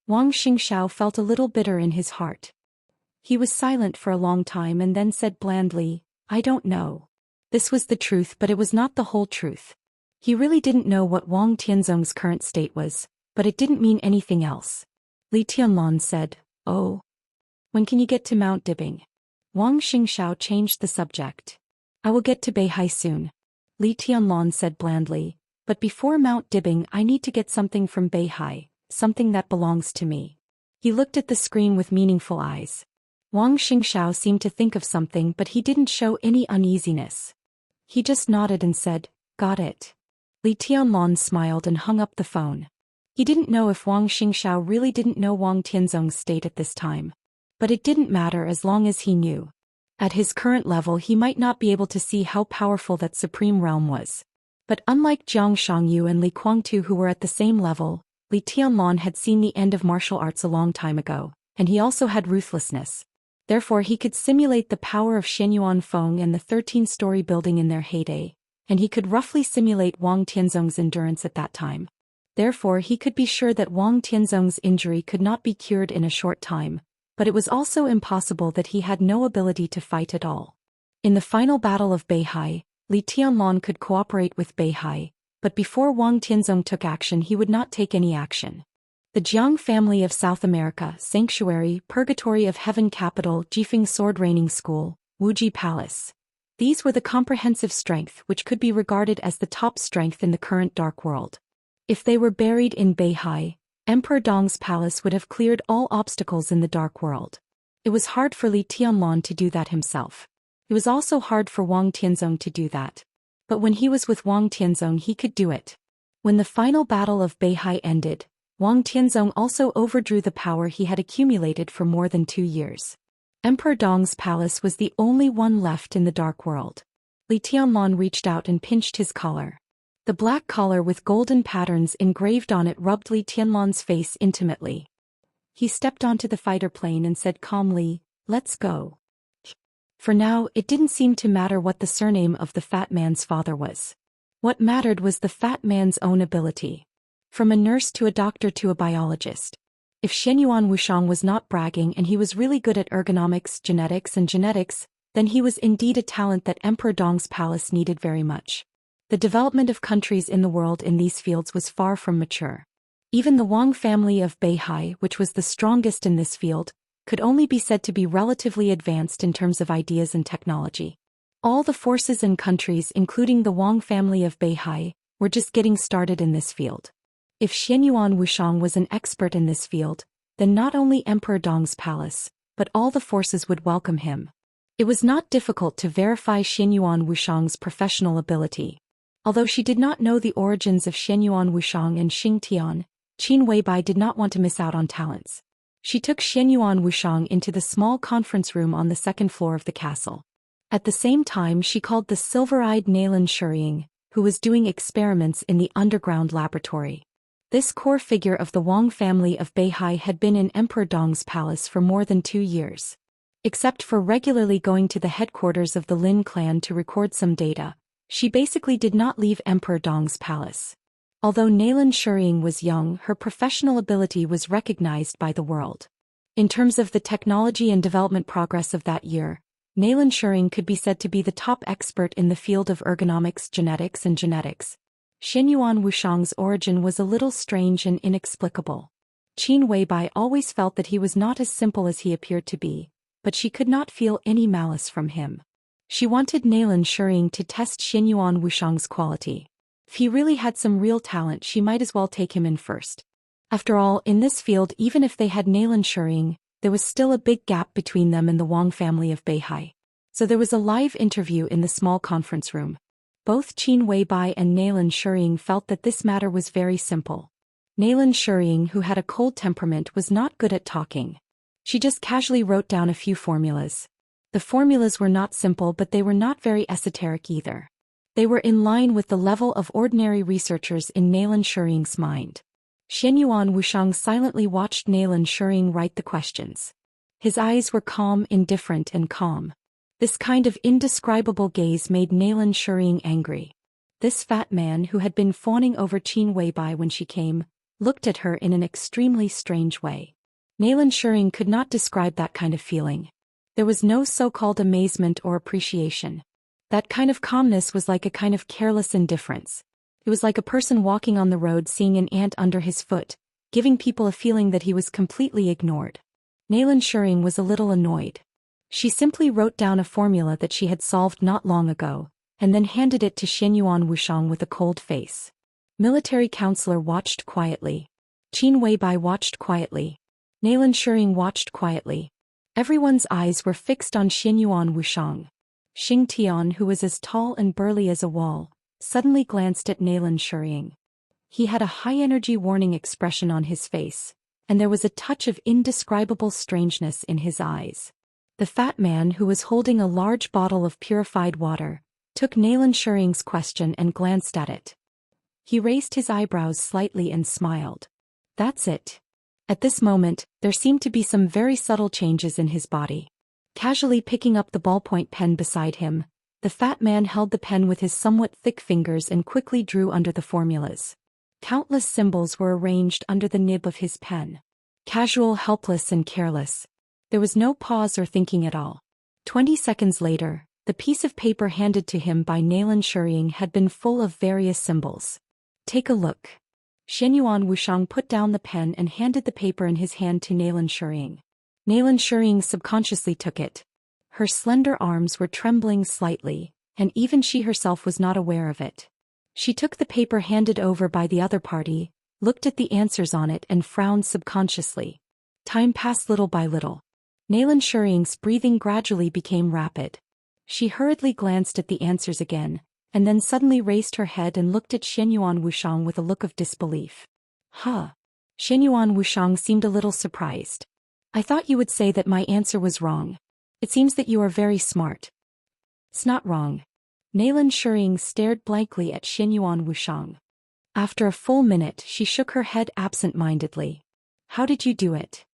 Speaker 1: Wang Xingxiao felt a little bitter in his heart. He was silent for a long time and then said blandly, I don't know. This was the truth, but it was not the whole truth. He really didn't know what Wang Tianzong's current state was, but it didn't mean anything else. Li Tianlan said, Oh. When can you get to Mount Dibing? Wang Xingxiao changed the subject. I will get to Beihai soon. Li Tianlan said blandly, but before Mount Dibing I need to get something from Beihai. Something that belongs to me. He looked at the screen with meaningful eyes. Wang Xingxiao seemed to think of something, but he didn't show any uneasiness. He just nodded and said, Got it. Li Tianlan smiled and hung up the phone. He didn't know if Wang Xingxiao really didn't know Wang Tianzong's state at this time. But it didn't matter as long as he knew. At his current level he might not be able to see how powerful that supreme realm was. But unlike Jiang Shangyu and Li Guangtu, who were at the same level, Li Tianlan had seen the end of martial arts a long time ago, and he also had ruthlessness. Therefore he could simulate the power of Shenyuan Feng and the 13-story building in their heyday, and he could roughly simulate Wang Tianzong's endurance at that time. Therefore he could be sure that Wang Tianzong's injury could not be cured in a short time, but it was also impossible that he had no ability to fight at all. In the final battle of Beihai, Li Tianlan could cooperate with Beihai, but before Wang Tianzong took action he would not take any action. The Jiang family of South America, Sanctuary, Purgatory of Heaven Capital, Jifeng Sword Raining School, Wuji Palace. These were the comprehensive strength which could be regarded as the top strength in the current Dark World. If they were buried in Beihai, Emperor Dong's palace would have cleared all obstacles in the Dark World. It was hard for Li Tianlan to do that himself. It was also hard for Wang Tianzong to do that. But when he was with Wang Tianzong he could do it. When the final battle of Beihai ended, Wang Tianzong also overdrew the power he had accumulated for more than 2 years. Emperor Dong's palace was the only one left in the dark world. Li Tianlong reached out and pinched his collar. The black collar with golden patterns engraved on it rubbed Li Tianlong's face intimately. He stepped onto the fighter plane and said calmly, "Let's go." For now, it didn't seem to matter what the surname of the fat man's father was. What mattered was the fat man's own ability. From a nurse to a doctor to a biologist. If Xianyuan Wuxiang was not bragging and he was really good at ergonomics, genetics, then he was indeed a talent that Emperor Dong's palace needed very much. The development of countries in the world in these fields was far from mature. Even the Wang family of Beihai, which was the strongest in this field, could only be said to be relatively advanced in terms of ideas and technology. All the forces and countries, including the Wang family of Beihai, were just getting started in this field. If Xianyuan Wuxiang was an expert in this field, then not only Emperor Dong's palace, but all the forces would welcome him. It was not difficult to verify Xianyuan Wuxiang's professional ability. Although she did not know the origins of Xianyuan Wuxiang and Xing Tian, Qin Weibai did not want to miss out on talents. She took Xianyuan Wuxiang into the small conference room on the second floor of the castle. At the same time, she called the silver-eyed Nailan Shuying, who was doing experiments in the underground laboratory. This core figure of the Wang family of Beihai had been in Emperor Dong's palace for more than 2 years. Except for regularly going to the headquarters of the Lin clan to record some data, she basically did not leave Emperor Dong's palace. Although Nailan Shuying was young, her professional ability was recognized by the world. In terms of the technology and development progress of that year, Nailan Shuying could be said to be the top expert in the field of ergonomics, genetics. Xianyuan Wuxiang's origin was a little strange and inexplicable. Qin Weibai always felt that he was not as simple as he appeared to be, but she could not feel any malice from him. She wanted Nailan Shuying to test Xianyuan Wuxiang's quality. If he really had some real talent, she might as well take him in first. After all, in this field, even if they had Nailan Shuying, there was still a big gap between them and the Wang family of Beihai. So there was a live interview in the small conference room. Both Qin Weibai and Nailan Shuying felt that this matter was very simple. Nailan Shuying, who had a cold temperament, was not good at talking. She just casually wrote down a few formulas. The formulas were not simple, but they were not very esoteric either. They were in line with the level of ordinary researchers in Nailan Shuying's mind. Xianyuan Wuxiang silently watched Nailan Shuying write the questions. His eyes were calm, indifferent, and calm. This kind of indescribable gaze made Nailan Shuying angry. This fat man, who had been fawning over Qin Weibai when she came, looked at her in an extremely strange way. Nailan Shuying could not describe that kind of feeling. There was no so-called amazement or appreciation. That kind of calmness was like a kind of careless indifference. It was like a person walking on the road seeing an ant under his foot, giving people a feeling that he was completely ignored. Nailan Shuying was a little annoyed. She simply wrote down a formula that she had solved not long ago, and then handed it to Xianyuan Wuxiang with a cold face. Military counselor watched quietly. Qin Weibai watched quietly. Nailan Shuying watched quietly. Everyone's eyes were fixed on Xianyuan Wuxiang. Xing Tian, who was as tall and burly as a wall, suddenly glanced at Nailan Shuying. He had a high-energy warning expression on his face, and there was a touch of indescribable strangeness in his eyes. The fat man, who was holding a large bottle of purified water, took Nailan Shuying's question and glanced at it. He raised his eyebrows slightly and smiled. That's it. At this moment, there seemed to be some very subtle changes in his body. Casually picking up the ballpoint pen beside him, the fat man held the pen with his somewhat thick fingers and quickly drew under the formulas. Countless symbols were arranged under the nib of his pen. Casual, helpless, and careless. There was no pause or thinking at all. 20 seconds later, the piece of paper handed to him by Nailan Shuying had been full of various symbols. Take a look. Xianyuan Wuxiang put down the pen and handed the paper in his hand to Nailan Shuying. Nailan Shuying subconsciously took it. Her slender arms were trembling slightly, and even she herself was not aware of it. She took the paper handed over by the other party, looked at the answers on it and frowned subconsciously. Time passed little by little. Nailan Shuying's breathing gradually became rapid. She hurriedly glanced at the answers again, and then suddenly raised her head and looked at Xianyuan Wushang with a look of disbelief. Huh. Xianyuan Wushang seemed a little surprised. I thought you would say that my answer was wrong. It seems that you are very smart. It's not wrong. Naylan Shuying stared blankly at Xianyuan Wushang. After a full minute, she shook her head absent-mindedly. How did you do it?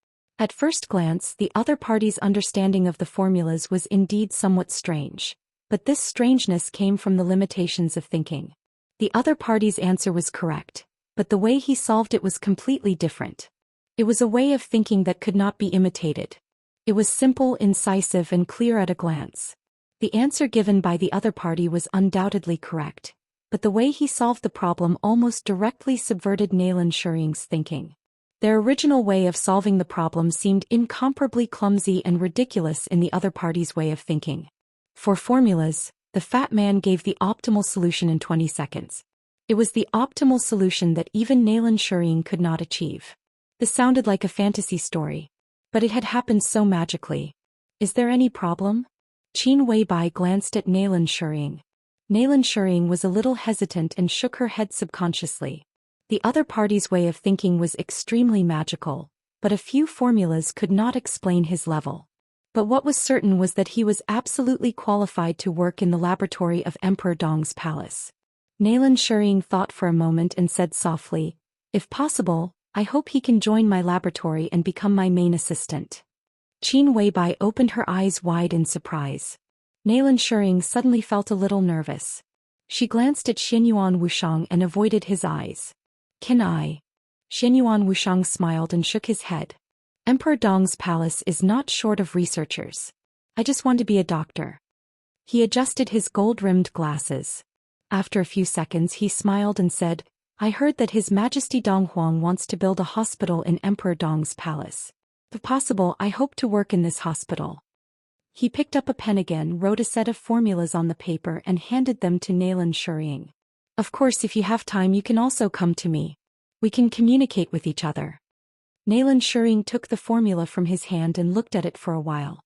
Speaker 1: At first glance, the other party's understanding of the formulas was indeed somewhat strange. But this strangeness came from the limitations of thinking. The other party's answer was correct, but the way he solved it was completely different. It was a way of thinking that could not be imitated. It was simple, incisive, and clear at a glance. The answer given by the other party was undoubtedly correct, but the way he solved the problem almost directly subverted Naylan Shuying's thinking. Their original way of solving the problem seemed incomparably clumsy and ridiculous in the other party's way of thinking. For formulas, the fat man gave the optimal solution in 20 seconds. It was the optimal solution that even Naylan Shuying could not achieve. This sounded like a fantasy story. But it had happened so magically. Is there any problem? Qin Weibai glanced at Naylan Shuying. Naylan Shuying was a little hesitant and shook her head subconsciously. The other party's way of thinking was extremely magical, but a few formulas could not explain his level. But what was certain was that he was absolutely qualified to work in the laboratory of Emperor Dong's palace. Naylan Shuying thought for a moment and said softly, "If possible, I hope he can join my laboratory and become my main assistant." Qin Weibai opened her eyes wide in surprise. Naylan Shuying suddenly felt a little nervous. She glanced at Xianyuan Wushang and avoided his eyes. "Can I?" Xianyuan Wushang smiled and shook his head. "Emperor Dong's palace is not short of researchers. I just want to be a doctor." He adjusted his gold-rimmed glasses. After a few seconds he smiled and said, "I heard that His Majesty Dong Huang wants to build a hospital in Emperor Dong's palace. If possible, I hope to work in this hospital." He picked up a pen again, wrote a set of formulas on the paper and handed them to Naylan Shuying. "Of course, if you have time you can also come to me. We can communicate with each other." Naylan Shuying took the formula from his hand and looked at it for a while.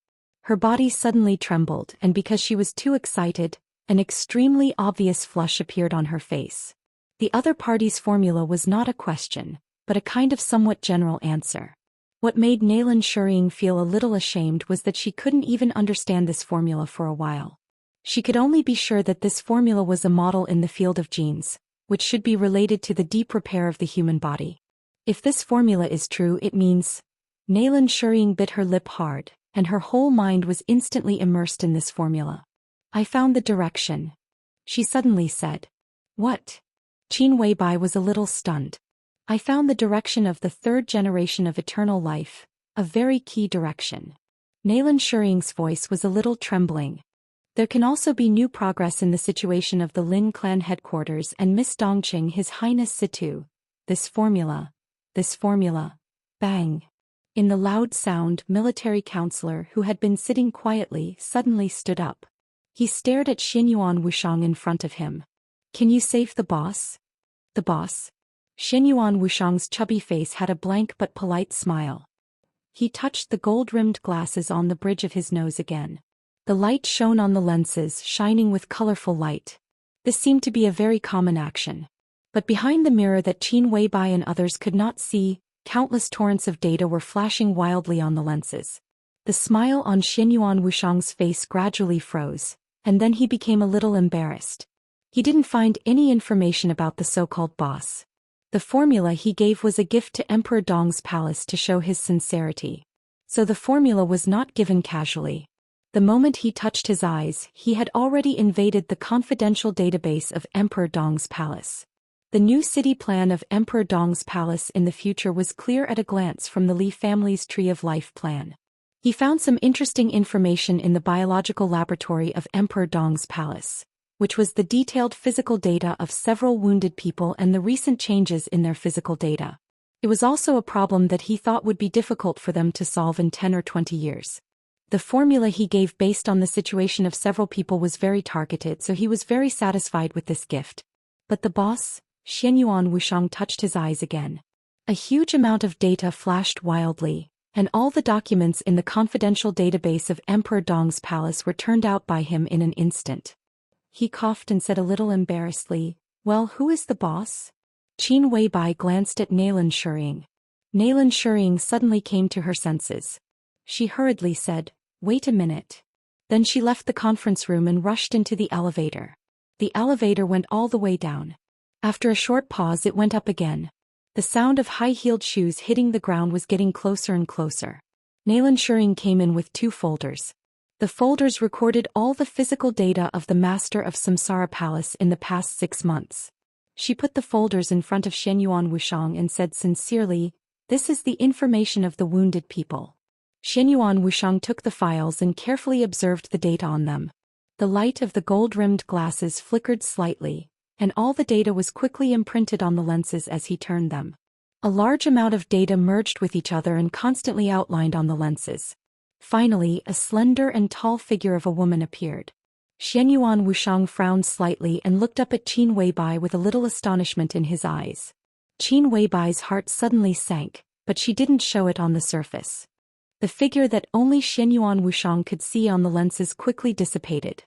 Speaker 1: Her body suddenly trembled, and because she was too excited, an extremely obvious flush appeared on her face. The other party's formula was not a question, but a kind of somewhat general answer. What made Naylan Shuying feel a little ashamed was that she couldn't even understand this formula for a while. She could only be sure that this formula was a model in the field of genes, which should be related to the deep repair of the human body. If this formula is true, it means... Naylan Shuying bit her lip hard, and her whole mind was instantly immersed in this formula. "I found the direction," she suddenly said. "What?" Qin Weibai was a little stunned. "I found the direction of the third generation of eternal life, a very key direction." Naylan Shuying's voice was a little trembling. "There can also be new progress in the situation of the Lin clan headquarters and Miss Dongqing, His Highness Situ. This formula, bang." In the loud sound, military counselor who had been sitting quietly suddenly stood up. He stared at Xianyuan Wushang in front of him. "Can you save the boss?" "The boss?" Xianyuan Wushang's chubby face had a blank but polite smile. He touched the gold-rimmed glasses on the bridge of his nose again. The light shone on the lenses, shining with colorful light. This seemed to be a very common action. But behind the mirror that Qin Weibai and others could not see, countless torrents of data were flashing wildly on the lenses. The smile on Xianyuan Wushang's face gradually froze, and then he became a little embarrassed. He didn't find any information about the so-called boss. The formula he gave was a gift to Emperor Dong's palace to show his sincerity. So the formula was not given casually. The moment he touched his eyes, he had already invaded the confidential database of Emperor Dong's palace. The new city plan of Emperor Dong's palace in the future was clear at a glance from the Li family's Tree of Life plan. He found some interesting information in the biological laboratory of Emperor Dong's palace, which was the detailed physical data of several wounded people and the recent changes in their physical data. It was also a problem that he thought would be difficult for them to solve in 10 or 20 years. The formula he gave based on the situation of several people was very targeted, so he was very satisfied with this gift. But the boss? Xianyuan Wushang touched his eyes again. A huge amount of data flashed wildly, and all the documents in the confidential database of Emperor Dong's palace were turned out by him in an instant. He coughed and said a little embarrassedly, "Well, who is the boss?" Qin Weibai glanced at Nalan Shuying. Nalan Shuying suddenly came to her senses. She hurriedly said, "Wait a minute." Then she left the conference room and rushed into the elevator. The elevator went all the way down. After a short pause it went up again. The sound of high-heeled shoes hitting the ground was getting closer and closer. Nalan Shuying came in with 2 folders. The folders recorded all the physical data of the master of Samsara Palace in the past 6 months. She put the folders in front of Xianyuan Wushang and said sincerely, "This is the information of the wounded people." Xianyuan Wushang took the files and carefully observed the data on them. The light of the gold-rimmed glasses flickered slightly, and all the data was quickly imprinted on the lenses as he turned them. A large amount of data merged with each other and constantly outlined on the lenses. Finally, a slender and tall figure of a woman appeared. Xianyuan Wushang frowned slightly and looked up at Qin Weibai with a little astonishment in his eyes. Qin Weibai's heart suddenly sank, but she didn't show it on the surface. The figure that only Xianyuan Wushang could see on the lenses quickly dissipated.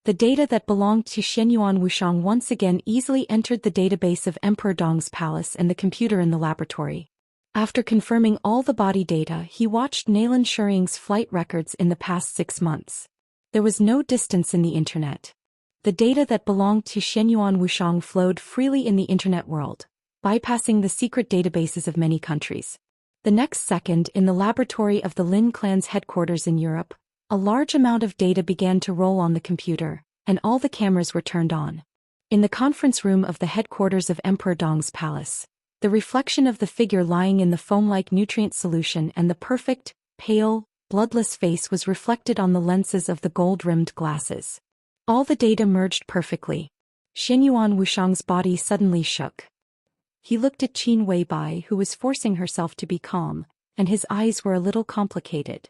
Speaker 1: The data that belonged to Xianyuan Wushang once again easily entered the database of Emperor Dong's palace and the computer in the laboratory. After confirming all the body data, he watched Nalan Shuying's flight records in the past 6 months. There was no distance in the internet. The data that belonged to Xianyuan Wushang flowed freely in the internet world, bypassing the secret databases of many countries. The next second, in the laboratory of the Lin clan's headquarters in Europe, a large amount of data began to roll on the computer, and all the cameras were turned on. In the conference room of the headquarters of Emperor Dong's palace, the reflection of the figure lying in the foam-like nutrient solution and the perfect, pale, bloodless face was reflected on the lenses of the gold-rimmed glasses. All the data merged perfectly. Xianyuan Wushang's body suddenly shook. He looked at Qin Weibai, who was forcing herself to be calm, and his eyes were a little complicated.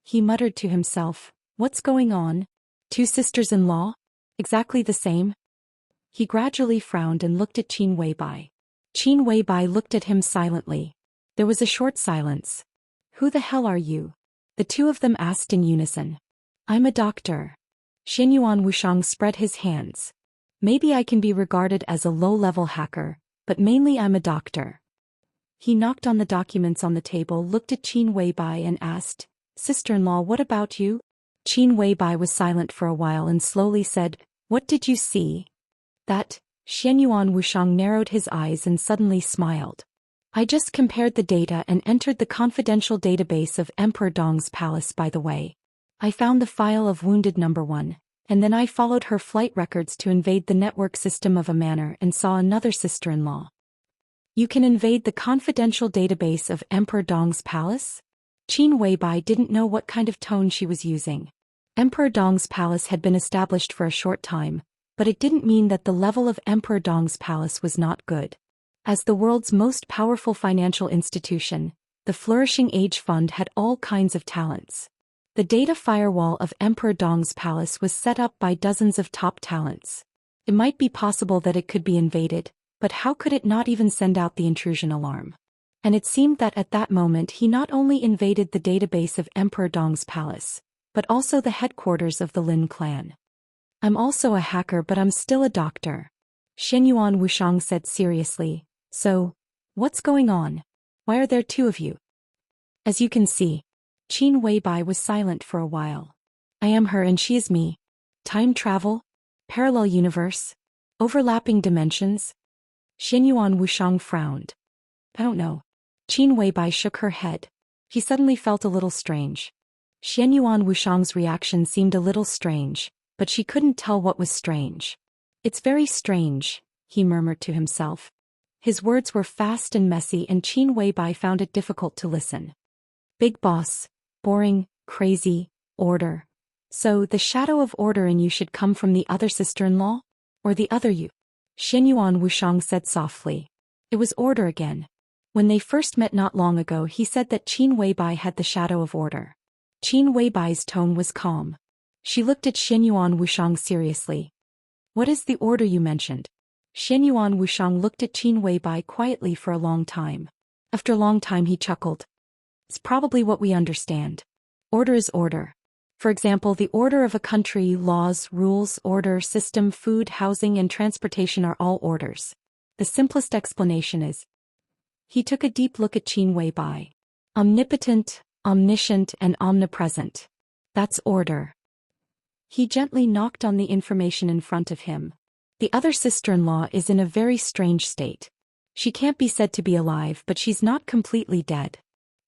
Speaker 1: He muttered to himself, "What's going on? 2 sisters-in-law? Exactly the same?" He gradually frowned and looked at Qin Weibai. Qin Weibai looked at him silently. There was a short silence. "Who the hell are you?" the 2 of them asked in unison. "I'm a doctor." Xianyuan Wushang spread his hands. "Maybe I can be regarded as a low-level hacker, but mainly I'm a doctor." He knocked on the documents on the table, looked at Qin Weibai and asked, "Sister-in-law, what about you?" Qin Weibai was silent for a while and slowly said, "What did you see?" "That." Xianyuan Wushang narrowed his eyes and suddenly smiled. "I just compared the data and entered the confidential database of Emperor Dong's palace by the way. I found the file of wounded number 1, and then I followed her flight records to invade the network system of a manor and saw another sister-in-law." "You can invade the confidential database of Emperor Dong's palace?" Qin Weibai didn't know what kind of tone she was using. Emperor Dong's palace had been established for a short time, but it didn't mean that the level of Emperor Dong's palace was not good. As the world's most powerful financial institution, the Flourishing Age Fund had all kinds of talents. The data firewall of Emperor Dong's palace was set up by dozens of top talents. It might be possible that it could be invaded, but how could it not even send out the intrusion alarm? And it seemed that at that moment he not only invaded the database of Emperor Dong's palace, but also the headquarters of the Lin clan. "I'm also a hacker, but I'm still a doctor," Xianyuan Wushang said seriously. "So, what's going on? Why are there 2 of you?" "As you can see." Qin Weibai was silent for a while. "I am her and she is me. Time travel? Parallel universe? Overlapping dimensions?" Xianyuan Wushang frowned. "I don't know." Qin Weibai shook her head. He suddenly felt a little strange. Xianyuan Wushang's reaction seemed a little strange, but she couldn't tell what was strange. "It's very strange," he murmured to himself. His words were fast and messy and Qin Weibai found it difficult to listen. "Big boss. Boring, crazy, order. So the shadow of order in you should come from the other sister-in-law? Or the other you?" Xianyuan Wushang said softly. It was order again. When they first met not long ago he said that Qin Weibai had the shadow of order. Qin Weibai's tone was calm. She looked at Xianyuan Wushang seriously. "What is the order you mentioned?" Xianyuan Wushang looked at Qin Weibai quietly for a long time. After a long time he chuckled. "It's probably what we understand. Order is order. For example, the order of a country, laws, rules, order, system, food, housing, and transportation are all orders. The simplest explanation is. He took a deep look at Qin Weibai. Omnipotent, omniscient, and omnipresent. That's order. He gently knocked on the information in front of him. The other sister-in-law is in a very strange state. She can't be said to be alive, but she's not completely dead.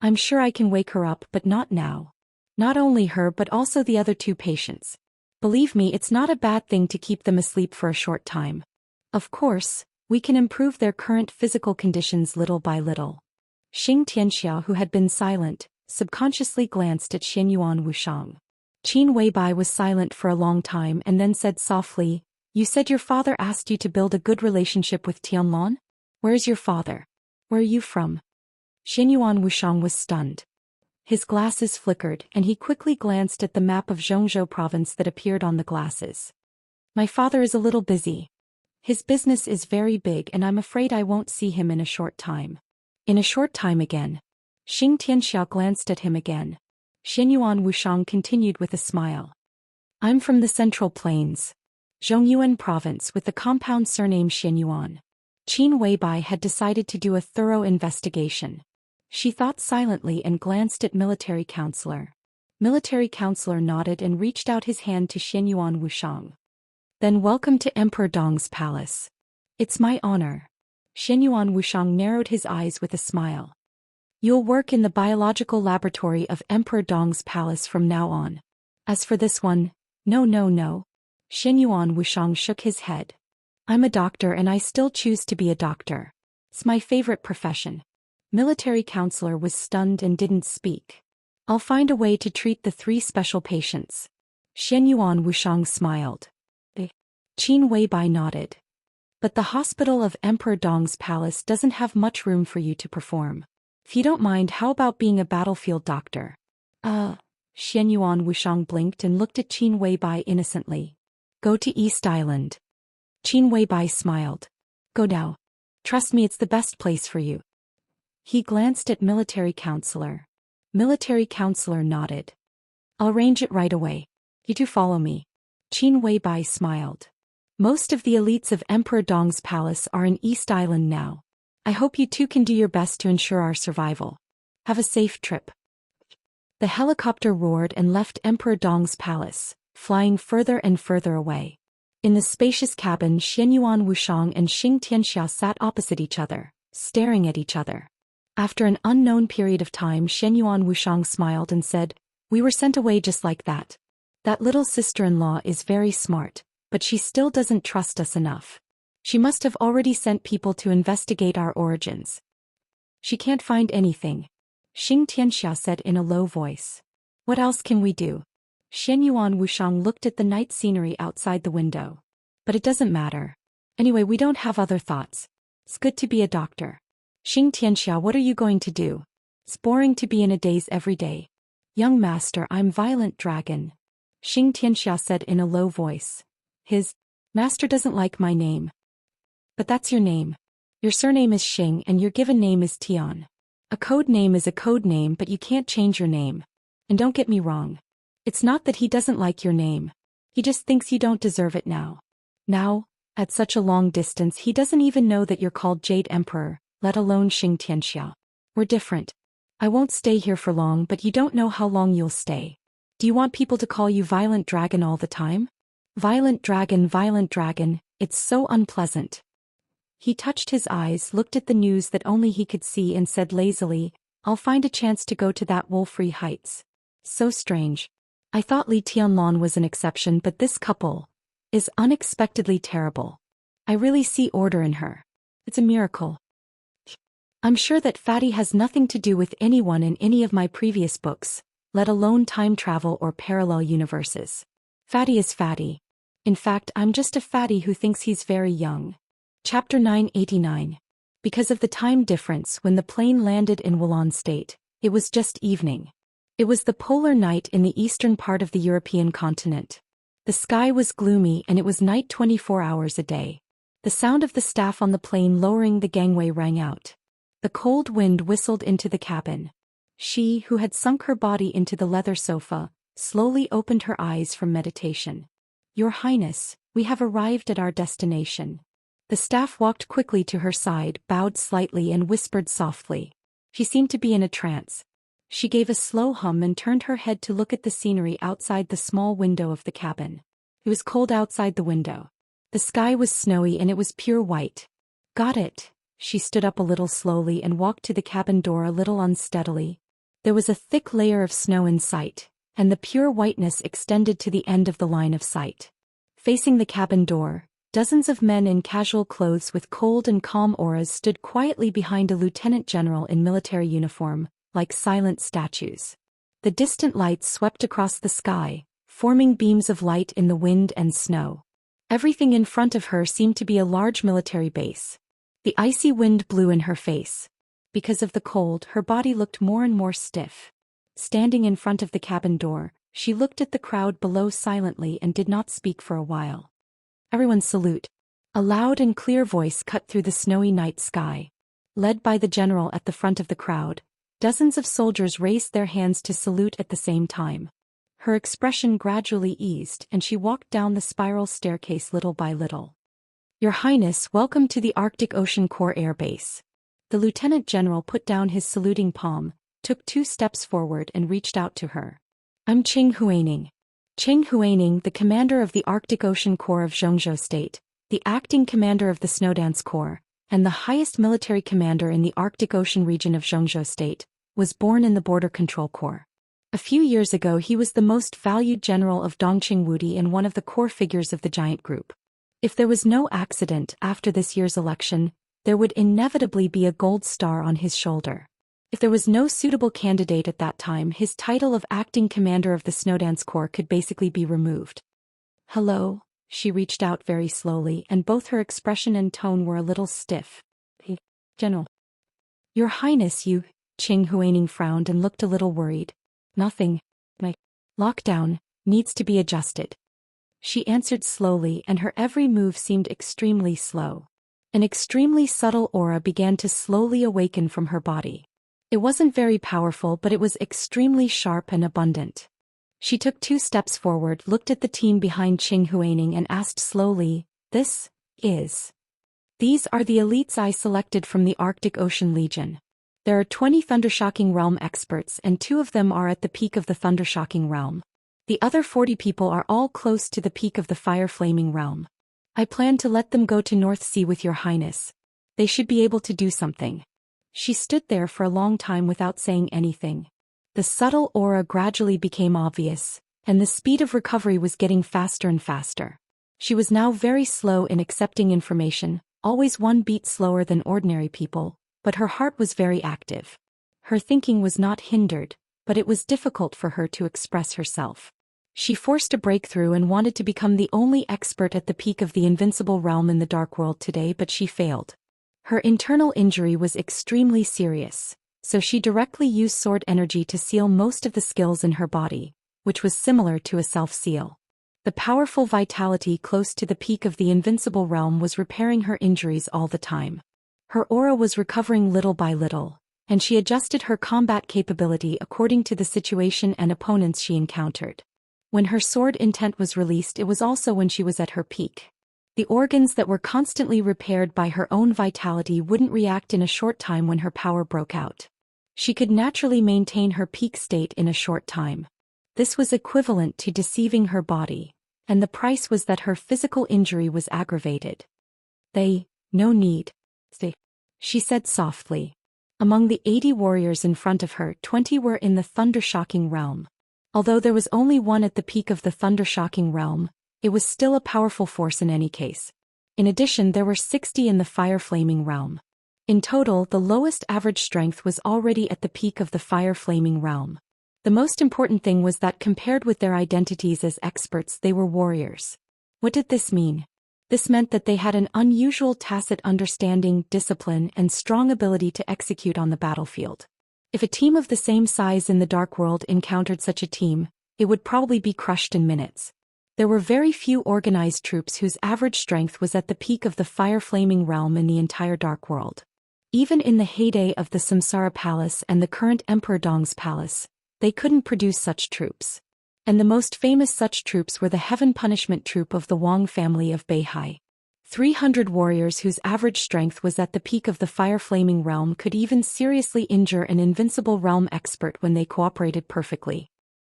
Speaker 1: I'm sure I can wake her up, but not now. Not only her but also the other 2 patients. Believe me, it's not a bad thing to keep them asleep for a short time. Of course, we can improve their current physical conditions little by little. Xianxia, who had been silent, subconsciously glanced at Xianyuan Wuxiang. Qin Weibai was silent for a long time and then said softly, "You said your father asked you to build a good relationship with Tianlong? Where's your father? Where are you from?" Xianyuan Wuxiang was stunned. His glasses flickered and he quickly glanced at the map of Zhongzhou province that appeared on the glasses. "My father is a little busy. His business is very big and I'm afraid I won't see him in a short time." In a short time again. Xianxia glanced at him again. Xianyuan Wuxiang continued with a smile. "I'm from the Central Plains, Zhongyuan province with the compound surname Xianyuan." Qin Weibai had decided to do a thorough investigation. She thought silently and glanced at military counselor. Military counselor nodded and reached out his hand to Xianyuan Wuxiang. "Then welcome to Emperor Dong's palace." "It's my honor." Xianyuan Wuxiang narrowed his eyes with a smile. "You'll work in the biological laboratory of Emperor Dong's palace from now on. As for this one, no. Xianyuan Wuxiang shook his head. "I'm a doctor and I still choose to be a doctor. It's my favorite profession." Military counselor was stunned and didn't speak. "I'll find a way to treat the 3 special patients." Xianyuan Wuxiang smiled. Qin Weibai nodded. "But the hospital of Emperor Dong's palace doesn't have much room for you to perform. If you don't mind, how about being a battlefield doctor?" Xianyuan Wuxiang blinked and looked at Qin Weibai innocently. "Go to East Island." Qin Weibai smiled. "Go now. Trust me, it's the best place for you." He glanced at military counselor. Military counselor nodded. "I'll arrange it right away. You 2 follow me." Qin Weibai smiled. "Most of the elites of Emperor Dong's palace are in East Island now. I hope you 2 can do your best to ensure our survival. Have a safe trip." The helicopter roared and left Emperor Dong's palace, flying further and further away. In the spacious cabin, Xianyuan Wuxiang and Xianxia sat opposite each other, staring at each other. After an unknown period of time, Xianyuan Wuxiang smiled and said, "We were sent away just like that. That little sister-in-law is very smart, but she still doesn't trust us enough. She must have already sent people to investigate our origins. She can't find anything." Xianxia said in a low voice. "What else can we do?" Xianyuan Wuxiang looked at the night scenery outside the window. "But it doesn't matter. Anyway, we don't have other thoughts. It's good to be a doctor." Xianxia, what are you going to do? "It's boring to be in a daze every day." "Young master, I'm Violent Dragon," Xianxia said in a low voice. His master doesn't like my name. "But that's your name. Your surname is Xing and your given name is Tian. A code name is a code name, but you can't change your name. And don't get me wrong. It's not that he doesn't like your name. He just thinks you don't deserve it now. Now, at such a long distance, he doesn't even know that you're called Jade Emperor, let alone Xianxia. We're different. I won't stay here for long, but you don't know how long you'll stay. Do you want people to call you Violent Dragon all the time?" Violent Dragon, it's so unpleasant." He touched his eyes, looked at the news that only he could see and said lazily, "I'll find a chance to go to that Wolf-Free Heights." So strange. I thought Li Tianlong was an exception, but this couple is unexpectedly terrible. I really see order in her. It's a miracle. I'm sure that Fatty has nothing to do with anyone in any of my previous books, let alone time travel or parallel universes. Fatty is Fatty. In fact, I'm just a fatty who thinks he's very young. Chapter 989. Because of the time difference when the plane landed in Wulan State, it was just evening. It was the polar night in the eastern part of the European continent. The sky was gloomy and it was night 24 hours a day. The sound of the staff on the plane lowering the gangway rang out. The cold wind whistled into the cabin. She, who had sunk her body into the leather sofa, slowly opened her eyes from meditation. "Your Highness, we have arrived at our destination." The staff walked quickly to her side, bowed slightly and whispered softly. She seemed to be in a trance. She gave a slow hum and turned her head to look at the scenery outside the small window of the cabin. It was cold outside the window. The sky was snowy and it was pure white. "Got it." She stood up a little slowly and walked to the cabin door a little unsteadily. There was a thick layer of snow in sight, and the pure whiteness extended to the end of the line of sight. Facing the cabin door, dozens of men in casual clothes with cold and calm auras stood quietly behind a lieutenant general in military uniform, like silent statues. The distant lights swept across the sky, forming beams of light in the wind and snow. Everything in front of her seemed to be a large military base. The icy wind blew in her face. Because of the cold, her body looked more and more stiff. Standing in front of the cabin door, she looked at the crowd below silently and did not speak for a while. "Everyone salute." A loud and clear voice cut through the snowy night sky. Led by the general at the front of the crowd, dozens of soldiers raised their hands to salute at the same time. Her expression gradually eased and she walked down the spiral staircase little by little. "Your Highness, welcome to the Arctic Ocean Corps Air Base." The lieutenant general put down his saluting palm, took 2 steps forward and reached out to her. "I'm Qing Huaining." Qing Huaining, the commander of the Arctic Ocean Corps of Zhou State, the acting commander of the Snowdance Corps, and the highest military commander in the Arctic Ocean region of Zhou State, was born in the Border Control Corps. A few years ago he was the most valued general of Dongqing Wudi and one of the core figures of the giant group. If there was no accident after this year's election, there would inevitably be a gold star on his shoulder. If there was no suitable candidate at that time, his title of acting commander of the Snowdance Corps could basically be removed. "Hello," she reached out very slowly and both her expression and tone were a little stiff. "Hey, General." "Your Highness, you..." Qing Huaining frowned and looked a little worried. "Nothing. My lockdown needs to be adjusted." She answered slowly and her every move seemed extremely slow. An extremely subtle aura began to slowly awaken from her body. It wasn't very powerful, but it was extremely sharp and abundant. She took 2 steps forward, looked at the team behind Qing Huaining and asked slowly, These are the elites I selected from the Arctic Ocean Legion. There are 20 Thundershocking Realm experts and 2 of them are at the peak of the Thundershocking Realm. The other 40 people are all close to the peak of the Fire Flaming Realm. I plan to let them go to North Sea with your Highness. They should be able to do something." She stood there for a long time without saying anything. The subtle aura gradually became obvious, and the speed of recovery was getting faster and faster. She was now very slow in accepting information, always 1 beat slower than ordinary people, but her heart was very active. Her thinking was not hindered, but it was difficult for her to express herself. She forced a breakthrough and wanted to become the only expert at the peak of the invincible realm in the Dark World today, but she failed. Her internal injury was extremely serious, so she directly used sword energy to seal most of the skills in her body, which was similar to a self-seal. The powerful vitality close to the peak of the invincible realm was repairing her injuries all the time. Her aura was recovering little by little, and she adjusted her combat capability according to the situation and opponents she encountered. When her sword intent was released, it was also when she was at her peak. The organs that were constantly repaired by her own vitality wouldn't react in a short time when her power broke out. She could naturally maintain her peak state in a short time. This was equivalent to deceiving her body, and the price was that her physical injury was aggravated. No need. She said softly. Among the 80 warriors in front of her, 20 were in the Thundershocking Realm. Although there was only 1 at the peak of the Thundershocking Realm, it was still a powerful force in any case. In addition, there were 60 in the Fire Flaming Realm. In total, the lowest average strength was already at the peak of the Fire Flaming Realm. The most important thing was that compared with their identities as experts, they were warriors. What did this mean? This meant that they had an unusual tacit understanding, discipline, and strong ability to execute on the battlefield. If a team of the same size in the Dark World encountered such a team, it would probably be crushed in minutes. There were very few organized troops whose average strength was at the peak of the Fire Flaming Realm in the entire Dark World. Even in the heyday of the Samsara Palace and the current Emperor Dong's palace, they couldn't produce such troops. And the most famous such troops were the Heaven Punishment Troop of the Wang family of Beihai. 300 warriors whose average strength was at the peak of the fire-flaming realm could even seriously injure an invincible realm expert when they cooperated perfectly.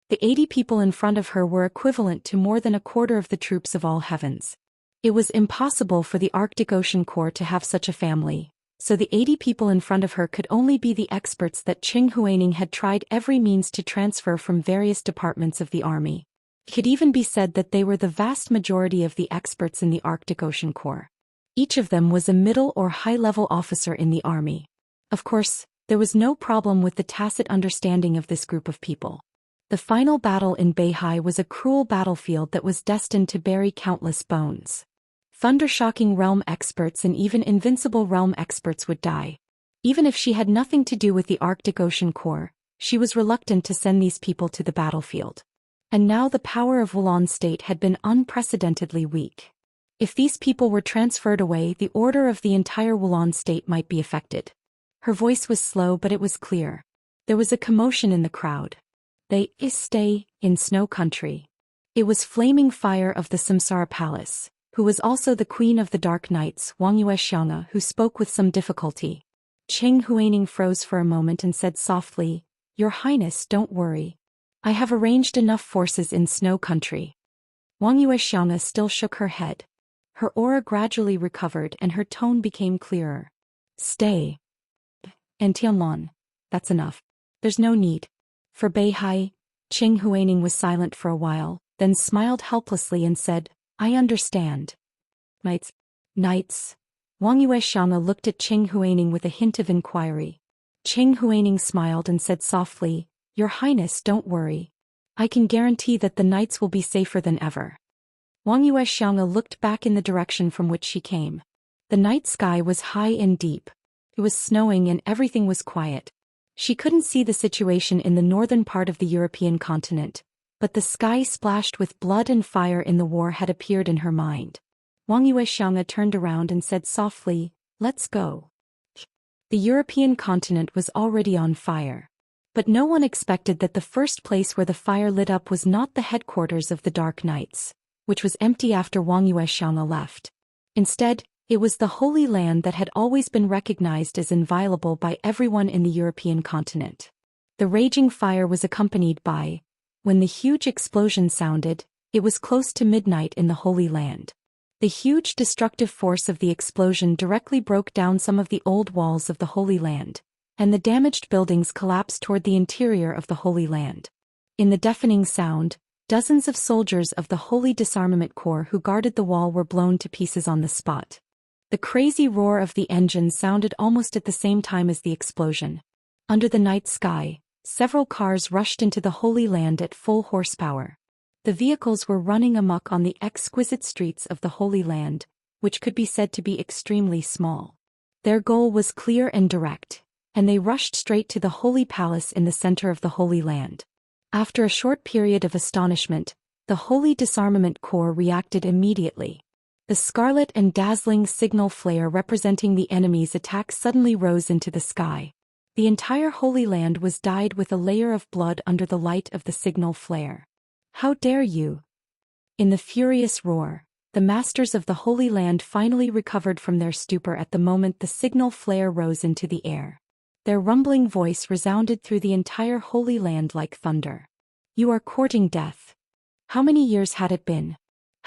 Speaker 1: The 80 people in front of her were equivalent to more than a quarter of the troops of all heavens. It was impossible for the Arctic Ocean Corps to have such a family, so the 80 people in front of her could only be the experts that Qing Huaining had tried every means to transfer from various departments of the army. It could even be said that they were the vast majority of the experts in the Arctic Ocean Corps. Each of them was a middle or high-level officer in the army. Of course, there was no problem with the tacit understanding of this group of people. The final battle in Beihai was a cruel battlefield that was destined to bury countless bones. Thunder-shocking realm experts and even invincible realm experts would die. Even if she had nothing to do with the Arctic Ocean Corps, she was reluctant to send these people to the battlefield. And now the power of Wulan state had been unprecedentedly weak. If these people were transferred away, the order of the entire Wulan state might be affected. Her voice was slow, but it was clear. There was a commotion in the crowd. They stay in Snow Country. It was Flaming Fire of the Samsara Palace, who was also the queen of the Dark Knights, Xianxia, who spoke with some difficulty. Qing Huaining froze for a moment and said softly, "Your Highness, don't worry. I have arranged enough forces in Snow Country." Xianxia still shook her head. Her aura gradually recovered and her tone became clearer. "Stay. And Tianlong, that's enough. There's no need." For Beihai, Qing Huaining was silent for a while, then smiled helplessly and said, "I understand." Knights. Xianxia looked at Qing Huaining with a hint of inquiry. Qing Huaining smiled and said softly, "Your Highness, don't worry. I can guarantee that the knights will be safer than ever." Xianxia looked back in the direction from which she came. The night sky was high and deep. It was snowing and everything was quiet. She couldn't see the situation in the northern part of the European continent, but the sky splashed with blood and fire in the war had appeared in her mind. Xianxia turned around and said softly, "Let's go." The European continent was already on fire. But no one expected that the first place where the fire lit up was not the headquarters of the Dark Knights, which was empty after Xianxia left. Instead, it was the Holy Land that had always been recognized as inviolable by everyone in the European continent. The raging fire was accompanied by, when the huge explosion sounded, it was close to midnight in the Holy Land. The huge destructive force of the explosion directly broke down some of the old walls of the Holy Land, and the damaged buildings collapsed toward the interior of the Holy Land. In the deafening sound, dozens of soldiers of the Holy Disarmament Corps who guarded the wall were blown to pieces on the spot. The crazy roar of the engine sounded almost at the same time as the explosion. Under the night sky, several cars rushed into the Holy Land at full horsepower. The vehicles were running amok on the exquisite streets of the Holy Land, which could be said to be extremely small. Their goal was clear and direct, and they rushed straight to the Holy Palace in the center of the Holy Land. After a short period of astonishment, the Holy Disarmament Corps reacted immediately. The scarlet and dazzling signal flare representing the enemy's attack suddenly rose into the sky. The entire Holy Land was dyed with a layer of blood under the light of the signal flare. "How dare you!" In the furious roar, the masters of the Holy Land finally recovered from their stupor at the moment the signal flare rose into the air. Their rumbling voice resounded through the entire Holy Land like thunder. "You are courting death. How many years had it been?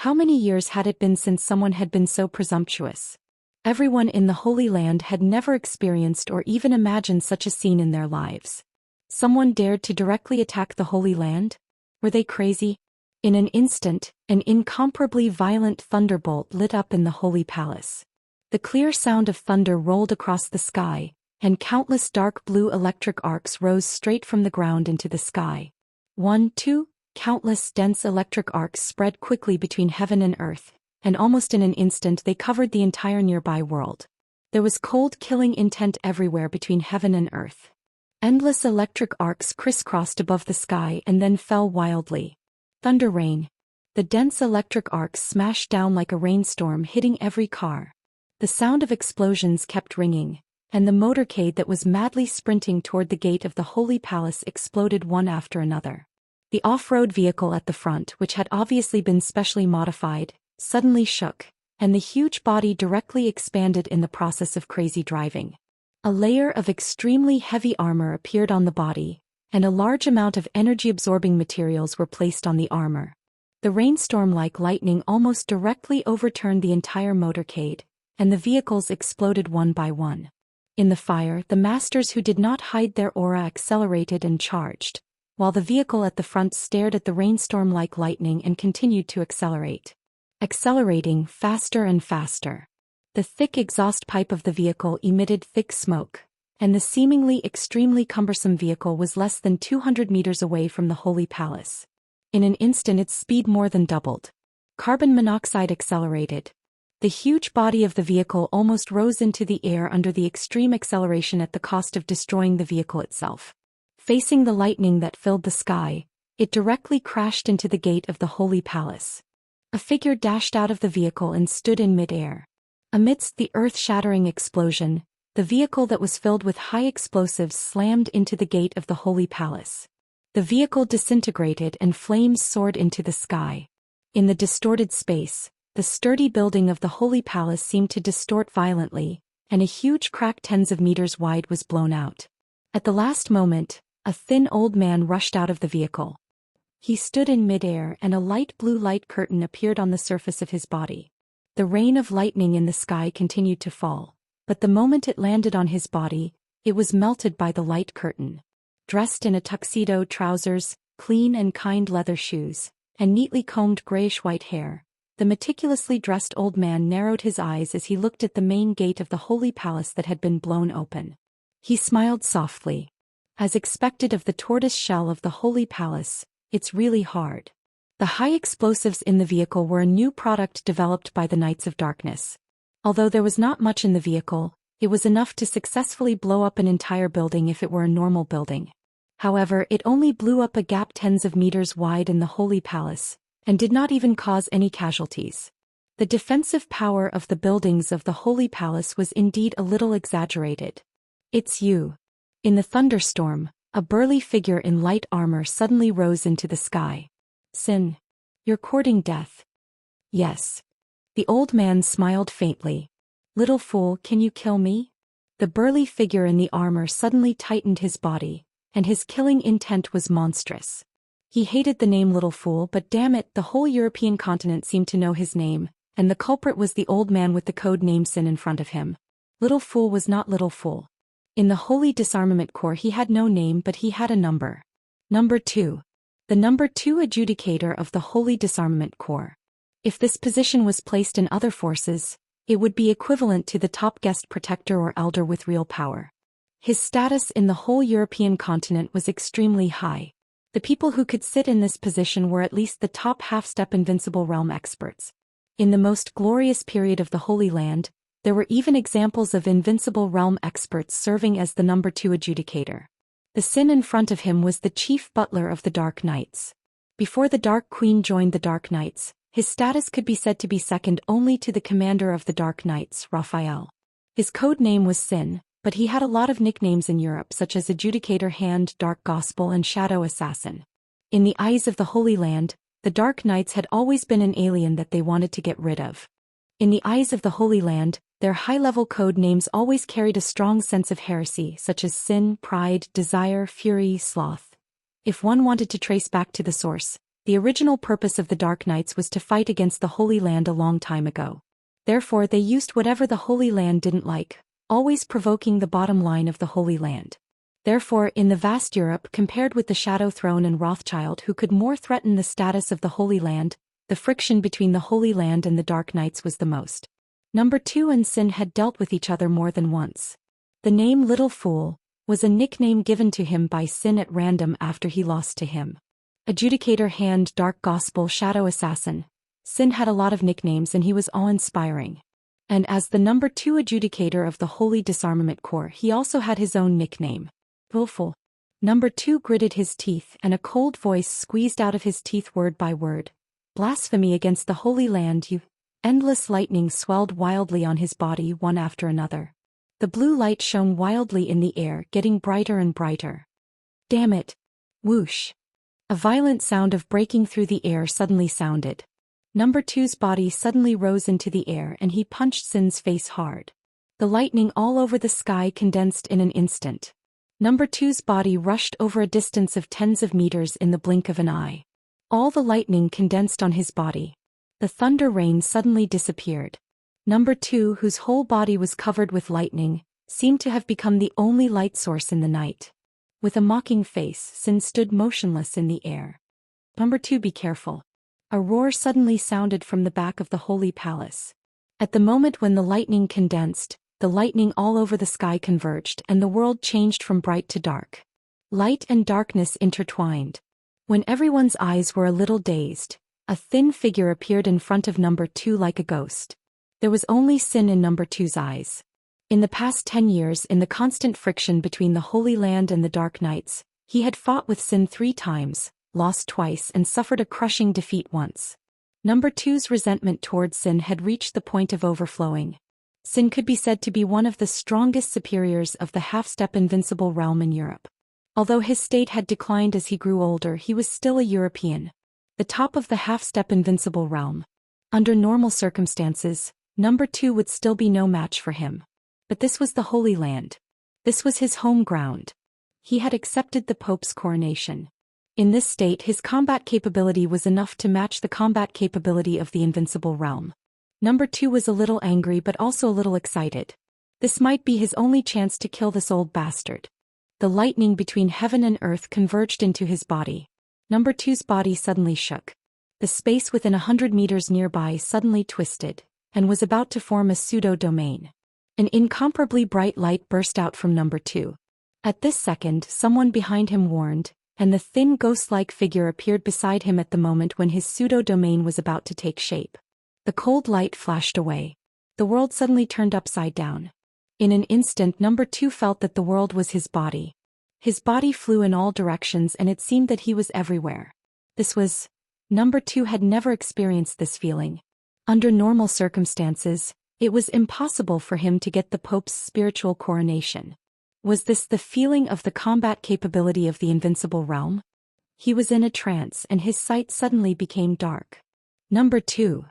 Speaker 1: How many years had it been since someone had been so presumptuous?" Everyone in the Holy Land had never experienced or even imagined such a scene in their lives. Someone dared to directly attack the Holy Land? Were they crazy? In an instant, an incomparably violent thunderbolt lit up in the Holy Palace. The clear sound of thunder rolled across the sky, and countless dark blue electric arcs rose straight from the ground into the sky. 2 Countless dense electric arcs spread quickly between heaven and earth, and almost in an instant they covered the entire nearby world. There was cold killing intent everywhere between heaven and earth. Endless electric arcs crisscrossed above the sky and then fell wildly. Thunder rain. The dense electric arcs smashed down like a rainstorm, hitting every car. The sound of explosions kept ringing, and the motorcade that was madly sprinting toward the gate of the Holy Palace exploded one after another. The off-road vehicle at the front, which had obviously been specially modified, suddenly shook, and the huge body directly expanded in the process of crazy driving. A layer of extremely heavy armor appeared on the body, and a large amount of energy-absorbing materials were placed on the armor. The rainstorm like lightning almost directly overturned the entire motorcade, and the vehicles exploded one by one. In the fire, the masters who did not hide their aura accelerated and charged, while the vehicle at the front stared at the rainstorm like lightning and continued to accelerate. Accelerating faster and faster. The thick exhaust pipe of the vehicle emitted thick smoke, and the seemingly extremely cumbersome vehicle was less than 200 meters away from the Holy Palace. In an instant its speed more than doubled. Carbon monoxide accelerated. The huge body of the vehicle almost rose into the air under the extreme acceleration at the cost of destroying the vehicle itself. Facing the lightning that filled the sky, it directly crashed into the gate of the Holy Palace. A figure dashed out of the vehicle and stood in mid-air. Amidst the earth-shattering explosion, the vehicle that was filled with high explosives slammed into the gate of the Holy Palace. The vehicle disintegrated and flames soared into the sky. In the distorted space, the sturdy building of the Holy Palace seemed to distort violently, and a huge crack tens of meters wide was blown out. At the last moment, a thin old man rushed out of the vehicle. He stood in midair and a light blue light curtain appeared on the surface of his body. The rain of lightning in the sky continued to fall, but the moment it landed on his body, it was melted by the light curtain. Dressed in a tuxedo, trousers, clean and kind leather shoes, and neatly combed grayish-white hair, the meticulously dressed old man narrowed his eyes as he looked at the main gate of the Holy Palace that had been blown open. He smiled softly. As expected of the tortoise shell of the Holy Palace, it's really hard. The high explosives in the vehicle were a new product developed by the Knights of Darkness. Although there was not much in the vehicle, it was enough to successfully blow up an entire building if it were a normal building. However, it only blew up a gap tens of meters wide in the Holy Palace, and did not even cause any casualties. The defensive power of the buildings of the Holy Palace was indeed a little exaggerated. It's you. In the thunderstorm, a burly figure in light armor suddenly rose into the sky. Sin. You're courting death. Yes. The old man smiled faintly. Little fool, can you kill me? The burly figure in the armor suddenly tightened his body, and his killing intent was monstrous. He hated the name Little Fool, but damn it, the whole European continent seemed to know his name, and the culprit was the old man with the code name Sin in front of him. Little Fool was not Little Fool. In the Holy Disarmament Corps he had no name, but he had a number. Number 2. The number 2 adjudicator of the Holy Disarmament Corps. If this position was placed in other forces, it would be equivalent to the top guest protector or elder with real power. His status in the whole European continent was extremely high. The people who could sit in this position were at least the top half-step invincible realm experts. In the most glorious period of the Holy Land, there were even examples of invincible realm experts serving as the number 2 adjudicator. The Sin in front of him was the chief butler of the Dark Knights. Before the Dark Queen joined the Dark Knights, his status could be said to be second only to the commander of the Dark Knights, Raphael. His code name was Sin, but he had a lot of nicknames in Europe such as Adjudicator Hand, Dark Gospel and Shadow Assassin. In the eyes of the Holy Land, the Dark Knights had always been an alien that they wanted to get rid of. In the eyes of the Holy Land, their high-level code names always carried a strong sense of heresy such as sin, pride, desire, fury, sloth. If one wanted to trace back to the source, the original purpose of the Dark Knights was to fight against the Holy Land a long time ago. Therefore they used whatever the Holy Land didn't like, always provoking the bottom line of the Holy Land. Therefore, in the vast Europe compared with the Shadow Throne and Rothschild who could more threaten the status of the Holy Land, the friction between the Holy Land and the Dark Knights was the most. Number 2 and Sin had dealt with each other more than once. The name Little Fool was a nickname given to him by Sin at random after he lost to him. Adjudicator Hand, Dark Gospel, Shadow Assassin. Sin had a lot of nicknames and he was awe-inspiring. And as the number 2 adjudicator of the Holy Disarmament Corps, he also had his own nickname. Willful. Number 2 gritted his teeth and a cold voice squeezed out of his teeth word by word. Blasphemy against the Holy Land, you. Endless lightning swelled wildly on his body one after another. The blue light shone wildly in the air, getting brighter and brighter. Damn it. Whoosh. A violent sound of breaking through the air suddenly sounded. Number two's body suddenly rose into the air and he punched Sin's face hard. The lightning all over the sky condensed in an instant. Number two's body rushed over a distance of tens of meters in the blink of an eye. All the lightning condensed on his body. The thunder rain suddenly disappeared. Number two, whose whole body was covered with lightning, seemed to have become the only light source in the night. With a mocking face, Sin stood motionless in the air. Number two, be careful. A roar suddenly sounded from the back of the holy palace. At the moment when the lightning condensed, the lightning all over the sky converged and the world changed from bright to dark. Light and darkness intertwined. When everyone's eyes were a little dazed, a thin figure appeared in front of number two like a ghost. There was only Sin in number two's eyes. In the past 10 years, in the constant friction between the Holy Land and the Dark Knights, he had fought with Sin 3 times, lost twice and suffered a crushing defeat once. Number two's resentment towards Sin had reached the point of overflowing. Sin could be said to be one of the strongest superiors of the half-step invincible realm in Europe. Although his state had declined as he grew older, he was still a European. The top of the half-step invincible realm. Under normal circumstances, number two would still be no match for him. But this was the Holy Land. This was his home ground. He had accepted the Pope's coronation. In this state, his combat capability was enough to match the combat capability of the invincible realm. Number two was a little angry but also a little excited. This might be his only chance to kill this old bastard. The lightning between heaven and earth converged into his body. Number two's body suddenly shook. The space within 100 meters nearby suddenly twisted, and was about to form a pseudo-domain. An incomparably bright light burst out from number two. At this second, someone behind him warned, and the thin ghost-like figure appeared beside him at the moment when his pseudo-domain was about to take shape. The cold light flashed away. The world suddenly turned upside down. In an instant, number two felt that the world was his body. His body flew in all directions and it seemed that he was everywhere. Number two had never experienced this feeling. Under normal circumstances, it was impossible for him to get the Pope's spiritual coronation. Was this the feeling of the combat capability of the invincible realm? He was in a trance and his sight suddenly became dark. Number two.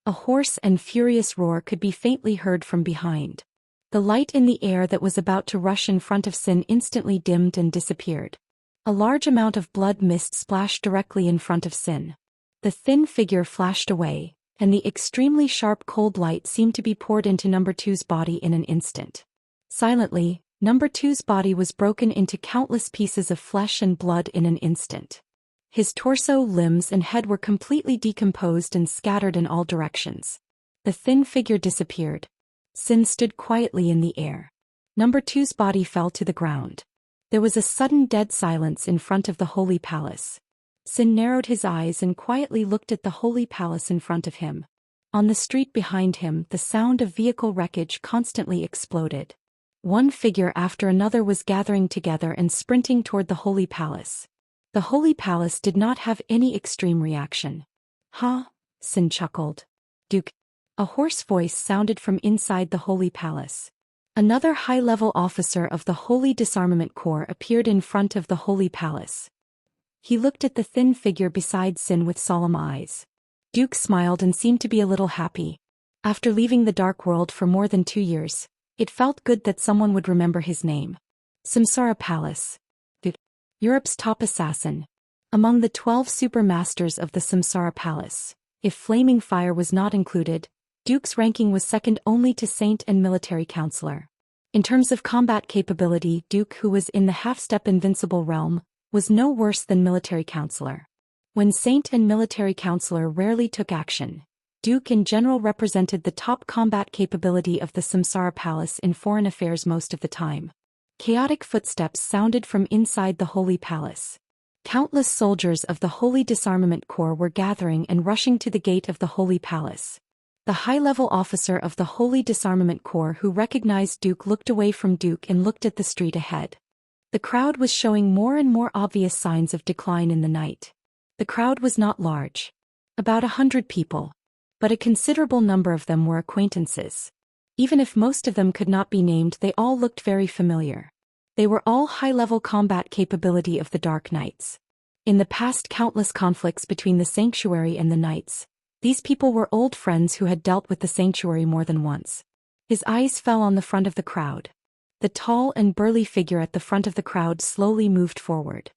Speaker 1: A hoarse and furious roar could be faintly heard from behind. The light in the air that was about to rush in front of Sin instantly dimmed and disappeared. A large amount of blood mist splashed directly in front of Sin. The thin figure flashed away, and the extremely sharp cold light seemed to be poured into number two's body in an instant. Silently, number two's body was broken into countless pieces of flesh and blood in an instant. His torso, limbs and head were completely decomposed and scattered in all directions. The thin figure disappeared. Sin stood quietly in the air. Number two's body fell to the ground. There was a sudden dead silence in front of the Holy Palace. Sin narrowed his eyes and quietly looked at the Holy Palace in front of him. On the street behind him, the sound of vehicle wreckage constantly exploded. One figure after another was gathering together and sprinting toward the Holy Palace. The Holy Palace did not have any extreme reaction. "Huh?" Sin chuckled. "Duke." A hoarse voice sounded from inside the Holy Palace. Another high-level officer of the Holy Disarmament Corps appeared in front of the Holy Palace. He looked at the thin figure beside Sin with solemn eyes. Duke smiled and seemed to be a little happy. After leaving the Dark World for more than 2 years, it felt good that someone would remember his name. Samsara Palace. Europe's top assassin. Among the 12 super masters of the Samsara Palace, if Flaming Fire was not included, Duke's ranking was second only to Saint and Military Counselor. In terms of combat capability, Duke, who was in the half-step invincible realm, was no worse than Military Counselor. When Saint and Military Counselor rarely took action, Duke in general represented the top combat capability of the Samsara Palace in foreign affairs most of the time. Chaotic footsteps sounded from inside the Holy Palace. Countless soldiers of the Holy Disarmament Corps were gathering and rushing to the gate of the Holy Palace. The high-level officer of the Holy Disarmament Corps who recognized Duke looked away from Duke and looked at the street ahead. The crowd was showing more and more obvious signs of decline in the night. The crowd was not large. About 100 people. But a considerable number of them were acquaintances. Even if most of them could not be named, they all looked very familiar. They were all high-level combat capability of the Dark Knights. In the past countless conflicts between the sanctuary and the knights, these people were old friends who had dealt with the sanctuary more than once. His eyes fell on the front of the crowd. The tall and burly figure at the front of the crowd slowly moved forward.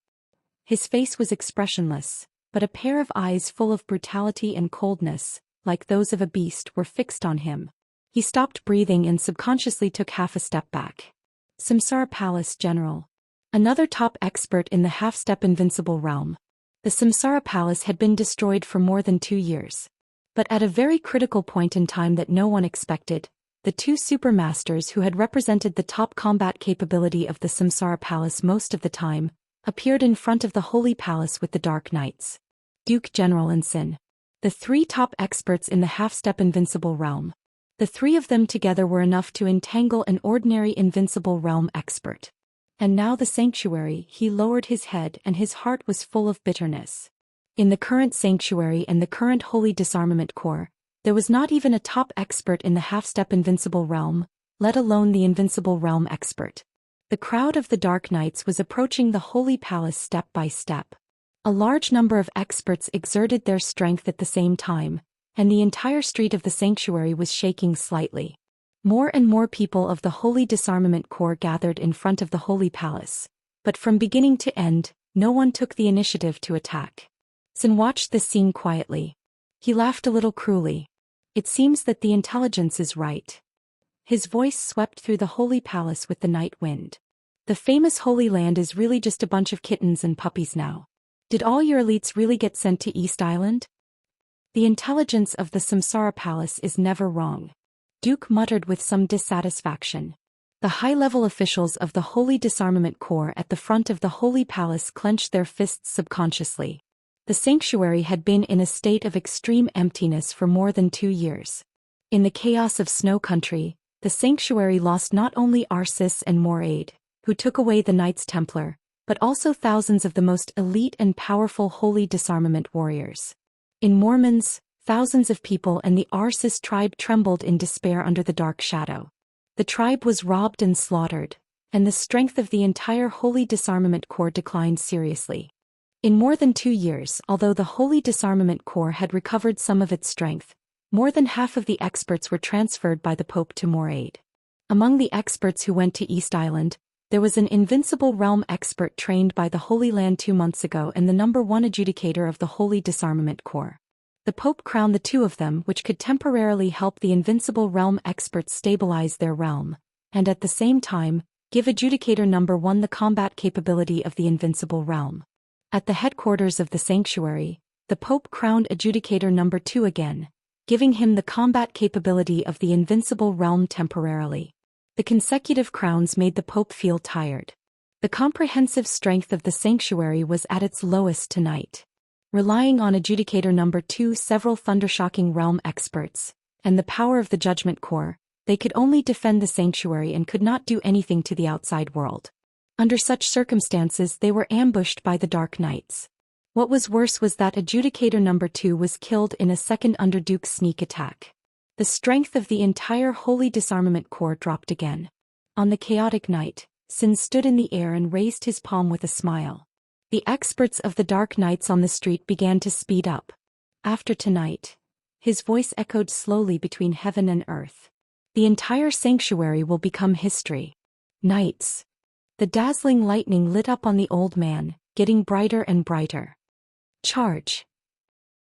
Speaker 1: His face was expressionless, but a pair of eyes full of brutality and coldness, like those of a beast, were fixed on him. He stopped breathing and subconsciously took half a step back. Samsara Palace General. Another top expert in the half-step invincible realm. The Samsara Palace had been destroyed for more than 2 years. But at a very critical point in time that no one expected, the two supermasters who had represented the top combat capability of the Samsara Palace most of the time, appeared in front of the Holy Palace with the Dark Knights. Duke General and Sin. The three top experts in the half-step invincible realm. The three of them together were enough to entangle an ordinary invincible realm expert. And now the sanctuary, he lowered his head and his heart was full of bitterness. In the current sanctuary and the current Holy Disarmament Corps, there was not even a top expert in the half-step invincible realm, let alone the invincible realm expert. The crowd of the Dark Knights was approaching the Holy Palace step by step. A large number of experts exerted their strength at the same time, and the entire street of the sanctuary was shaking slightly. More and more people of the Holy Disarmament Corps gathered in front of the Holy Palace, but from beginning to end, no one took the initiative to attack. Sin watched this scene quietly. He laughed a little cruelly. It seems that the intelligence is right. His voice swept through the Holy Palace with the night wind. The famous Holy Land is really just a bunch of kittens and puppies now. Did all your elites really get sent to East Island? The intelligence of the Samsara Palace is never wrong. Duke muttered with some dissatisfaction. The high-level officials of the Holy Disarmament Corps at the front of the Holy Palace clenched their fists subconsciously. The sanctuary had been in a state of extreme emptiness for more than 2 years. In the chaos of Snow Country, the sanctuary lost not only Arsis and Moraid, who took away the Knights Templar, but also thousands of the most elite and powerful Holy Disarmament warriors. In Mormons, thousands of people and the Arsis tribe trembled in despair under the dark shadow. The tribe was robbed and slaughtered, and the strength of the entire Holy Disarmament Corps declined seriously. In more than 2 years, although the Holy Disarmament Corps had recovered some of its strength, more than half of the experts were transferred by the Pope to Moraid. Among the experts who went to East Island, there was an invincible realm expert trained by the Holy Land 2 months ago and the #1 adjudicator of the Holy Disarmament Corps. The Pope crowned the two of them, which could temporarily help the invincible realm experts stabilize their realm, and at the same time, give adjudicator #1 the combat capability of the invincible realm. At the headquarters of the sanctuary, the Pope crowned adjudicator #2 again, giving him the combat capability of the invincible realm temporarily. The consecutive crowns made the Pope feel tired. The comprehensive strength of the sanctuary was at its lowest tonight. Relying on adjudicator #2, several thundershocking realm experts, and the power of the Judgment Corps, they could only defend the sanctuary and could not do anything to the outside world. Under such circumstances they were ambushed by the Dark Knights. What was worse was that adjudicator #2 was killed in a second Underduke's sneak attack. The strength of the entire Holy Disarmament Corps dropped again. On the chaotic night, Sin stood in the air and raised his palm with a smile. The experts of the Dark Knights on the street began to speed up. After tonight, his voice echoed slowly between heaven and earth. The entire sanctuary will become history. Knights. The dazzling lightning lit up on the old man, getting brighter and brighter. Charge.